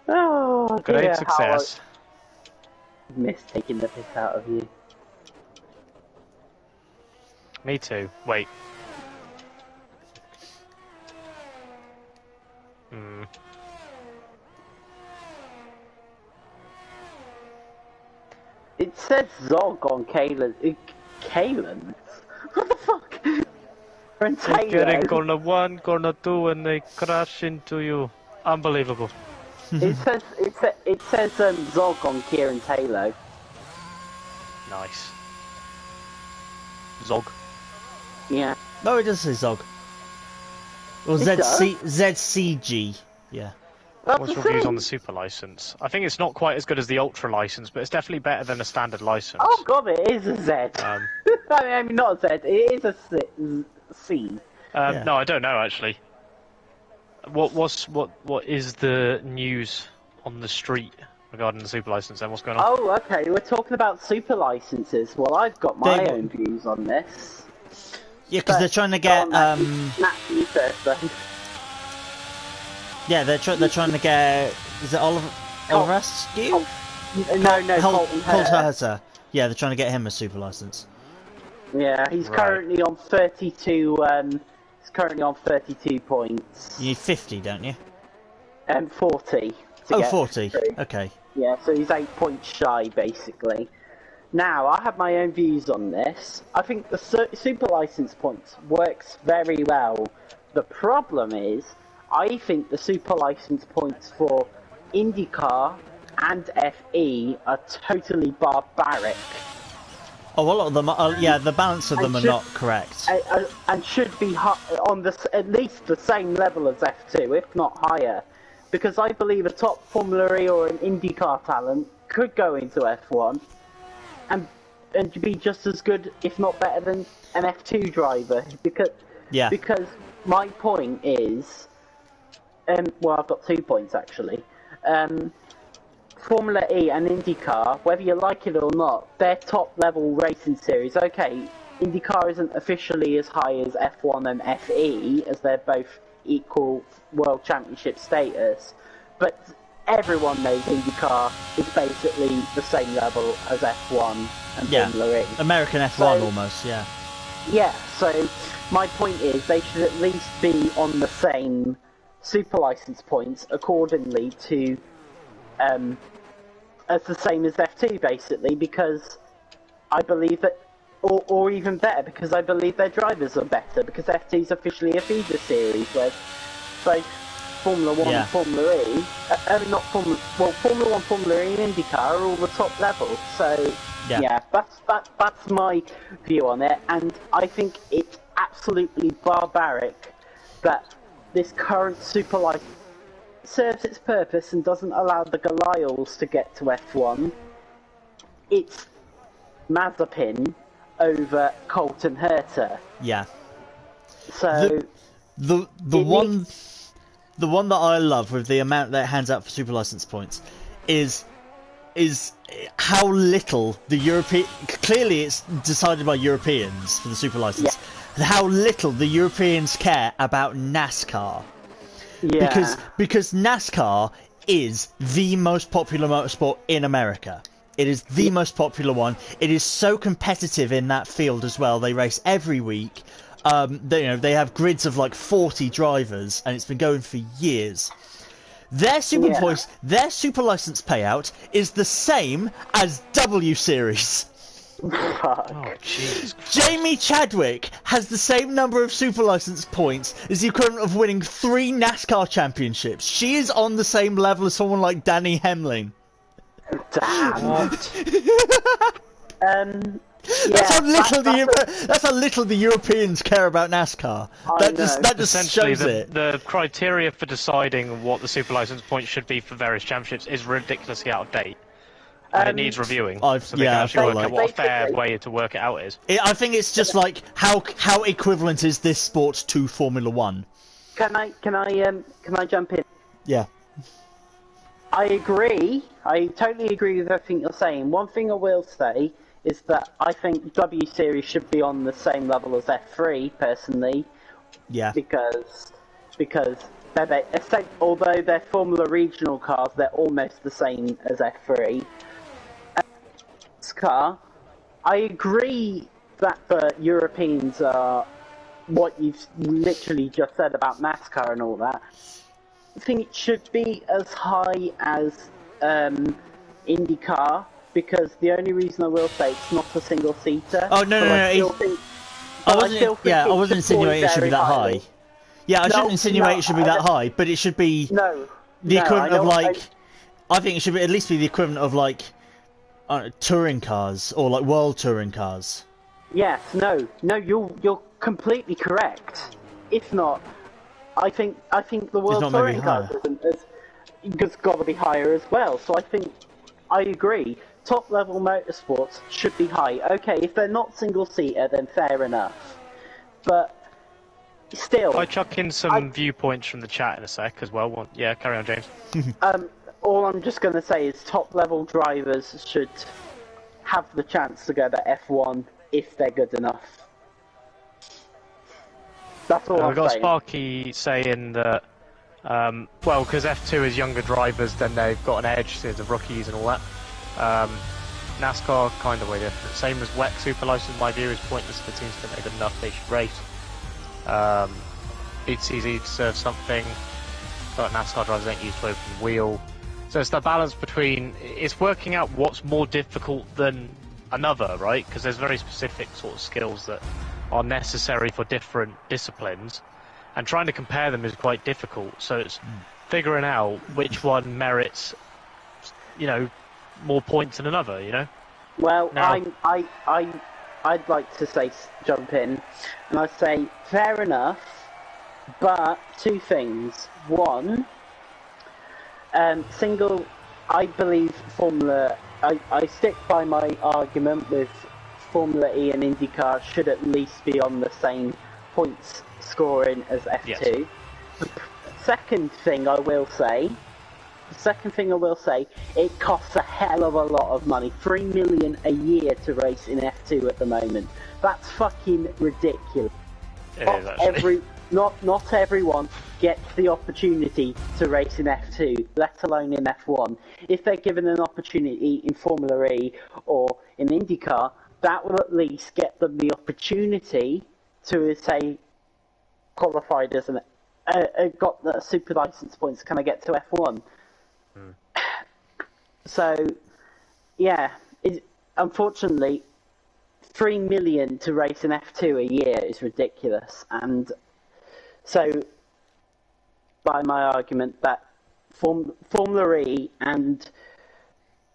Oh, Great dear, success. how I miss taking the piss out of you. Me too. Wait. Hmm. It says Zog on Kaylan's? What the fuck? And Getting Taylor. corner 1, corner 2, and they crash into you. Unbelievable. It says Zog on Kieran Taylor. Nice. Zog. Yeah. No, it does say Zog. Or It does? ZCG. Yeah. That's What's the your views thing. on the super license? I think it's not quite as good as the ultra license, but it's definitely better than a standard license. Oh god, it is a Z. I mean, not a Z, it is a C. Yeah. No, I don't know actually. What is the news on the street regarding the super license? Then what's going on? Oh, okay, we're talking about super licenses. Well, I've got my They- own views on this. Yeah, because they're trying to get Matt, you first then. yeah, they're trying to get, is it Oliver Askew? No, Colton Hurst. Herter. Yeah, they're trying to get him a super license. Yeah, he's Right. currently on 32. He's currently on 32 points. You need 50, don't you? And 40. to Oh, get 40. through. Okay. Yeah, so he's 8 points shy, basically. Now, I have my own views on this. I think the super license points works very well. The problem is, I think the super license points for IndyCar and FE are totally barbaric. Oh, a lot of them are, yeah, the balance of them are should- not correct. And should be on at least the same level as F2, if not higher. Because I believe a top Formula E or an IndyCar talent could go into F1 and be just as good, if not better, than an F2 driver. Because my point is, well, I've got 2 points actually. Formula E and IndyCar, whether you like it or not, they're top level racing series. Okay, IndyCar isn't officially as high as F1 and FE, as they're both equal World Championship status, but everyone knows IndyCar is basically the same level as F1 and Yeah. Formula E. American F1 So- almost, yeah. Yeah, so my point is they should at least be on the same super license points accordingly to as the same as F2 basically, because I believe that, or even better, because I believe their drivers are better, because F2 is officially a feeder series, whereas both Formula 1 Yeah. and Formula E, not Formula, well, Formula 1, Formula E and IndyCar are all the top level, so Yeah. that's my view on it, and I think it's absolutely barbaric that this current super license serves its purpose and doesn't allow the Goliaths to get to F1. It's Mazepin over Colton Herter. Yeah. So The It one the one that I love with the amount that it hands out for super license points is is how little the European. Clearly, it's decided by Europeans for the super license. Yeah. How little the Europeans care about NASCAR. Yeah. Because NASCAR is the most popular motorsport in America. It is the most popular one. It is so competitive in that field as well. They race every week. They have grids of like 40 drivers, and it's been going for years. Their super license payout is the same as W Series. Fuck. Oh, Jesus. Jamie Chadwick has the same number of super license points as the equivalent of winning 3 NASCAR championships. She is on the same level as someone like Danny Hemling. Damn. That's how little the Europeans care about NASCAR. That just Essentially, shows it. the criteria for deciding what the super license points should be for various championships is ridiculously out of date. And it needs reviewing, so they can actually work out what a fair way to work it out is. I think it's just like how equivalent is this sport to Formula One? Can I jump in? Yeah. I agree. I totally agree with everything you're saying. One thing I will say is that I think W Series should be on the same level as F3, personally. Yeah. Because although they're Formula Regional cars, they're almost the same as F3. Car, I agree that the Europeans are what you've literally just said about NASCAR and all that. I think it should be as high as IndyCar, because the only reason I will say it's not a single seater. Oh no, I wasn't insinuating it should be that high. Yeah, I shouldn't insinuate it should be that high, but it should be the equivalent of like. I think it should at least be the equivalent of like touring cars or like world touring cars. Yes, you're completely correct. If not, I think the world touring cars has got to be higher as well. So I agree. Top level motorsports should be high. Okay, if they're not single seater, then fair enough. But still, I'll chuck in some viewpoints from the chat in a sec as well. Yeah, carry on, James. All I'm just going to say is top level drivers should have the chance to go to F1 if they're good enough. That's all I'm We've got saying. Sparky saying that, because F2 is younger drivers, then they've got an edge to the rookies and all that. NASCAR, kind of way different. Same as WEC super license, my view is pointless. The teams think they're good enough, they should race. It's easy to serve something, but NASCAR drivers ain't used to open wheel. So it's the balance between, it's working out what's more difficult than another, right? Because there's very specific sort of skills that are necessary for different disciplines, and trying to compare them is quite difficult. So it's figuring out which one merits, more points than another. Well, now, I'd like to jump in, and I'd say fair enough, but 2 things. One, I believe I stick by my argument with Formula E and IndyCar should at least be on the same points scoring as F2. Yes. The second thing I will say, it costs a hell of a lot of money. 3 million a year to race in F2 at the moment. That's fucking ridiculous. Not everyone gets the opportunity to race in F2, let alone in F1. If they're given an opportunity in Formula E or in IndyCar, that will at least get them the opportunity to, say, qualified as got the super license points. Can I get to F1? So, yeah, unfortunately, 3 million to race in F2 a year is ridiculous, and so, by my argument that Formula E and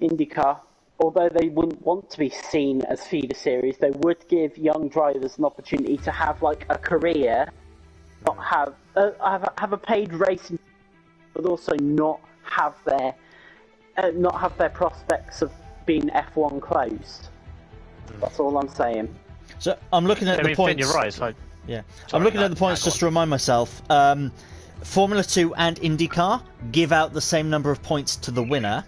IndyCar, although they wouldn't want to be seen as feeder series, they would give young drivers an opportunity to have like a career, not have a paid racing, but also not have their prospects of being F1 closed. That's all I'm saying. So I'm looking at the points. You're right. I'm looking at the points just to remind myself. Formula 2 and IndyCar give out the same number of points to the winner.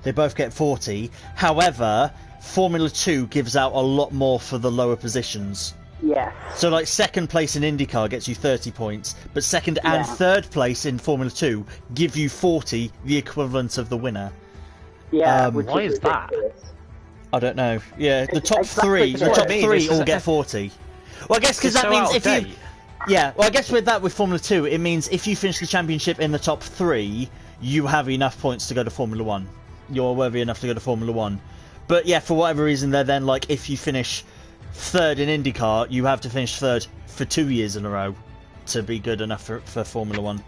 They both get 40. However, Formula 2 gives out a lot more for the lower positions. Yes. So, like, second place in IndyCar gets you 30 points, but second and third place in Formula 2 give you 40, the equivalent of the winner. Yeah, why is that? I don't know. Yeah, the top exactly three all get 40. Well, I guess because that means if you... Yeah, well, I guess with that, with Formula 2, it means if you finish the championship in the top 3, you have enough points to go to Formula 1. You're worthy enough to go to Formula 1. But yeah, for whatever reason, they're then like, if you finish third in IndyCar, you have to finish third for 2 years in a row to be good enough for Formula 1.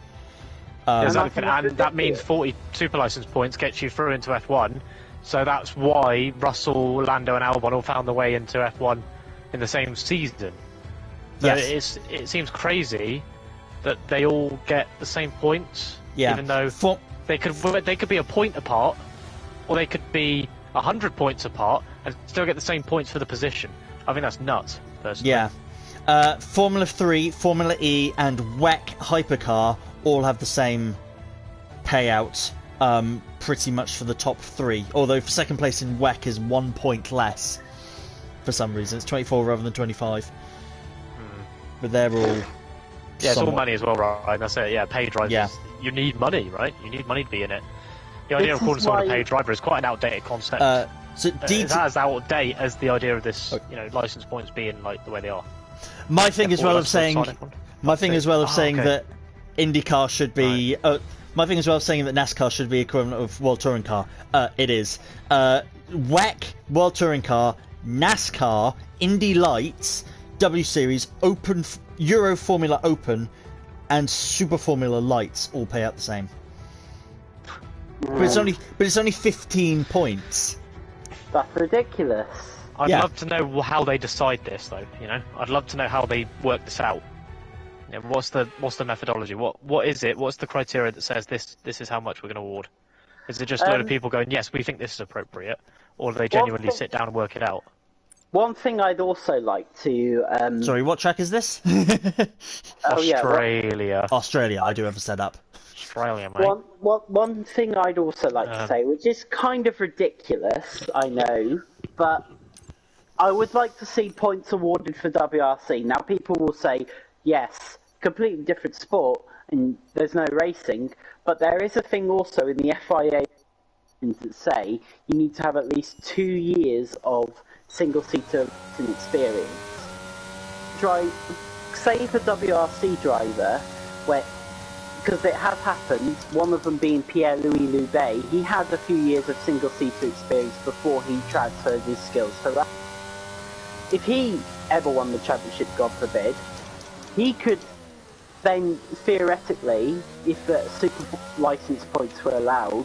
Exactly, and that means 40 super license points gets you through into F1. So that's why Russell, Lando, and Albon all found their way into F1 in the same season. So Yes. it seems crazy that they all get the same points, Yeah. even though they could be a point apart, or they could be 100 points apart and still get the same points for the position. I think that's nuts, personally. Yeah. Formula 3, Formula E, and WEC Hypercar all have the same payout, pretty much for the top 3. Although for second place in WEC is 1 point less for some reason. It's 24 rather than 25. But they're all... Yeah, it's all money as well, right? That's it, yeah, paid drivers. Yeah. You need money, right? You need money to be in it. The idea of calling someone a paid driver is quite an outdated concept. So It's as out of date as the idea of this, license points being like the way they are. My thing as well of saying... that IndyCar should be... my thing as well of saying that NASCAR should be equivalent of World Touring Car. It is. WEC, World Touring Car, NASCAR, Indy Lights, W Series, Open, Euro Formula Open, and Super Formula Lights all pay out the same. But it's only 15 points. That's ridiculous. I'd love to know how they decide this, though. I'd love to know how they work this out. What's the methodology? What is it? What's the criteria that says this is how much we're going to award? Is it just a load of people going, yes, we think this is appropriate, or do they genuinely sit down and work it out? One thing I'd also like to... Sorry, what track is this? Australia. Australia, I do have a setup. Australia, mate. One thing I'd also like to say, which is kind of ridiculous, I know, but I would like to see points awarded for WRC. Now, people will say, yes, completely different sport, and there's no racing, but there is a thing also in the FIA that say you need to have at least 2 years of single-seater experience. Say if a WRC driver, because it has happened, one of them being Pierre-Louis Loubet, he had a few years of single-seater experience before he transferred his skills to that. If he ever won the championship, God forbid, he could then, theoretically, if the super license points were allowed,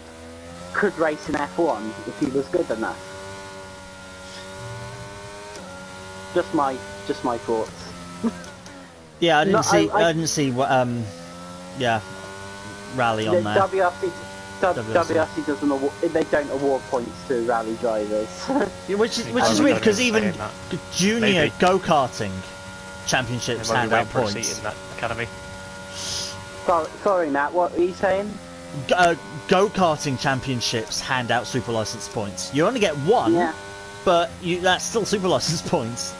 could race in F1 if he was good enough. Just my thoughts. Yeah, I didn't see what rally on there. WRC doesn't award, they don't award points to rally drivers. which is weird because even junior go-karting championships hand out points. In that academy. Sorry, Matt. What were you saying? Go-karting championships hand out super license points. You only get one, but that's still super license points.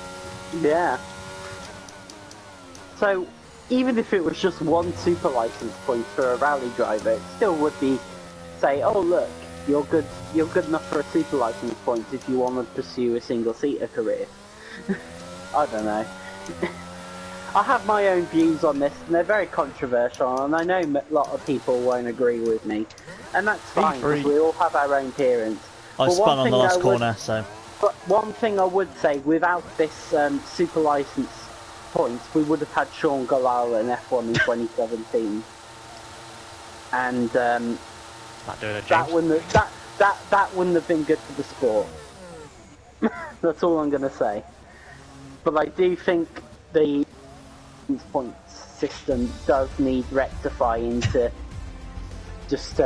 Yeah. So, even if it was just one super license point for a rally driver, it still would be, say, oh look, you're good enough for a super license point if you want to pursue a single-seater career. I don't know. I have my own views on this, and they're very controversial, and I know a lot of people won't agree with me, and that's fine, because we all have our own appearance. I spun on the last corner, so... But one thing I would say, without this super license points, we would have had Sean Gallara in F1 in 2017. And that wouldn't have been good for the sport. That's all I'm going to say. But I do think the points system does need rectifying to just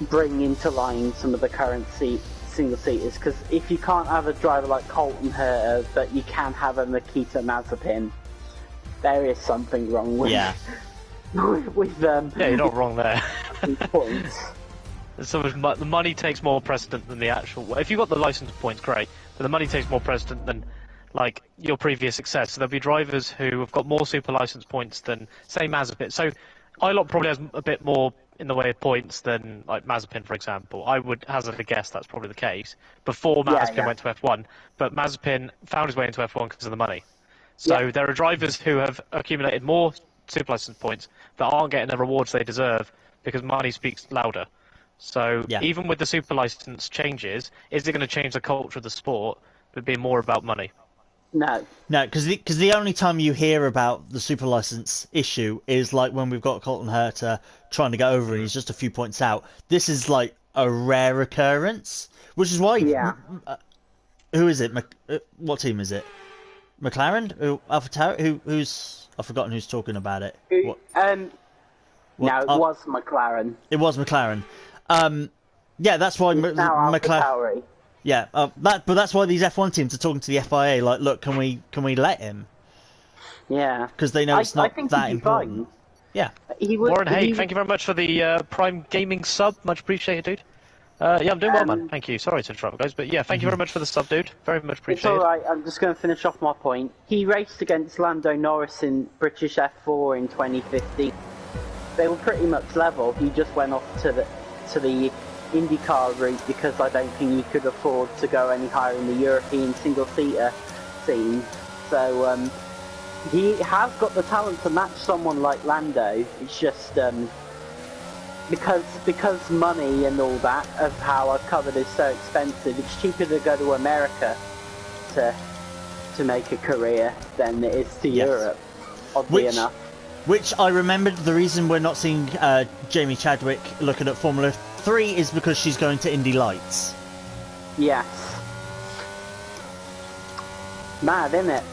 bring into line some of the current single-seaters, because if you can't have a driver like Colton Herta, but you can have a Nikita Mazepin, there is something wrong with yeah, you're not wrong there. points. So the money takes more precedent than the actual. If you've got the license points, great, but the money takes more precedent than like your previous success. So there'll be drivers who have got more super license points than say Mazepin. So Ilot probably has a bit more in the way of points than like Mazepin, for example. I would hazard a guess that's probably the case before Mazepin went to F1. But Mazepin found his way into F1 because of the money. So there are drivers who have accumulated more super license points that aren't getting the rewards they deserve because money speaks louder. So even with the super license changes, is it going to change the culture of the sport? It would be more about money. No, because the only time you hear about the super license issue is like when we've got Colton Herta trying to get over and he's just a few points out. This is like a rare occurrence, which is why. Who is it? What team is it? McLaren? AlphaTauri? Who's? I've forgotten who's talking about it. No, it was McLaren. It was McLaren. Yeah, that's why McLaren. Yeah, but that's why these F1 teams are talking to the FIA. Like, look, can we let him? Yeah, because they know it's not that important. Yeah. Warren Haig, thank you very much for the Prime Gaming sub. Much appreciated, dude. Yeah, I'm doing well, man. Thank you. Sorry to interrupt, guys, but yeah, thank you very much for the sub, dude. Very much appreciated. It's alright, I'm just going to finish off my point. He raced against Lando Norris in British F4 in 2015. They were pretty much level. He just went off to the IndyCar route because I don't think he could afford to go any higher in the European single-seater scene. So he has got the talent to match someone like Lando. It's just because money and all that of how I've covered is so expensive. It's cheaper to go to America to make a career than it is to Europe. Oddly enough. Which I remembered the reason we're not seeing Jamie Chadwick looking at Formula 3 is because she's going to Indy Lights. Yes. Mad, isn't it?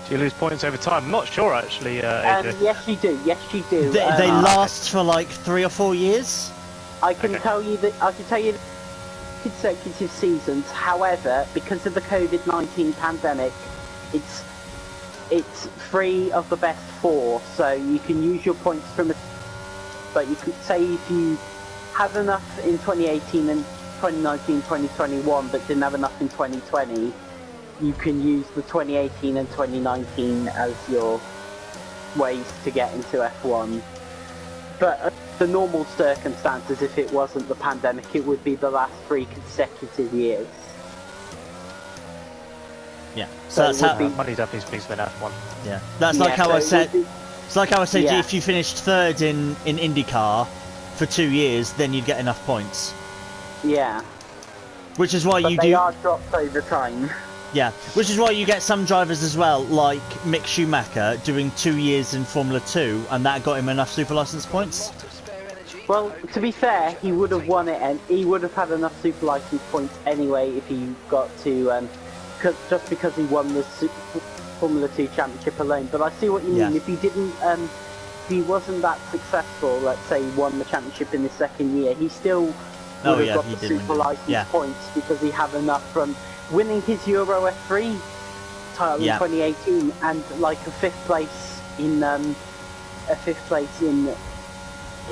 Do you lose points over time? I'm not sure, actually, AJ. Yes, you do. Yes, you do. They last for like 3 or 4 years. I can tell you that. I can tell you consecutive seasons. However, because of the COVID-19 pandemic, it's 3 of the best 4, so you can use your points from but you could say if you had enough in 2018 and 2019, 2021, but didn't have enough in 2020, you can use the 2018 and 2019 as your ways to get into F1. But the normal circumstances, if it wasn't the pandemic, it would be the last 3 consecutive years. Yeah, so that's how money definitely speaks for F1. Yeah, that's like how I said. It's like how I said, if you finished 3rd in IndyCar for 2 years, then you'd get enough points. Yeah. Which is why they are dropped over time. Yeah, which is why you get some drivers as well, like Mick Schumacher doing 2 years in Formula 2, and that got him enough super license points. Well, to be fair, he would have won it, and he would have had enough super license points anyway if he got to. Just because he won the Formula 2 championship alone. But I see what you mean. If he didn't, if he wasn't that successful, let's say he won the championship in the 2nd year, he still would have got the super license points because he had enough from winning his Euro F3 title in 2018 and like a 5th place in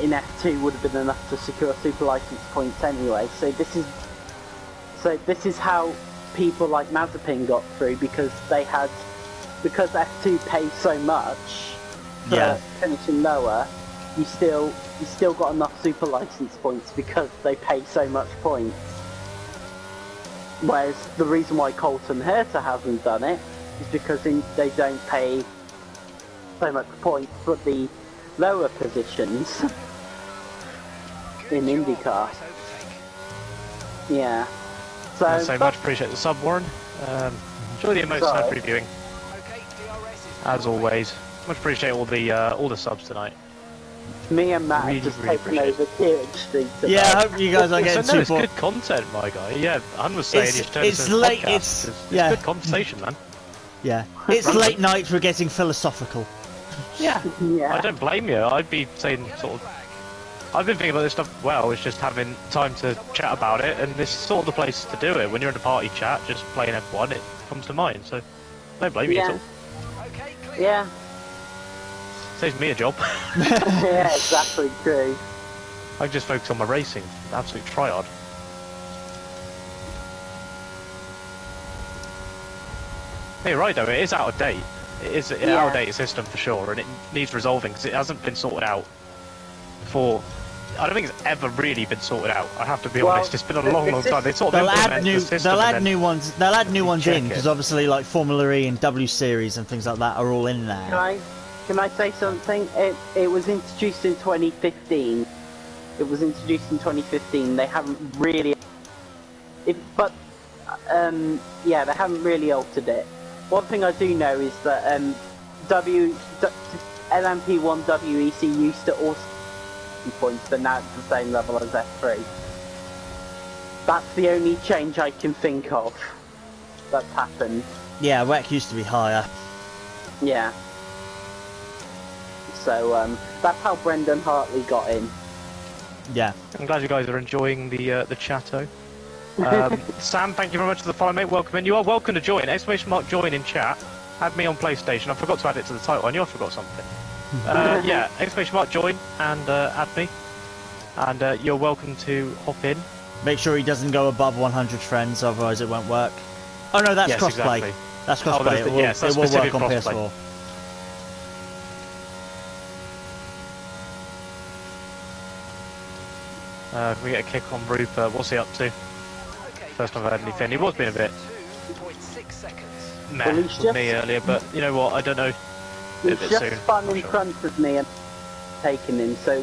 F2 would have been enough to secure super license points anyway. So this is how people like Mazepin got through because F2 pays so much for finishing lower. You still got enough super license points because they pay so much points. Whereas the reason why Colton Herta hasn't done it is because they don't pay so much points for the lower positions in IndyCar. Yeah. So much appreciate the sub, Warren. Enjoy the emotes and previewing. As always, much appreciate all the subs tonight. Me and Matt have just taken over KeirD95. Yeah, I hope you guys are getting super. It's good content, my guy. Yeah, Han was saying it's late. It's good conversation, man. Yeah, it's late night. We're getting philosophical. Yeah. I don't blame you. I'd be saying sort of. I've been thinking about this stuff. Well, it's just having time to chat about it, and this is sort of the place to do it. When you're in a party chat, just playing F1, it comes to mind. So, don't blame you at all. Yeah. Saves me a job. Yeah, exactly true. I can just focus on my racing. Absolute tryhard. You're right though, it is out of date. It is an out-of-date system for sure, and it needs resolving because it hasn't been sorted out for. I don't think it's ever really been sorted out. I have to be honest. It's been a long time. They sort of implement the system. They'll add new ones. They'll add new ones in it. because obviously, like Formula E and W Series and things like that are all in there. Can I say something? It was introduced in 2015. It was introduced in 2015. They haven't really. They haven't really altered it. One thing I do know is that LMP1 WEC used to also points, but now it's the same level as F3. That's the only change I can think of that's happened. Yeah, WEC used to be higher. Yeah. So that's how Brendan Hartley got in. Yeah. I'm glad you guys are enjoying the chatto. Sam, thank you very much for the follow, mate. Welcome in. You are welcome to join. ! Join in chat. Add me on PlayStation. I forgot to add it to the title. I knew I forgot something. Yeah, ! Join and add me. And you're welcome to hop in. Make sure he doesn't go above 100 friends, otherwise it won't work. Oh no, that's crossplay. Exactly. That's crossplay. It will work on PS4. Can we get a kick on Rupert? What's he up to? First time I've heard anything. He was being a bit meh with me earlier, but you know what? I don't know. He's just spun in front of me and taken him, so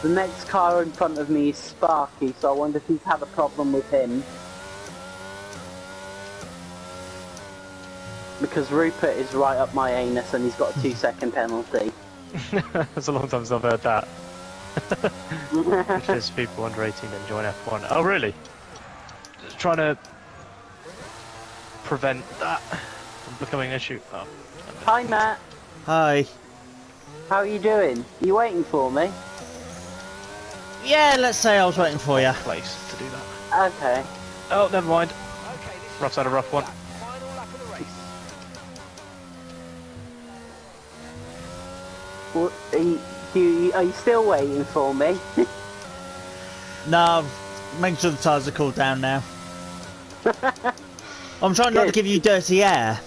the next car in front of me is Sparky, so I wonder if he's had a problem with him. Because Rupert is right up my anus and he's got a 2-second penalty. That's a long time since I've heard that. Which is people under 18 and join F1. Oh really? Just trying to prevent that from becoming an issue. Oh. Hi Matt. Hi. How are you doing? You waiting for me? Yeah, let's say I was waiting for you. Place to do that. Okay. Oh, never mind. Rough's had a rough one. Well, are you still waiting for me? No, make sure the tyres are cooled down now. I'm trying not to give you dirty air.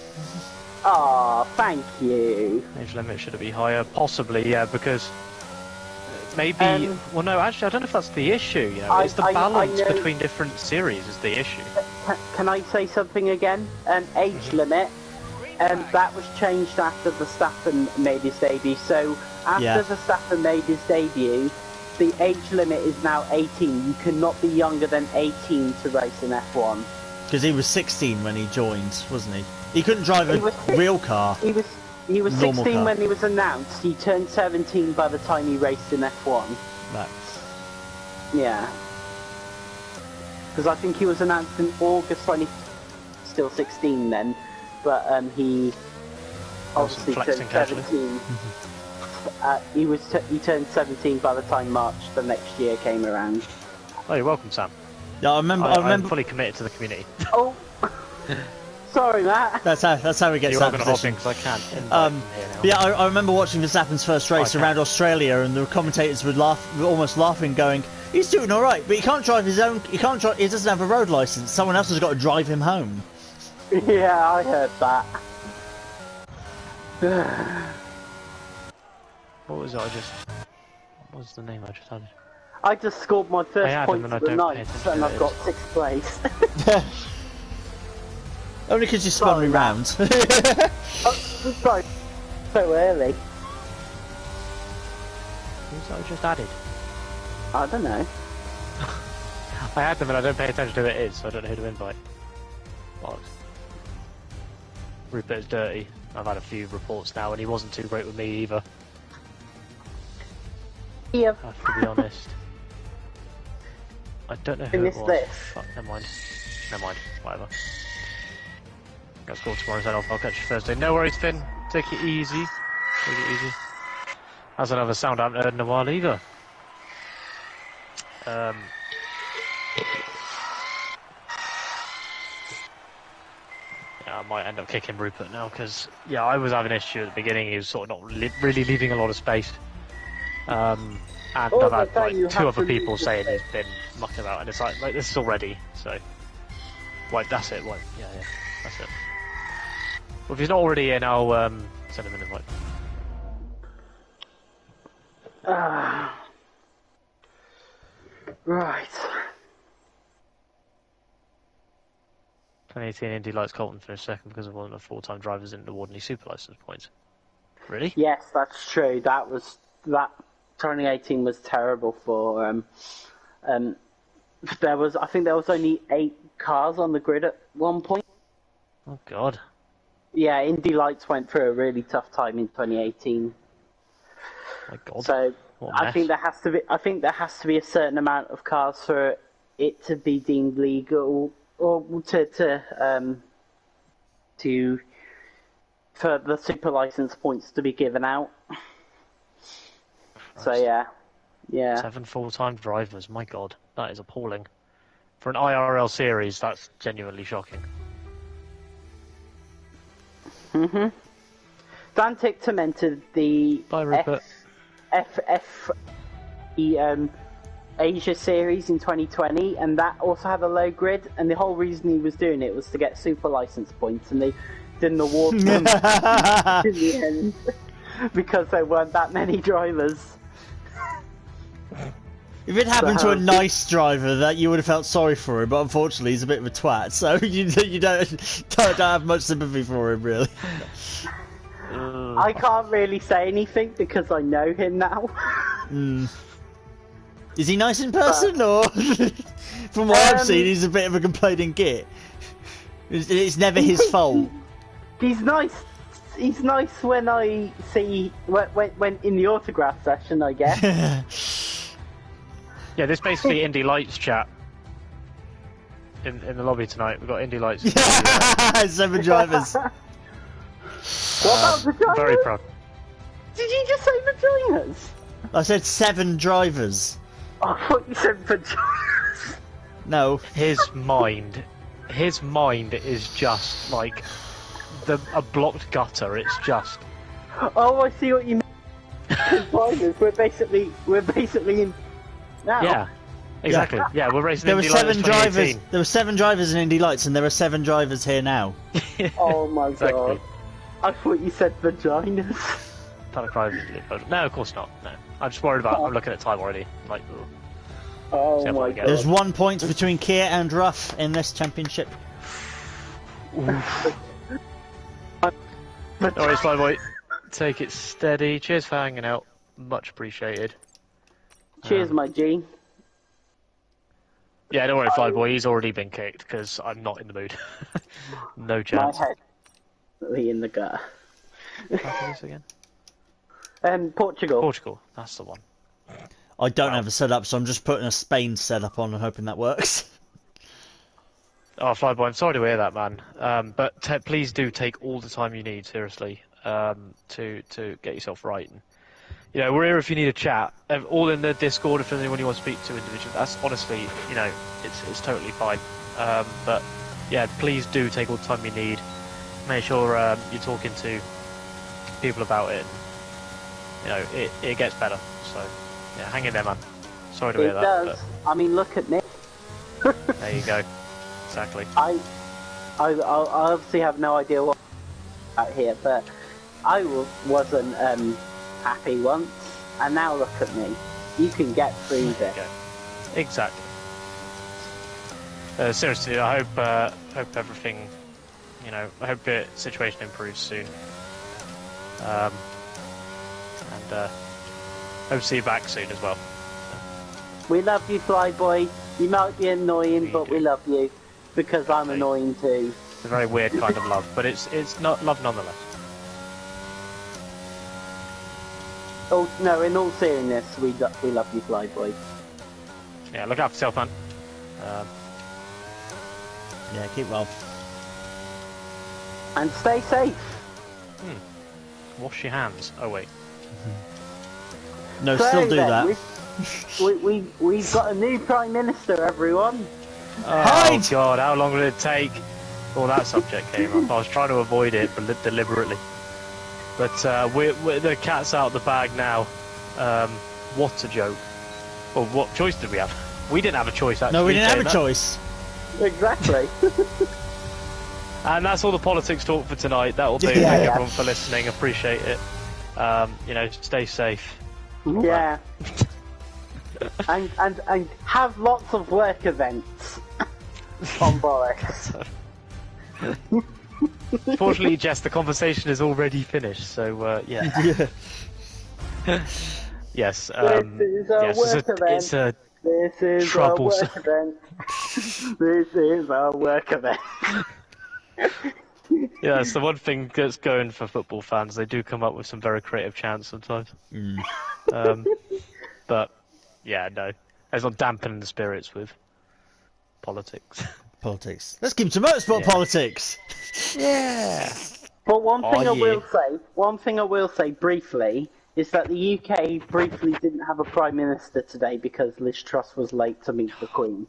Oh, thank you. Age limit should be higher, possibly, yeah, because maybe. Well, no, actually, I don't know if that's the issue. You know, it's the balance between different series is the issue. Can I say something again? Age limit. That was changed after Verstappen made his debut. So after Verstappen made his debut, the age limit is now 18. You cannot be younger than 18 to race in F1. Because he was 16 when he joined, wasn't he? He couldn't drive a real car. He was 16 when he was announced. He turned 17 by the time he raced in F1. Right. Yeah. Because I think he was announced in August when he still 16 then, but he obviously turned 17. He turned 17 by the time March the next year came around. Oh, you're welcome, Sam. Yeah, I remember. I'm fully committed to the community. Oh, sorry, Matt. That's how we get. You're going to hop in because I can't. Yeah, I remember watching Verstappen's first race around Australia, and the commentators would were almost laughing, going, "He's doing all right, but he can't drive his own. He doesn't have a road license. Someone else has got to drive him home." Yeah, I heard that. What was it? What was the name I just had? I just scored my first point of the night, and I've got 6th place. Only because you spun me round. Oh, sorry, so early. Who's that I just added? I don't know. I had them and I don't pay attention to who it is, so I don't know who to invite. Bollocks. Rupert is dirty. I've had a few reports now, and he wasn't too great with me either. Yeah. I have to be honest. I don't know who it was. This. Fuck, never mind. Never mind. Whatever. Let's go tomorrow's head off. I'll catch you Thursday. No worries, Finn. Take it easy. Take it easy. That's another sound I haven't heard in a while either. Yeah, I might end up kicking Rupert now because yeah, I was having an issue at the beginning. He was sort of not really leaving a lot of space. And I've had like 2 other people saying he's been mucking about, and it's like this is already so. Wait, that's it. Wait, yeah, that's it. Well, if he's not already in, I'll send him an invite. Right. 2018 Indy Lights Colton finished second because of one of the full-time drivers didn't award any super license points. Really? Yes, that's true. That 2018 was terrible for I think there was only 8 cars on the grid at one point. Oh God. Yeah, Indy Lights went through a really tough time in 2018. My God. So I think there has to be a certain amount of cars for it to be deemed legal, or for the super license points to be given out. Christ. So yeah. 7 full-time drivers. My God, that is appalling. For an IRL series, that's genuinely shocking. Dantic tormented the Bye, Rupert. Asia series in 2020, and that also had a low grid, and the whole reason he was doing it was to get super license points, and they didn't award them in the end because there weren't that many drivers. If it happened to a nice driver, that you would have felt sorry for him, but unfortunately he's a bit of a twat, so you don't have much sympathy for him, really. I can't really say anything because I know him now. Is he nice in person, or from what I've seen, he's a bit of a complaining git? It's never his fault. He's nice. He's nice when I see when in the autograph session, I guess. Yeah, this basically Indy Lights chat in the lobby tonight. We've got Indy Lights. 7 drivers. What about vaginas? Very proud. Did you just say vaginas? I said 7 drivers. I thought you said vaginas. No. His mind is just like a blocked gutter. It's just. Oh, I see what you mean. Vaginas. We're basically in. Now. Yeah. Exactly. Yeah, we're racing. There were Indy 7 Lights drivers. 2018. There were 7 drivers in Indy Lights, and there are 7 drivers here now. Oh my Exactly. God! I thought you said vaginas. No, of course not. No, I'm just worried about. I'm looking at time already. Like, ugh. Oh See how far my we get. God! There's 1 point between Keir and Ruff in this championship. Alright, Flyboy, take it steady. Cheers for hanging out. Much appreciated. Cheers, my G. Yeah, don't worry, Flyboy. He's already been kicked because I'm not in the mood. No My chance. head in the gutter. How this again? Portugal. Portugal. That's the one. I don't have a setup, so I'm just putting a Spain setup on and hoping that works. Oh, Flyboy, I'm sorry to hear that, man. But please do take all the time you need, seriously, to get yourself right. And, you know, we're here if you need a chat. All in the Discord if there's anyone you want to speak to individually. That's honestly, you know, it's totally fine. But yeah, please do take all the time you need. Make sure you're talking to people about it. And, you know, it gets better. So yeah, hang in there, man. Sorry to hear that. It does. I mean, look at me. There you go. Exactly. I obviously have no idea what out here, but I wasn't happy once, and now look at me. You can get through this. Exactly. Seriously, I hope everything, you know, I hope the situation improves soon. And hope to see you back soon as well. We love you, Flyboy. You might be annoying, but we love you because I'm annoying too. It's a very weird kind of love, but it's not love nonetheless. Oh no! In all seriousness, we love you, Flyboy. Yeah, look after yourself, man. Yeah, keep well. And stay safe. Wash your hands. Oh wait. No, So still do then, that. We've got a new Prime Minister, everyone. Oh God, how long will it take? Well, that subject came up. I was trying to avoid it deliberately. But the cat's out of the bag now. What a joke. Well, what choice did we have? We didn't have a choice, actually. No, we didn't have a choice. Exactly. And that's all the politics talk for tonight. That will do. Yeah. Thank everyone for listening. Appreciate it. Stay safe. Yeah. and have lots of work events on board. Fortunately, Jess, the conversation is already finished. So yeah. Yes. This is a work event. It's a This is troublesome. a work event. This is a work event. Yeah, it's the one thing that's going for football fans. They do come up with some very creative chants sometimes. But yeah, no, it's not dampening the spirits with politics. Politics. Let's keep to motorsport politics. Yeah. But one thing Oh, one thing I will say briefly is that the UK briefly didn't have a Prime Minister today because Liz Truss was late to meet the Queen.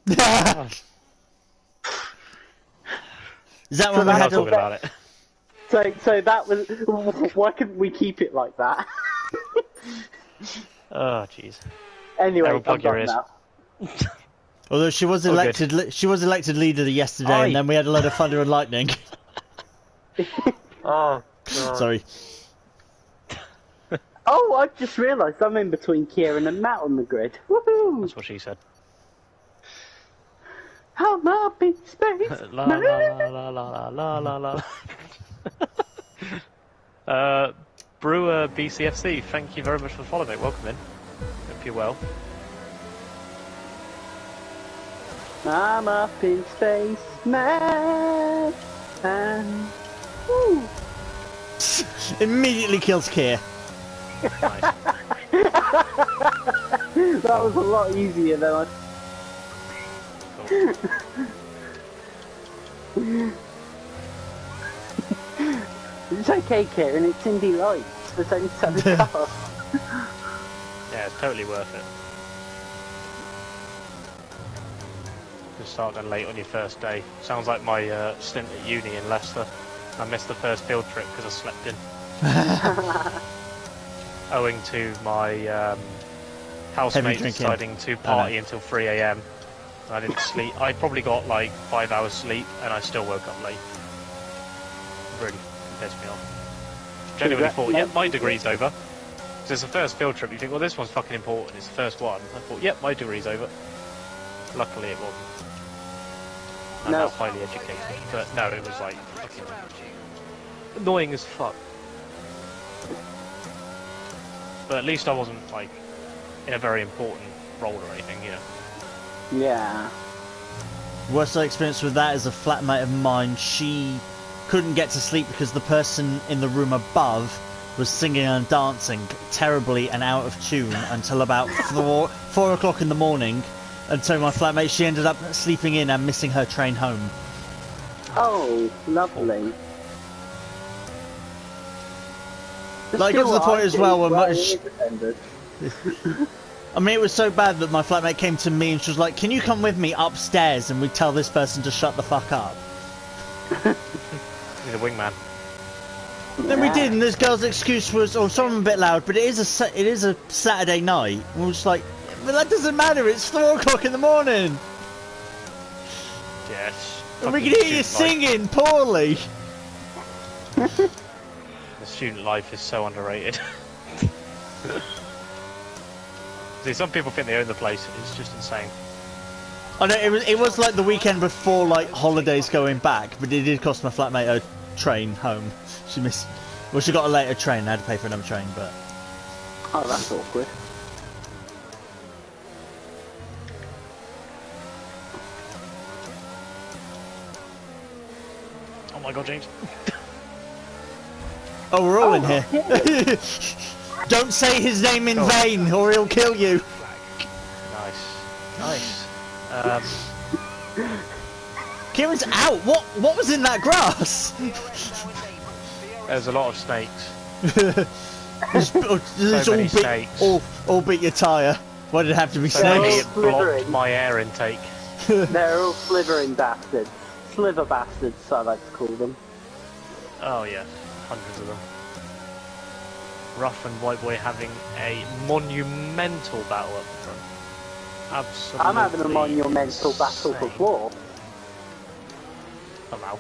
Is that when We're we not had talking about it. So that was... Why couldn't we keep it like that? Oh, jeez. Anyway, Everyone plug I'm your done ears. now. Although she was Oh, elected, she was elected leader yesterday, Aye. and then we had a load of thunder and lightning. Oh, God. Sorry. Oh, I just realised I'm in between Kieran and Matt on the grid. Woohoo! That's what she said. I'm up in space. La la la la la la la la. Brewer BCFC, thank you very much for the follow, mate. Welcome in. Hope you're well. I'm up in space, man. And woo. Immediately kills Keir. Nice. That was a lot easier than I. Cool. It's okay, Kieran. It's Indy Lights. There's only 7 cars. Yeah, it's totally worth it. Just starting late on your first day. Sounds like my stint at uni in Leicester. I missed the first field trip because I slept in. Owing to my housemate deciding to party until 3 AM. I didn't sleep. I probably got like 5 hours sleep and I still woke up late. Really pissed me off. Genuinely thought, yep, my degree's over. Because it's the first field trip, you think, well, this one's fucking important, it's the first one. I thought, yep, my degree's over. Luckily it wasn't. I'm not highly educated, but no, it was like fucking annoying as fuck. But at least I wasn't like in a very important role or anything, you know. Yeah. Worst I experienced with that is a flatmate of mine. She couldn't get to sleep because the person in the room above was singing and dancing terribly and out of tune until about 4 o'clock in the morning. And so my flatmate, she ended up sleeping in and missing her train home. Oh, lovely. Like, got to the point as well when I mean, it was so bad that my flatmate came to me and she was like, "Can you come with me upstairs and we tell this person to shut the fuck up?" He's a wingman. Then we did, and this girl's excuse was, "Oh, sorry, I'm a bit loud, but it is a Saturday night." And we were just like, "But that doesn't matter. It's 4 o'clock in the morning, Yes. and we can hear you singing poorly." The student life is so underrated. See, some people think they own the place. It's just insane. I know it was like the weekend before like holidays going back, but it did cost my flatmate a train home. She missed. Well, she got a later train. I had to pay for another train, but. Oh, that's awkward. Oh my god, James. Oh, we're all in here. Don't say his name in vain, or he'll kill you. Nice. Kieran's out. What was in that grass? There's a lot of snakes. This many snakes. all beat your tyre. Why did it have to be So maybe snakes? it blocked my air intake. They're all slithering bastards. sliver bastards, I like to call them. Oh yeah, hundreds of them. Rough and White Boy having a monumental battle up front. Absolutely. I'm having a monumental battle for floor. Somehow.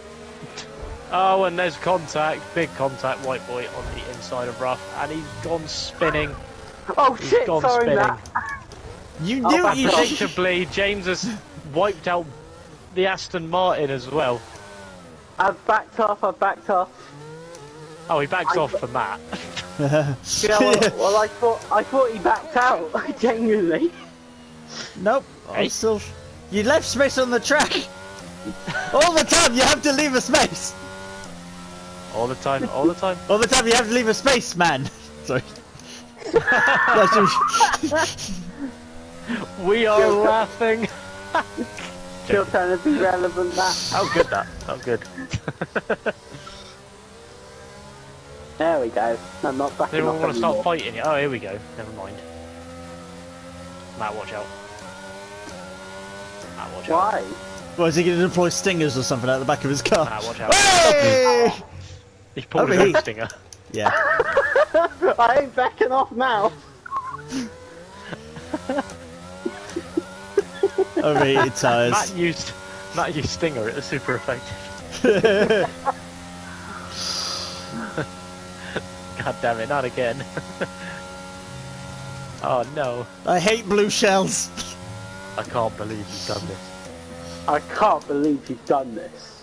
Oh, and there's contact, big contact, White Boy on the inside of Rough, and he's gone spinning. Oh He's shit, gone sorry spinning. Matt. You knew back you off. Predictably, James has wiped out the Aston Martin as well. I've backed off. Oh, he backs off for Matt. Yeah, well, I thought he backed out, genuinely. Nope, Hey. I'm still... You left space on the track! All the time you have to leave a space! All the time, all the time. All the time you have to leave a space, man! Sorry. We are laughing. Still trying to be relevant, Matt. How good that? How good. There we go. I'm not backing Anyone off want to anymore. start fighting yet? Oh, here we go. Never mind. Matt, watch out. Matt, watch out. Why? Well, is he going to deploy stingers or something out the back of his car? Matt, watch out. Hey! He pulled his Overheat. own stinger. Yeah. I ain't backing off now. Overheated tyres. Matt used stinger. It was super effective. God damn it! Not again. Oh no! I hate blue shells. I can't believe you've done this. I can't believe you've done this.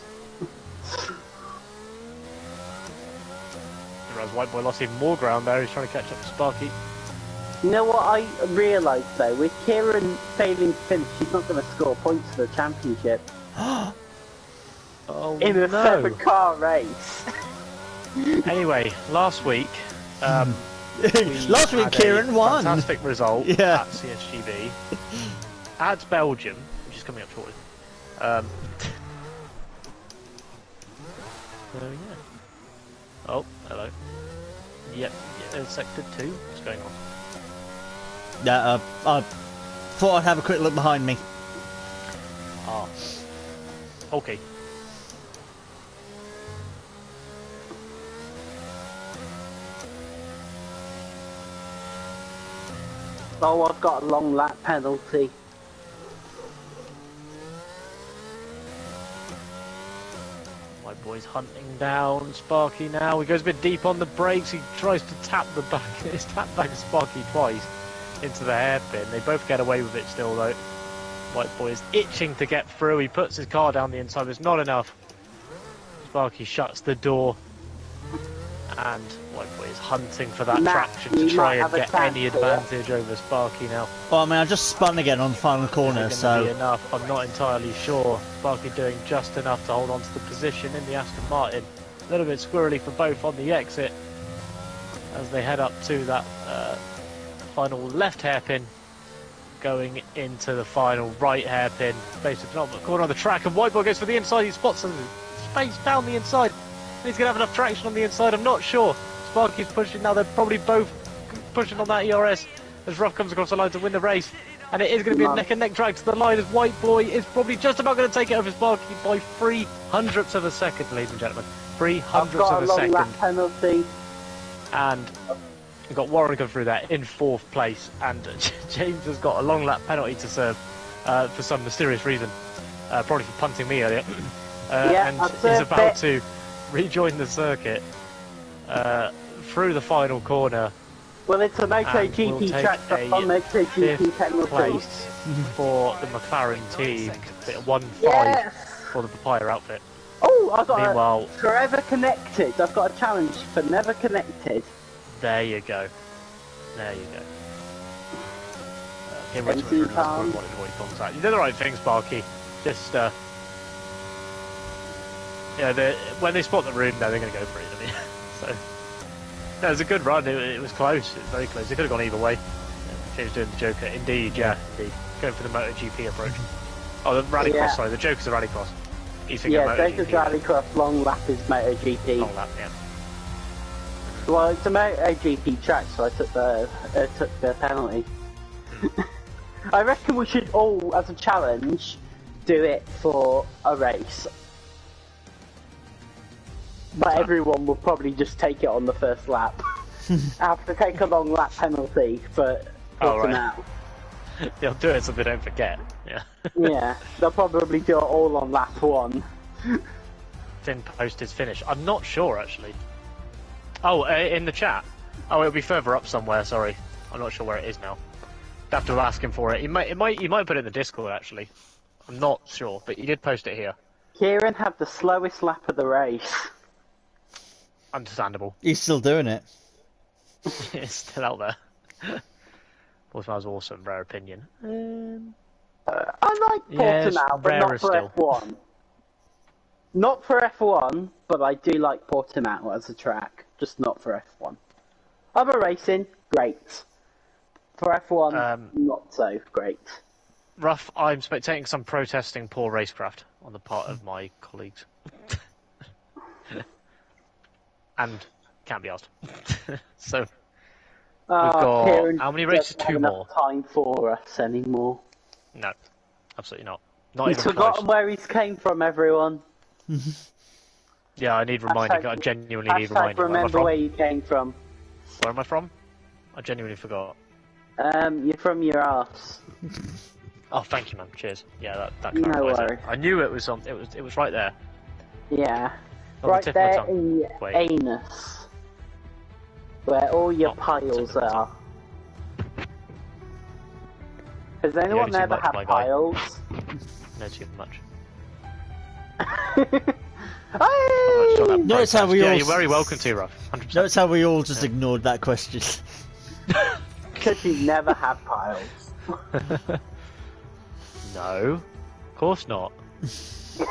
Whereas White Boy lost even more ground there. He's trying to catch up to Sparky. You know what I realised though? With Kieran failing to finish, she's not going to score points for the championship Oh in a no! 7-car race. Anyway, last week. Last week, had Kieran a won. Fantastic result Yeah. at CSGB. At Belgium, which is coming up shortly. So yeah. Oh, hello. Yep, yeah, sector 2. What's going on? Yeah, I thought I'd have a quick look behind me. Ah. Okay. Oh, I've got a long lap penalty. My boy's hunting down Sparky now. He goes a bit deep on the brakes. He tries to tap the back. He's tapped back Sparky twice into the hairpin. They both get away with it still though. White boy is itching to get through. He puts his car down the inside, but it's not enough. Sparky shuts the door. And White boy is hunting for that Matt, traction to you try might and have a get chance any here. advantage over Sparky now. Well, I mean, I just spun again on the final corner, Is it going to be so... enough? I'm not entirely sure. Sparky doing just enough to hold on to the position in the Aston Martin. A little bit squirrely for both on the exit as they head up to that final left hairpin, going into the final right hairpin. Basically, not the corner on the track, and White Boy goes for the inside. He spots some space down the inside. He's going to have enough traction on the inside. I'm not sure. Sparky's pushing now. They're probably both pushing on that ERS as Rough comes across the line to win the race. And it is going to be a neck and neck drag to the line as White Boy is probably just about going to take it over Sparky by 300ths of a second, ladies and gentlemen. 300ths I've got of a a long second. lap penalty. And we've got Warren come through there in 4th place. And James has got a long lap penalty to serve for some mysterious reason. Probably for punting me earlier. Yeah, and I've is served about it. to rejoin the circuit through the final corner. Well, it's a And we'll MotoGP take track, but a on MotoGP 5th penalty. place for the McLaren team. 1-5 Yes! for the Papaya outfit. Oh, I've got Meanwhile, a Forever Connected. I've got a challenge for Never Connected. there you go. There you go. Okay, Empty time. contact. You did the right thing, Sparky. Just, yeah, when they spot the room, they're going to go for it. I mean, so, no, it was a good run. It was close. It was very close. It could have gone either way. James doing the Joker. Indeed, yeah, indeed. Going for the MotoGP approach. Oh, the Rallycross, Yeah. sorry. The Joker's a Rallycross. He's thinking Yeah, MotoGP. Jacob's Rallycross long lap is MotoGP. Long lap, yeah. Well, it's a MotoGP track, so I took the penalty. I reckon we should all, as a challenge, do it for a race. But everyone will probably just take it on the first lap. I have to take a long lap penalty for putting out. They'll do it so they don't forget. Yeah. Yeah, they'll probably do it all on lap 1. Didn't post his finish. I'm not sure actually. Oh, in the chat. Oh, it'll be further up somewhere. Sorry, I'm not sure where it is now. Have to ask him for it. He might put it in the Discord actually. I'm not sure, but he did post it here. Kieran had the slowest lap of the race. Understandable. He's still doing it. It's still out there. That was awesome. Rare opinion. I like Portimao, but not for still. F1. Not for F1, but I do like Portimao as a track. Just not for F1. Other racing, great. For F1, not so great. Rough, I'm spectating some protesting poor racecraft on the part of my colleagues. And can't be asked. So, we've got... Kieran how many races? 2 more. Time for us anymore. No, absolutely not. Not He's even forgotten close. where he came from, everyone. Yeah, I need reminding. I genuinely need reminding. Remember where you came from. Where am I from? I genuinely forgot. You're from your arse. Oh, thank you, man. Cheers. Yeah, that No clarifies worries. it. I knew it was on. It was right there. Yeah. On Right the tip of my there tongue. in your Wait. anus. Where all your Not piles tip of my are. Has anyone too ever much, had my guy. piles? No too much. Hey! Notice how we Yeah, all... you're very welcome to, Ruff. 100%. Notice how we all just ignored that question. Because you never had piles. No, of course not.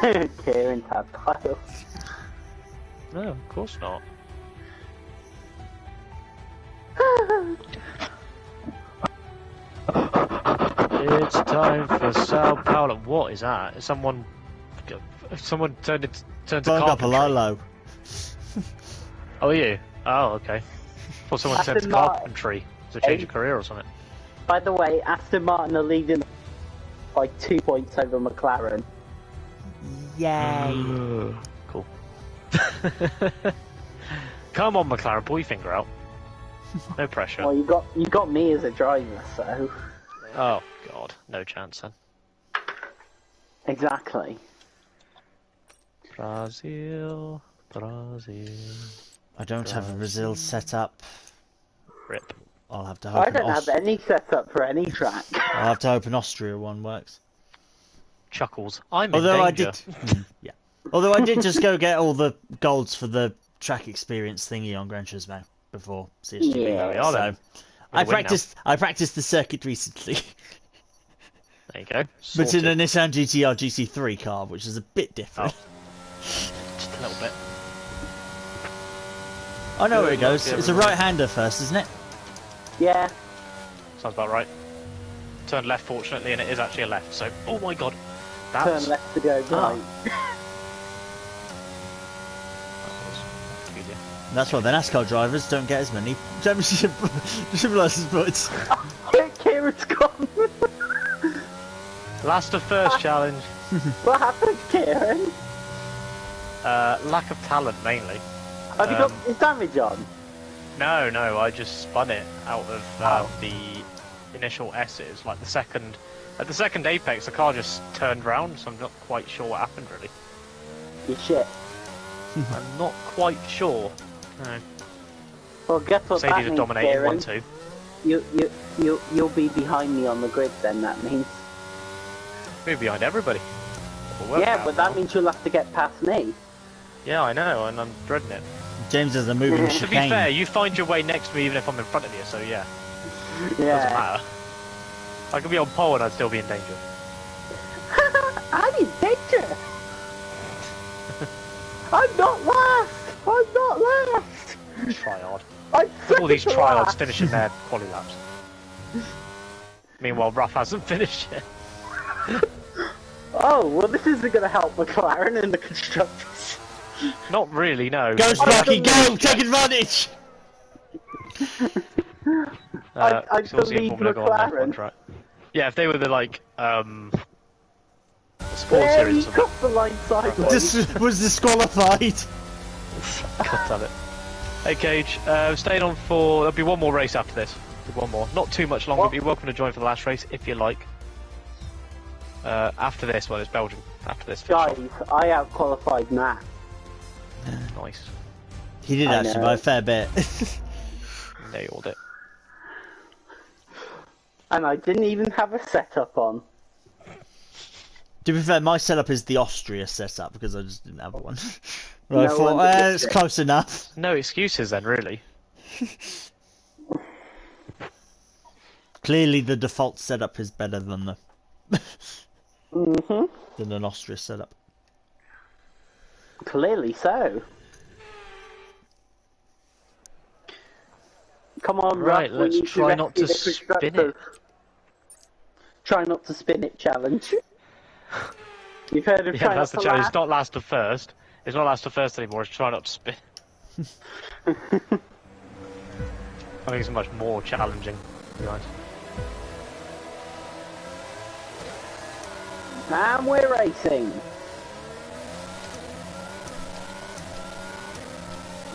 Kieran's had piles. No, of course not. It's time for Sao Paulo. What is that? Is someone turned to Bung up a carpentry? Lilo. Oh, are you? Oh, okay. Or someone turned to Aston Martin. carpentry to change a career or something. By the way, Aston Martin are leading by 2 points over McLaren. Yay. Cool. Come on, McLaren, pull your finger out. No pressure. Well, you got me as a driver, so Oh God, no chance then. exactly. Brazil. I don't have a Brazil set up. Rip. I'll have to hope I don't have any setup for any track. I'll have to hope an Austria one works. Chuckles. I'm Although in danger. yeah. Although I did just go get all the golds for the track experience thingy on Gran Turismo before CSGB. Yeah. There we are, then. I Gonna win practiced the circuit recently. There you go. But in Sorted. a Nissan GTR GC3 car, which is a bit different. Just a little bit. I know where it Good goes. luck, It's a everyone. right-hander first, isn't it? Yeah. Sounds about right. Turn left, fortunately, and it is actually a left. So, oh my God, that's Turn left to go right. easier. And that's why the NASCAR drivers don't get as many championship license points. Kieran's gone. Last of first challenge. What happened, Kieran? Lack of talent mainly. Have you got his damage on? No, I just spun it out of the initial S's. Like at the second apex, the car just turned round, so I'm not quite sure what happened really. You shit. I'm not quite sure. No. Well, guess what that Mercedes are means, dominating Kieran? 1-2. You'll be behind me on the grid then, that means. We're behind everybody. We'll work Yeah, out but that now. means you'll have to get past me. Yeah, I know, and I'm dreading it. James is a moving To chicane. be fair, you find your way next to me even if I'm in front of you, so yeah, doesn't Yeah. matter. I could be on pole and I'd still be in danger. I'm in danger! I'm not last! I'm not last! Try hard. I'm All these second to tryhards last. finishing their quali laps. Meanwhile, Ruff hasn't finished yet. Oh, well this isn't going to help McLaren and the constructors. Not really, no. Go, Sparky, go! Take advantage! I still see believe Formula Go on that McLaren. contract. Yeah, if they were the sports There series he or something. crossed the line sideways. Was disqualified. God damn it. Hey Cage, staying on for... There'll be one more race after this. One more. Not too much longer, but you're welcome to join for the last race if you like. After this, well, it's Belgium. After this. Guys, I out-qualified Matt. Nice. He did actually by a fair bit. Nailed it. And I didn't even have a setup on. To be fair, my setup is the Austria setup because I just didn't have one. But I No thought, wonder it's close enough. No excuses then, really. Clearly, the default setup is better than the than an Austria setup. Clearly so. Come on, Right, Ruff, let's try not to spin it. Try not to spin it challenge. You've heard of Yeah, try that's not the to challenge. laugh? It's not last to first. It's not last to first anymore. It's try not to spin. I think it's much more challenging, to be honest. And we're racing.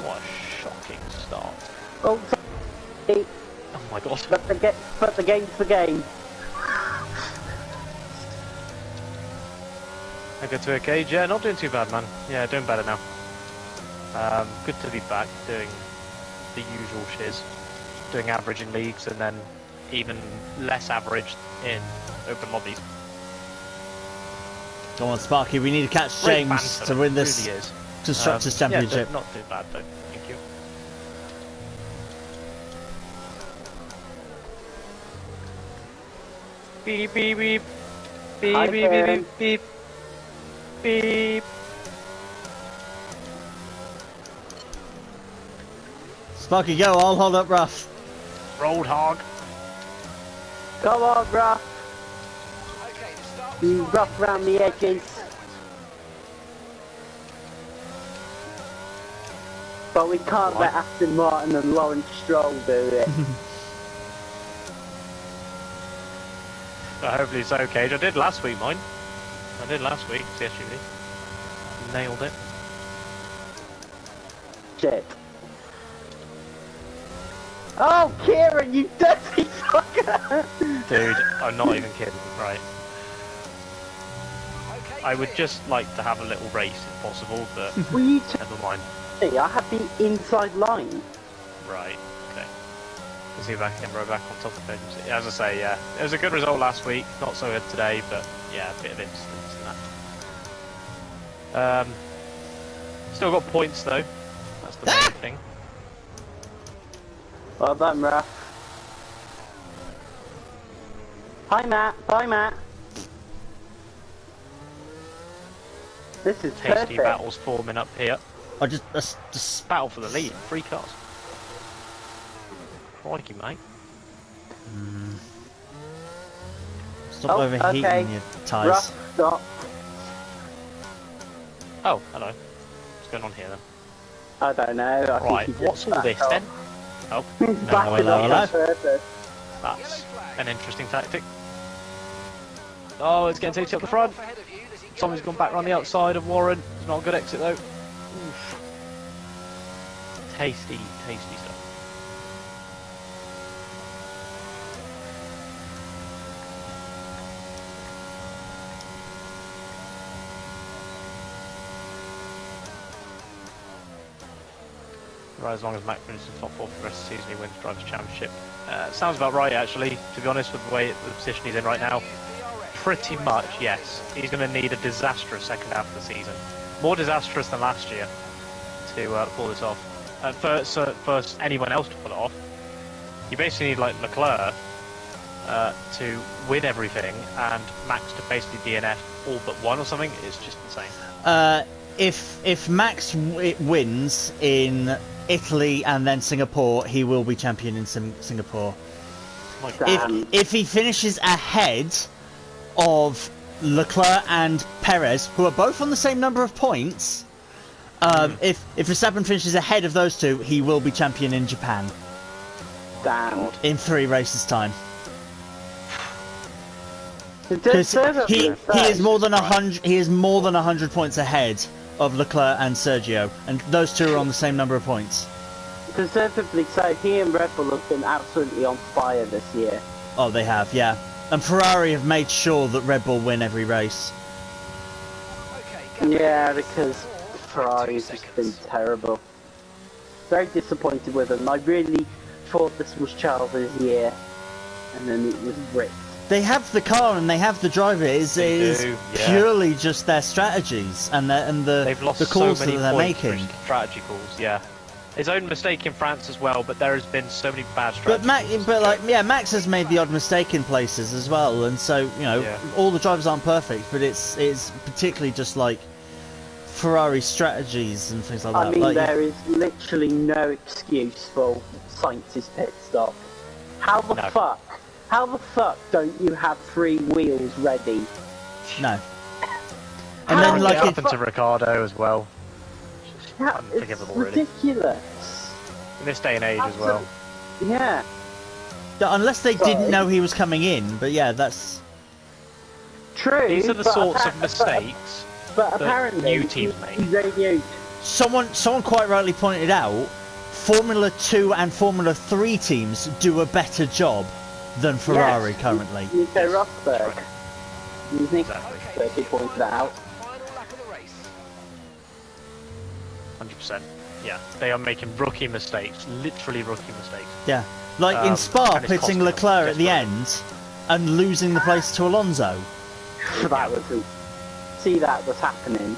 What a shocking start. Oh, sorry. Oh my god. But the game's the game. I go to a Cage. Yeah, not doing too bad, man. Yeah, doing better now. Good to be back doing the usual shiz. Doing average in leagues and then even less average in open lobbies. Come on, Sparky, we need to catch Great James banter, to win it this really is. Constructors' Championship. Yeah, not too bad though. Thank you. Beep beep beep. Beep Hi, beep Karen. beep beep beep. Sparky, go, I'll hold up Ruff. Road hog. Come on, Ruff. Okay, the start You rough around the edges. But we can't let Aston Martin and Lawrence Stroll do it. Hopefully it's okay. I did last week, mine. I did last week, CSGB. Nailed it. Shit. Oh, Kieran, you dirty fucker! Dude, I'm not even kidding, right? okay, I would clear. just like to have a little race if possible, but Will you never mind. see? I have the inside line. Right, okay. Let's see if I can get back on top of things. As I say, yeah, it was a good result last week, not so good today, but yeah, a bit of instance in that. Still got points though, that's the main thing. Well done, Ruff. Hi, Matt. Bye, Matt. This is Tasty perfect. battles forming up here. I just Battle for the lead, 3 cars. Crikey, mate. stop Oh, overheating okay. your tyres. Ruff, stop. Oh, hello. What's going on here then? I don't know. I think Right, he just what's all this backed then? Oh, off. He's no, backing hello, off hello. on purpose. that's an interesting tactic. Oh, it's getting tasty up the front. Ahead of you, does he go Tommy's over gone back the around the barrier? outside of Warren. It's not a good exit though. Oof. Tasty, tasty stuff. Right, as long as Mac finishes top 4 for the rest of the season, he wins Drivers' Championship. Sounds about right, actually, to be honest, with the position he's in right now. Pretty much, yes. He's going to need a disastrous second half of the season. More disastrous than last year to pull this off. For anyone else to pull it off, you basically need like Leclerc to win everything and Max to basically DNF all but one or something. It's just insane. If Max wins in Italy and then Singapore, he will be champion in Singapore. My God. If he finishes ahead of Leclerc and Perez, who are both on the same number of points, if Verstappen finishes ahead of those two, he will be champion in Japan Damn. in 3 races' time. It Because does serve he him is more than right. 100. He is more than 100 points ahead of Leclerc and Sergio, and those two are on the same number of points. Conservatively so, he and Red Bull have been absolutely on fire this year. Oh, they have, yeah. And Ferrari have made sure that Red Bull win every race. Yeah, because Ferrari's just been terrible. Very disappointed with them. I really thought this was Charles' year, and then it was Rick. They have the car and they have the driver. It is yeah. purely just their strategies and they've lost the calls so many that they're points making. through strategy calls, yeah. His own mistake in France as well, but there has been so many bad strategy calls. Max has made the odd mistake in places as well, and so all the drivers aren't perfect, but it's particularly just like Ferrari strategies and things like that. I mean, there is literally no excuse for Sainz's pit stop. How the fuck don't you have 3 wheels ready? No. And then it happened to Ricardo as well. It's ridiculous. In this day and age as well. Yeah. Unless they didn't know he was coming in, but yeah, that's true. These are the sorts of mistakes but apparently new teams make. Someone quite rightly pointed out, Formula 2 and Formula 3 teams do a better job than Ferrari currently. Nico Rosberg. He pointed that out. 100%. Yeah, they are making rookie mistakes, literally rookie mistakes. Yeah, like in Spa, pitting Leclerc at the end and losing the place to Alonso. That was happening.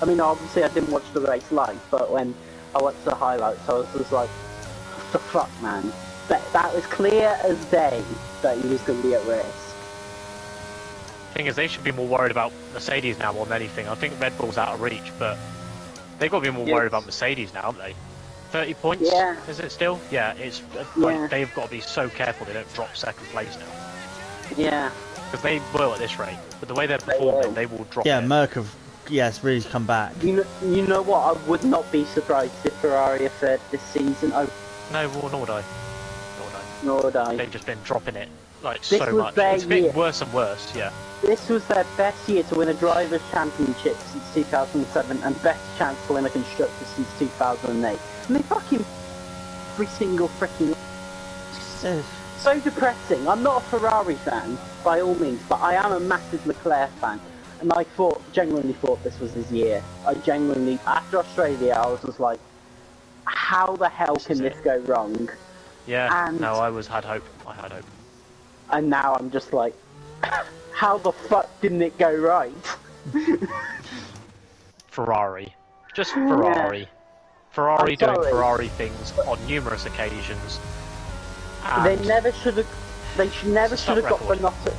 I mean, obviously I didn't watch the race live, but when I watched the highlights, I was just like, what the fuck, man? That was clear as day that he was going to be at risk. The thing is, they should be more worried about Mercedes now more than anything. I think Red Bull's out of reach, but they've got to be more worried about Mercedes now, haven't they? 30 points? Yeah. Is it still? Yeah, it's like they've got to be so careful they don't drop second place now. Yeah. Because they will at this rate. But the way they're performing, they will drop it. Merc have, really come back. You know what? I would not be surprised if Ferrari are third this season. No, well, nor would I. Nor would I. They've just been dropping it like this so much. It's getting worse and worse, yeah. This was their best year to win a Drivers' Championship since 2007 and best chance to win a Constructors since 2008. And they fucking every single freaking... So depressing. I'm not a Ferrari fan, by all means, but I am a massive Leclerc fan. And I genuinely thought this was his year. After Australia, I was just like, how the hell can this go wrong? Yeah, and, no, I had hope. And now I'm just like, how the fuck didn't it go right? Ferrari. Just Ferrari. Yeah. Ferrari doing Ferrari things on numerous occasions. They never should have. They never should have got Bonotto.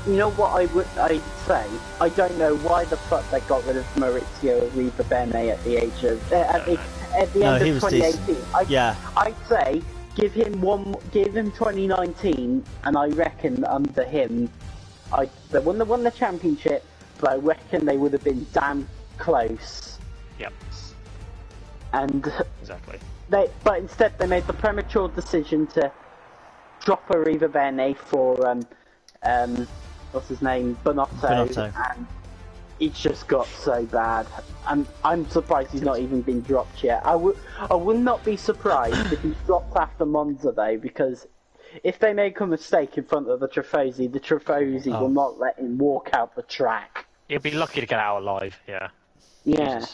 You know what I'd say? I don't know why the fuck they got rid of Maurizio Arriva-Bene at the age of at the end of 2018. I'd say give him 2019, and I reckon under him, they wouldn't have won the championship, but I reckon they would have been damn close. Yep. And exactly. But instead they made the premature decision to drop Arriva-Bene for what's his name, Bonotto. And it's just got so bad. And I'm surprised he's not even been dropped yet. I would not be surprised if he's dropped after Monza though, because if they make a mistake in front of the Tifosi will not let him walk out the track. He'll be lucky to get out alive, yeah. Yeah.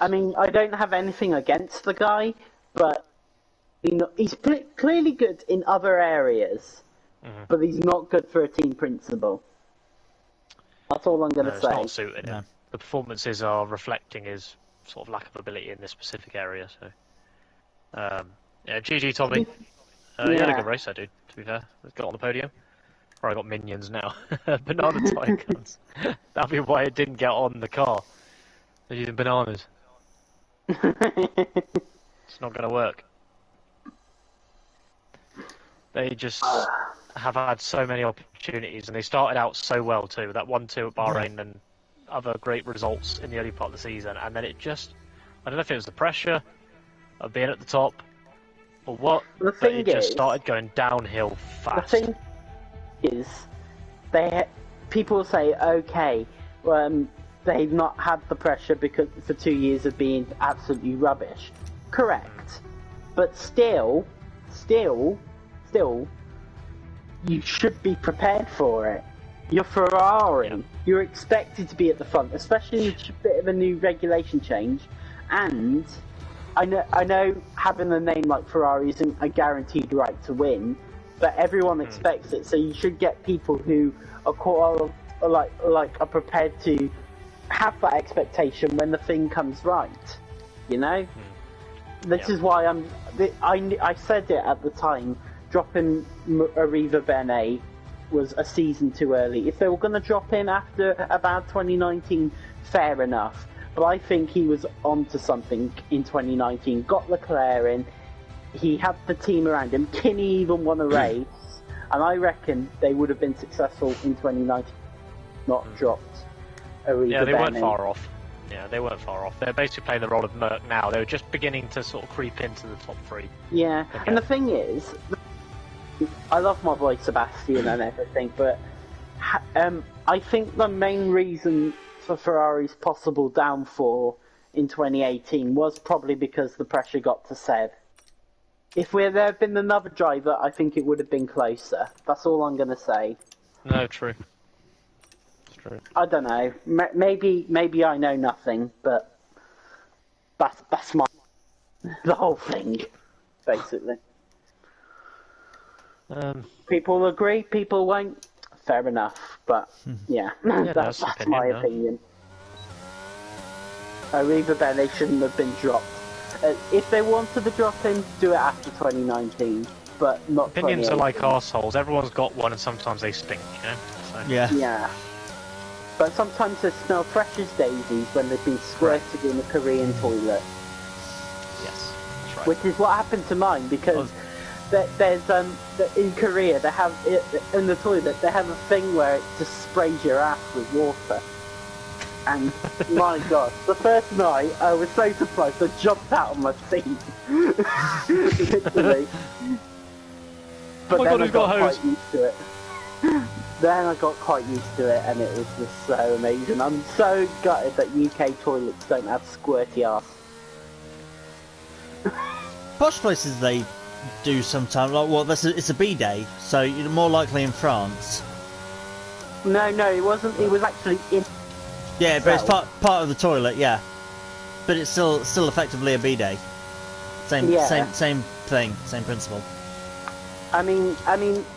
I mean, I don't have anything against the guy, but he's clearly good in other areas, but he's not good for a team principal. That's all I'm going to say. It's not suiting him. The performances are reflecting his sort of lack of ability in this specific area. So, yeah, GG Tommy. You had a good race, I did. To be fair, got on the podium. Or I got minions now. Banana tyre guns. That'll be why it didn't get on the car. They're using bananas. It's not going to work. They just have had so many opportunities, and they started out so well too. That 1-2 at Bahrain and other great results in the early part of the season, and then it just, I don't know if it was the pressure of being at the top or what, but it just started going downhill fast. The thing is, people say, okay, they've not had the pressure because for 2 years of being absolutely rubbish. Correct. But still, you should be prepared for it. You're Ferrari. Yeah. You're expected to be at the front, especially with a bit of a new regulation change. And I know having a name like Ferrari isn't a guaranteed right to win, but everyone expects it. So you should get people who are are prepared to have that expectation when the thing comes right. You know, this is why I said it at the time. Dropping Arriva Bene was a season too early. If they were going to drop him after about 2019, fair enough. But I think he was onto something in 2019. Got Leclerc in. He had the team around him. Kinney even won a race. And I reckon they would have been successful in 2019. Not dropped Arriva Yeah, they weren't Bene. far off. Yeah, they weren't far off. They're basically playing the role of Merck now. They were just beginning to sort of creep into the top three. Yeah, Okay. and the thing is, I love my boy Sebastian and everything, but I think the main reason for Ferrari's possible downfall in 2018 was probably because the pressure got to Seb. If there had been another driver, I think it would have been closer. That's all I'm going to say. No, true. It's true. I don't know. Maybe I know nothing, but that's the whole thing, basically. People agree, people won't. Fair enough, but yeah, that's opinion, my no? opinion. Arriva Bene shouldn't have been dropped. If they wanted to drop him, do it after 2019, but not. Opinions are 2018. like arseholes. Everyone's got one, and sometimes they stink. You know. So. Yeah. Yeah. But sometimes they smell fresh as daisies when they've been squirted in a Korean toilet. Yes, that's right. Which is what happened to mine, because there's in Korea they have in the toilet they have a thing where it just sprays your ass with water. And my god, the first night I was so surprised I jumped out of my seat. Literally. But Oh my then God, I who's got got a hose? quite used to it. Then I got quite used to it, and it was just so amazing. I'm so gutted that UK toilets don't have squirty arse. Posh places they do sometimes. Like, well, it's a B-day, so you're more likely in France. No, it wasn't. It was actually in. Yeah, but it's Well- part of the toilet, yeah. But it's still effectively a B-day. Same thing, same principle. I mean,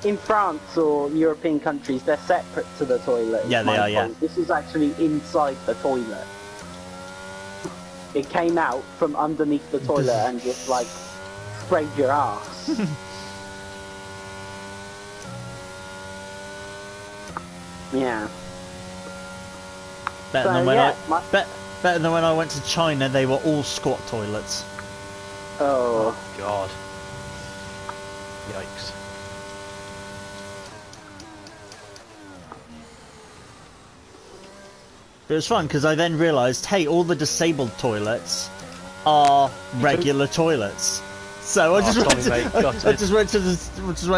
in France or European countries, they're separate to the toilet. is Yeah, they my are, yeah. point. This is actually inside the toilet. It came out from underneath the toilet and just like sprayed your ass. Yeah. Better So, than when yeah, better than when I went to China. They were all squat toilets. Oh. God. Yikes. But it was fun because I then realised, hey, all the disabled toilets are regular toilets. So I just went sorry, mate, got I it. just went to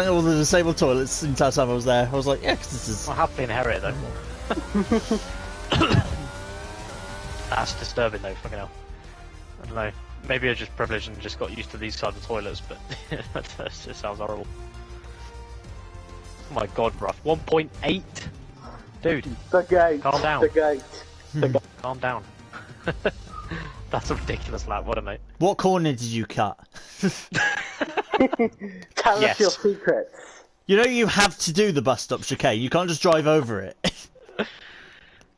all the disabled toilets the entire time I was there. I was like, yeah, 'cause this is. I'll happily inherit it though. That's disturbing though, fucking hell. I don't know. Maybe I just privileged and just got used to these side of toilets, but that just sounds horrible. Oh my god, bruv. 1.8? Dude, The goat. Calm down. The goat. The goat. calm down. That's a ridiculous lap, what a mate. What corner did you cut? Tell Yes. us your secrets. You know you have to do the bus stop chicane. You can't just drive over it.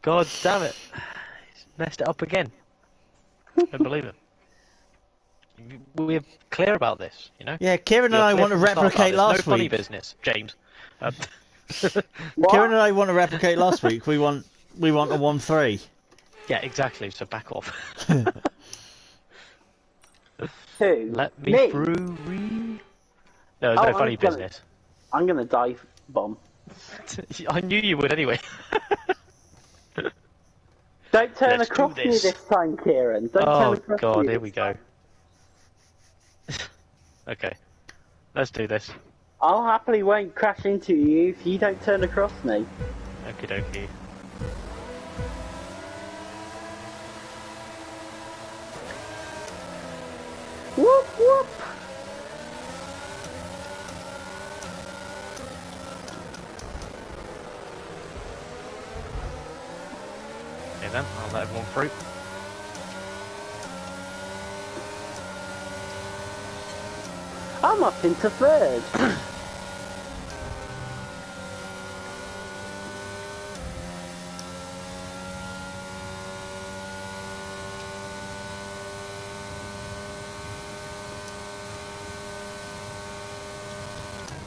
God damn it. He's messed it up again. I don't believe it. We're clear about this, you know? Yeah, Kieran and I want to replicate last No funny week. business, James. What? Kieran and I want to replicate last week. We want a 1-3. Yeah, exactly, so back off. Who? Let me through. No, there's no I'm funny gonna- business. I'm gonna dive bomb. I knew you would anyway. Don't turn Let's do across me this. this time, Kieran. Don't turn Oh across god, me here this we go. time. Okay, let's do this. I'll happily won't crash into you if you don't turn across me. Okie dokie. Whoop! Okay then, I'll let everyone through. I'm up into third.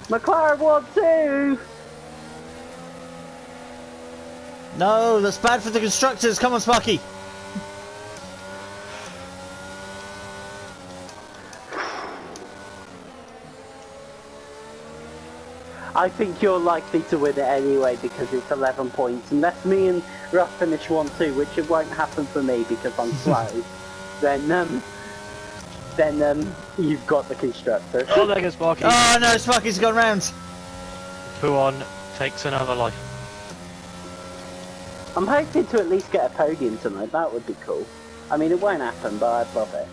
McLaren 1-2! No, that's bad for the constructors. Come on, Sparky. I think you're likely to win it anyway because it's 11 points. Unless me and Ruff finish 1-2, which it won't happen for me because I'm slow, then you've got the constructor. Oh, there goes Sparky. Oh no, Sparky's gone round. Puon takes another life. I'm hoping to at least get a podium tonight. That would be cool. I mean, it won't happen, but I'd love it.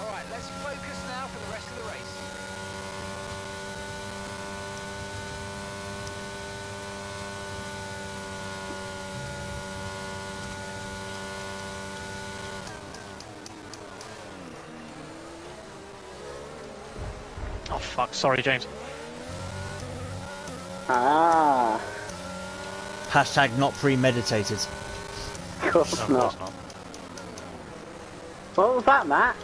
Alright, let's focus now for the rest of the race. Oh fuck, sorry James. Ah, Hashtag not premeditated. of course No, of not. course not. What was that, Matt?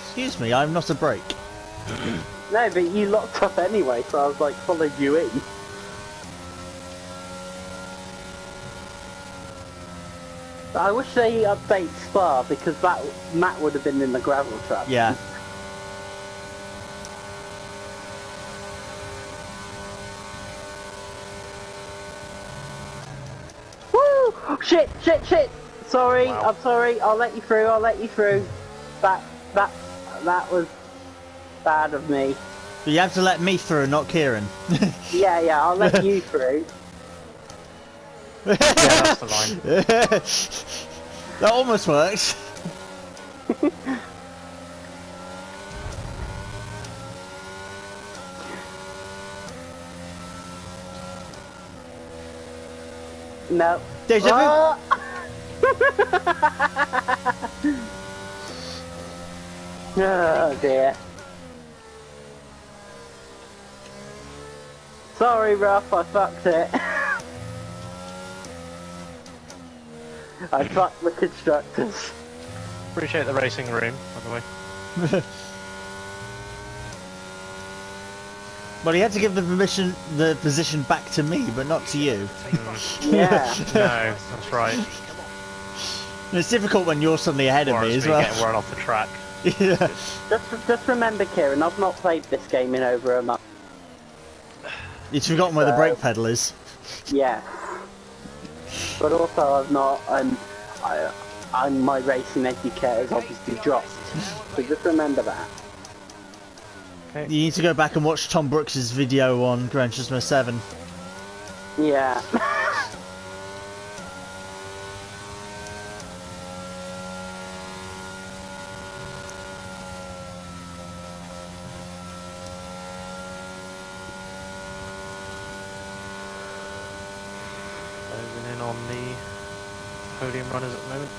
Excuse me, I'm not a brake. No, but you locked up anyway, so I was like, followed you in. I wish they update Spa because that Matt would have been in the gravel trap. Yeah. Woo! Shit! Shit! Shit! Sorry, Wow. I'm sorry. I'll let you through. I'll let you through. That was bad of me. But you have to let me through, not Kieran. Yeah, I'll let you through. Yeah, that's the line. That almost works. No. Deja vu. Ah! Oh dear. Sorry, Ruff, I fucked it. I fucked the constructors. Appreciate the racing room, by the way. Well, he had to give the position back to me, but not to you. Yeah. No, that's right. And it's difficult when you're suddenly ahead of me Warrants as me well. getting run off the track. Yeah. Just remember, Kieran, I've not played this game in over a month. You've forgotten where the brake pedal is. Yeah. But also I've not, my racing etiquette has obviously dropped. So just remember that. Okay. You need to go back and watch Tom Brooks' video on Gran Turismo 7. Yeah. Closing in on the podium runners at the moment.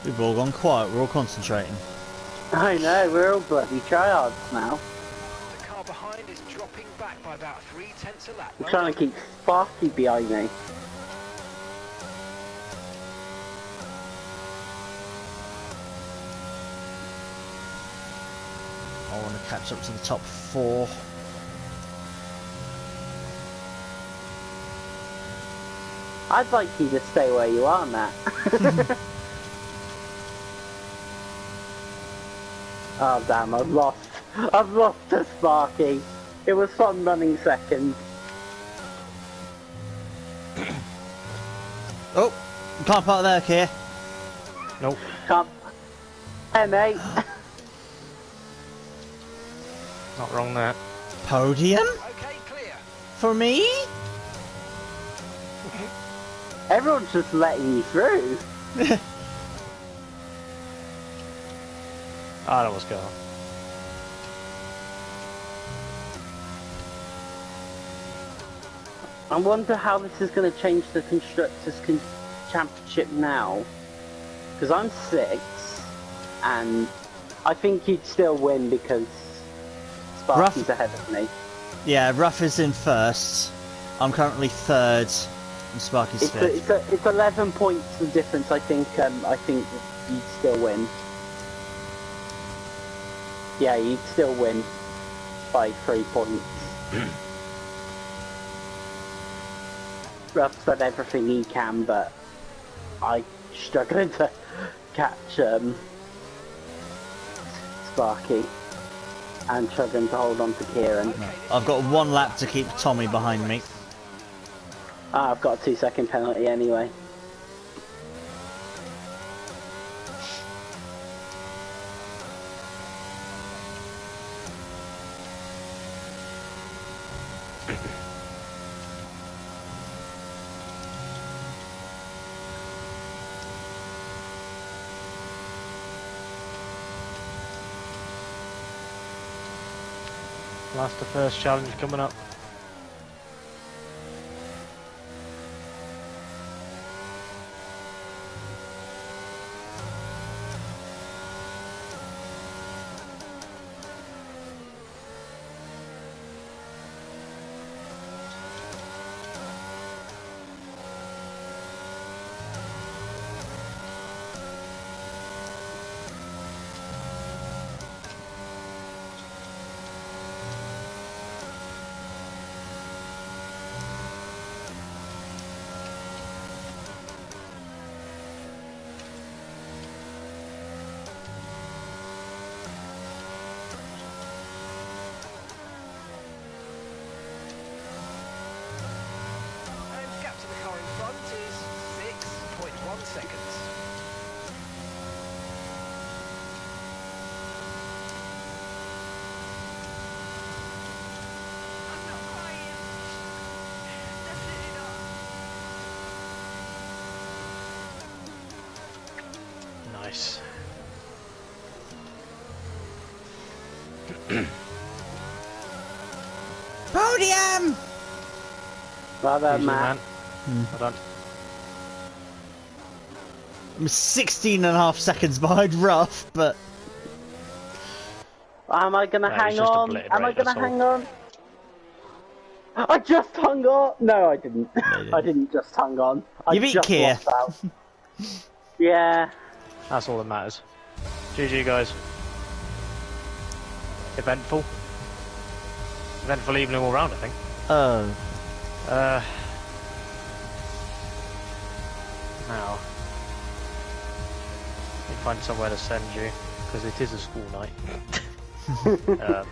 We've all gone quiet, we're all concentrating. I know, we're all bloody tryhards now. The car behind is dropping back by about 0.3 a lap. I'm trying to keep Sparky behind me. I want to catch up to the top 4. I'd like you to stay where you are, Matt. Oh damn, I've lost. I've lost to Sparky. It was fun running second. Oh, you can't park there, Keir. Nope. Can't. Hey mate. Not wrong there. Podium? Okay, clear. For me? Everyone's just letting you through. I know what's going on. I wonder how this is going to change the Constructors' Championship now. Because I'm 6, and I think you'd still win because Sparky's ahead of me. Yeah, Ruff is in 1st. I'm currently 3rd, and Sparky's 5th. It's 11 points the difference. I think you'd still win. Yeah, you'd still win by 3 points. Ruff's done everything he can, but I'm struggling to catch Sparky and struggling to hold on to Kieran. I've got 1 lap to keep Tommy behind me. I've got a 2-second penalty anyway. That's the first challenge coming up. And gap to the car in front is 6.1 seconds. I'm not crying. Definitely not. Nice. Podium! Well done, Easy, Matt. man. Well done. I'm 16.5 seconds behind Ruff, but Am I gonna No, hang it's just a on? blade, Am I right, gonna that's all. hang on? I just hung on. No, I didn't. didn't. I didn't just hung on. I You beat just Keir. lost out. Yeah. That's all that matters. GG, guys. Eventful. Eventful evening all round, I think. oh, Now, let me find somewhere to send you, because it is a school night.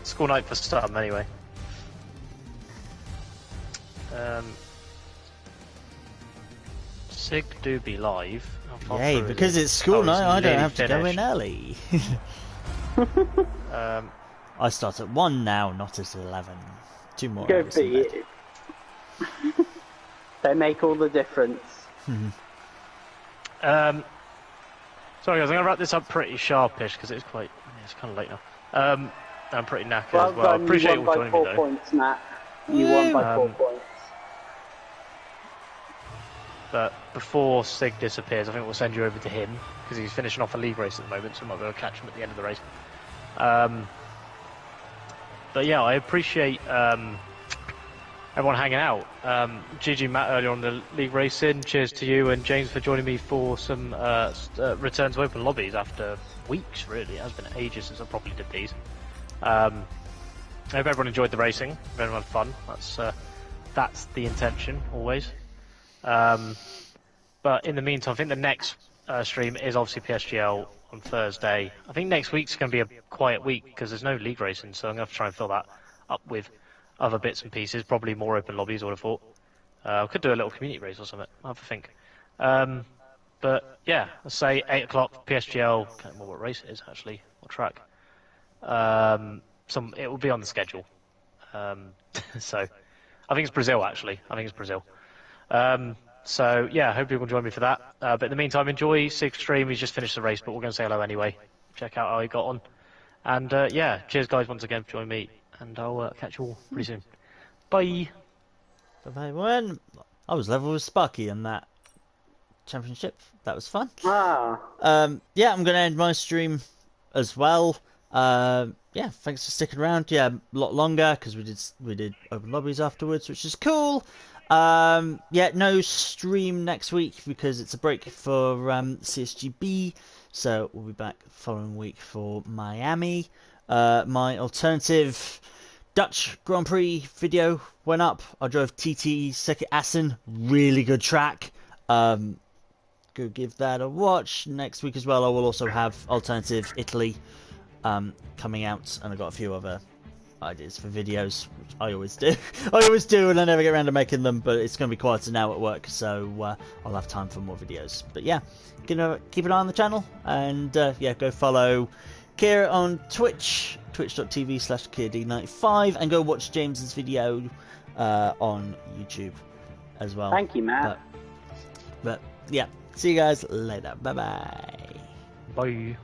School night for some, anyway. Sig do be live. How far yay! through is Because it? it's school Oh, night, I don't nearly have to go in finished. early. I start at 1 now, not at 11. 2 more Go hours in bed. be They make all the difference. Sorry guys, I'm gonna wrap this up pretty sharpish because it's kind of late now. I'm pretty knackered Well as well. done, Appreciate you you won all by joining me 4 though. points, Matt. You won by 4 points. But before Sig disappears, I think we'll send you over to him because he's finishing off a league race at the moment, so we might be able to catch him at the end of the race. But yeah, I appreciate everyone hanging out. GG Matt earlier on the league racing. Cheers to you and James for joining me for some return to open lobbies after weeks. Really, it has been ages since I properly did these. I hope everyone enjoyed the racing. Everyone had fun. That's the intention always. But in the meantime, I think the next stream is obviously PSGL on Thursday. I think next week's going to be a quiet week because there's no league racing, so I'm going to have to try and fill that up with other bits and pieces, probably more open lobbies, I would have thought. I could do a little community race or something, I'll have to think. But yeah, let's say 8 o'clock PSGL, can't remember what race it is actually, what track. It will be on the schedule. So, I think it's Brazil actually, So yeah, I hope you will join me for that. But in the meantime, enjoy Sig's stream. He's just finished the race, but we're going to say hello anyway. Check out how he got on. And yeah, cheers guys once again for joining me. And I'll catch you all pretty soon. Bye. Bye everyone. I was level with Sparky in that championship. That was fun. Ah. Yeah, I'm going to end my stream as well. Yeah, thanks for sticking around. Yeah, a lot longer because we did open lobbies afterwards, which is cool. Yeah, no stream next week because it's a break for CSGB, so we'll be back the following week for Miami. My alternative Dutch Grand Prix video went up. I drove TT Circuit Assen, really good track. Go give that a watch. Next week as well, I will also have alternative Italy coming out, and I've got a few other ideas for videos, which I always do. And I never get around to making them, but it's going to be quieter now at work, so I'll have time for more videos. But yeah, keep an eye on the channel, and yeah, go follow Keir on Twitch, twitch.tv/KeirD95, and go watch James's video on YouTube as well. Thank you, Matt. But yeah, see you guys later. Bye-bye. Bye.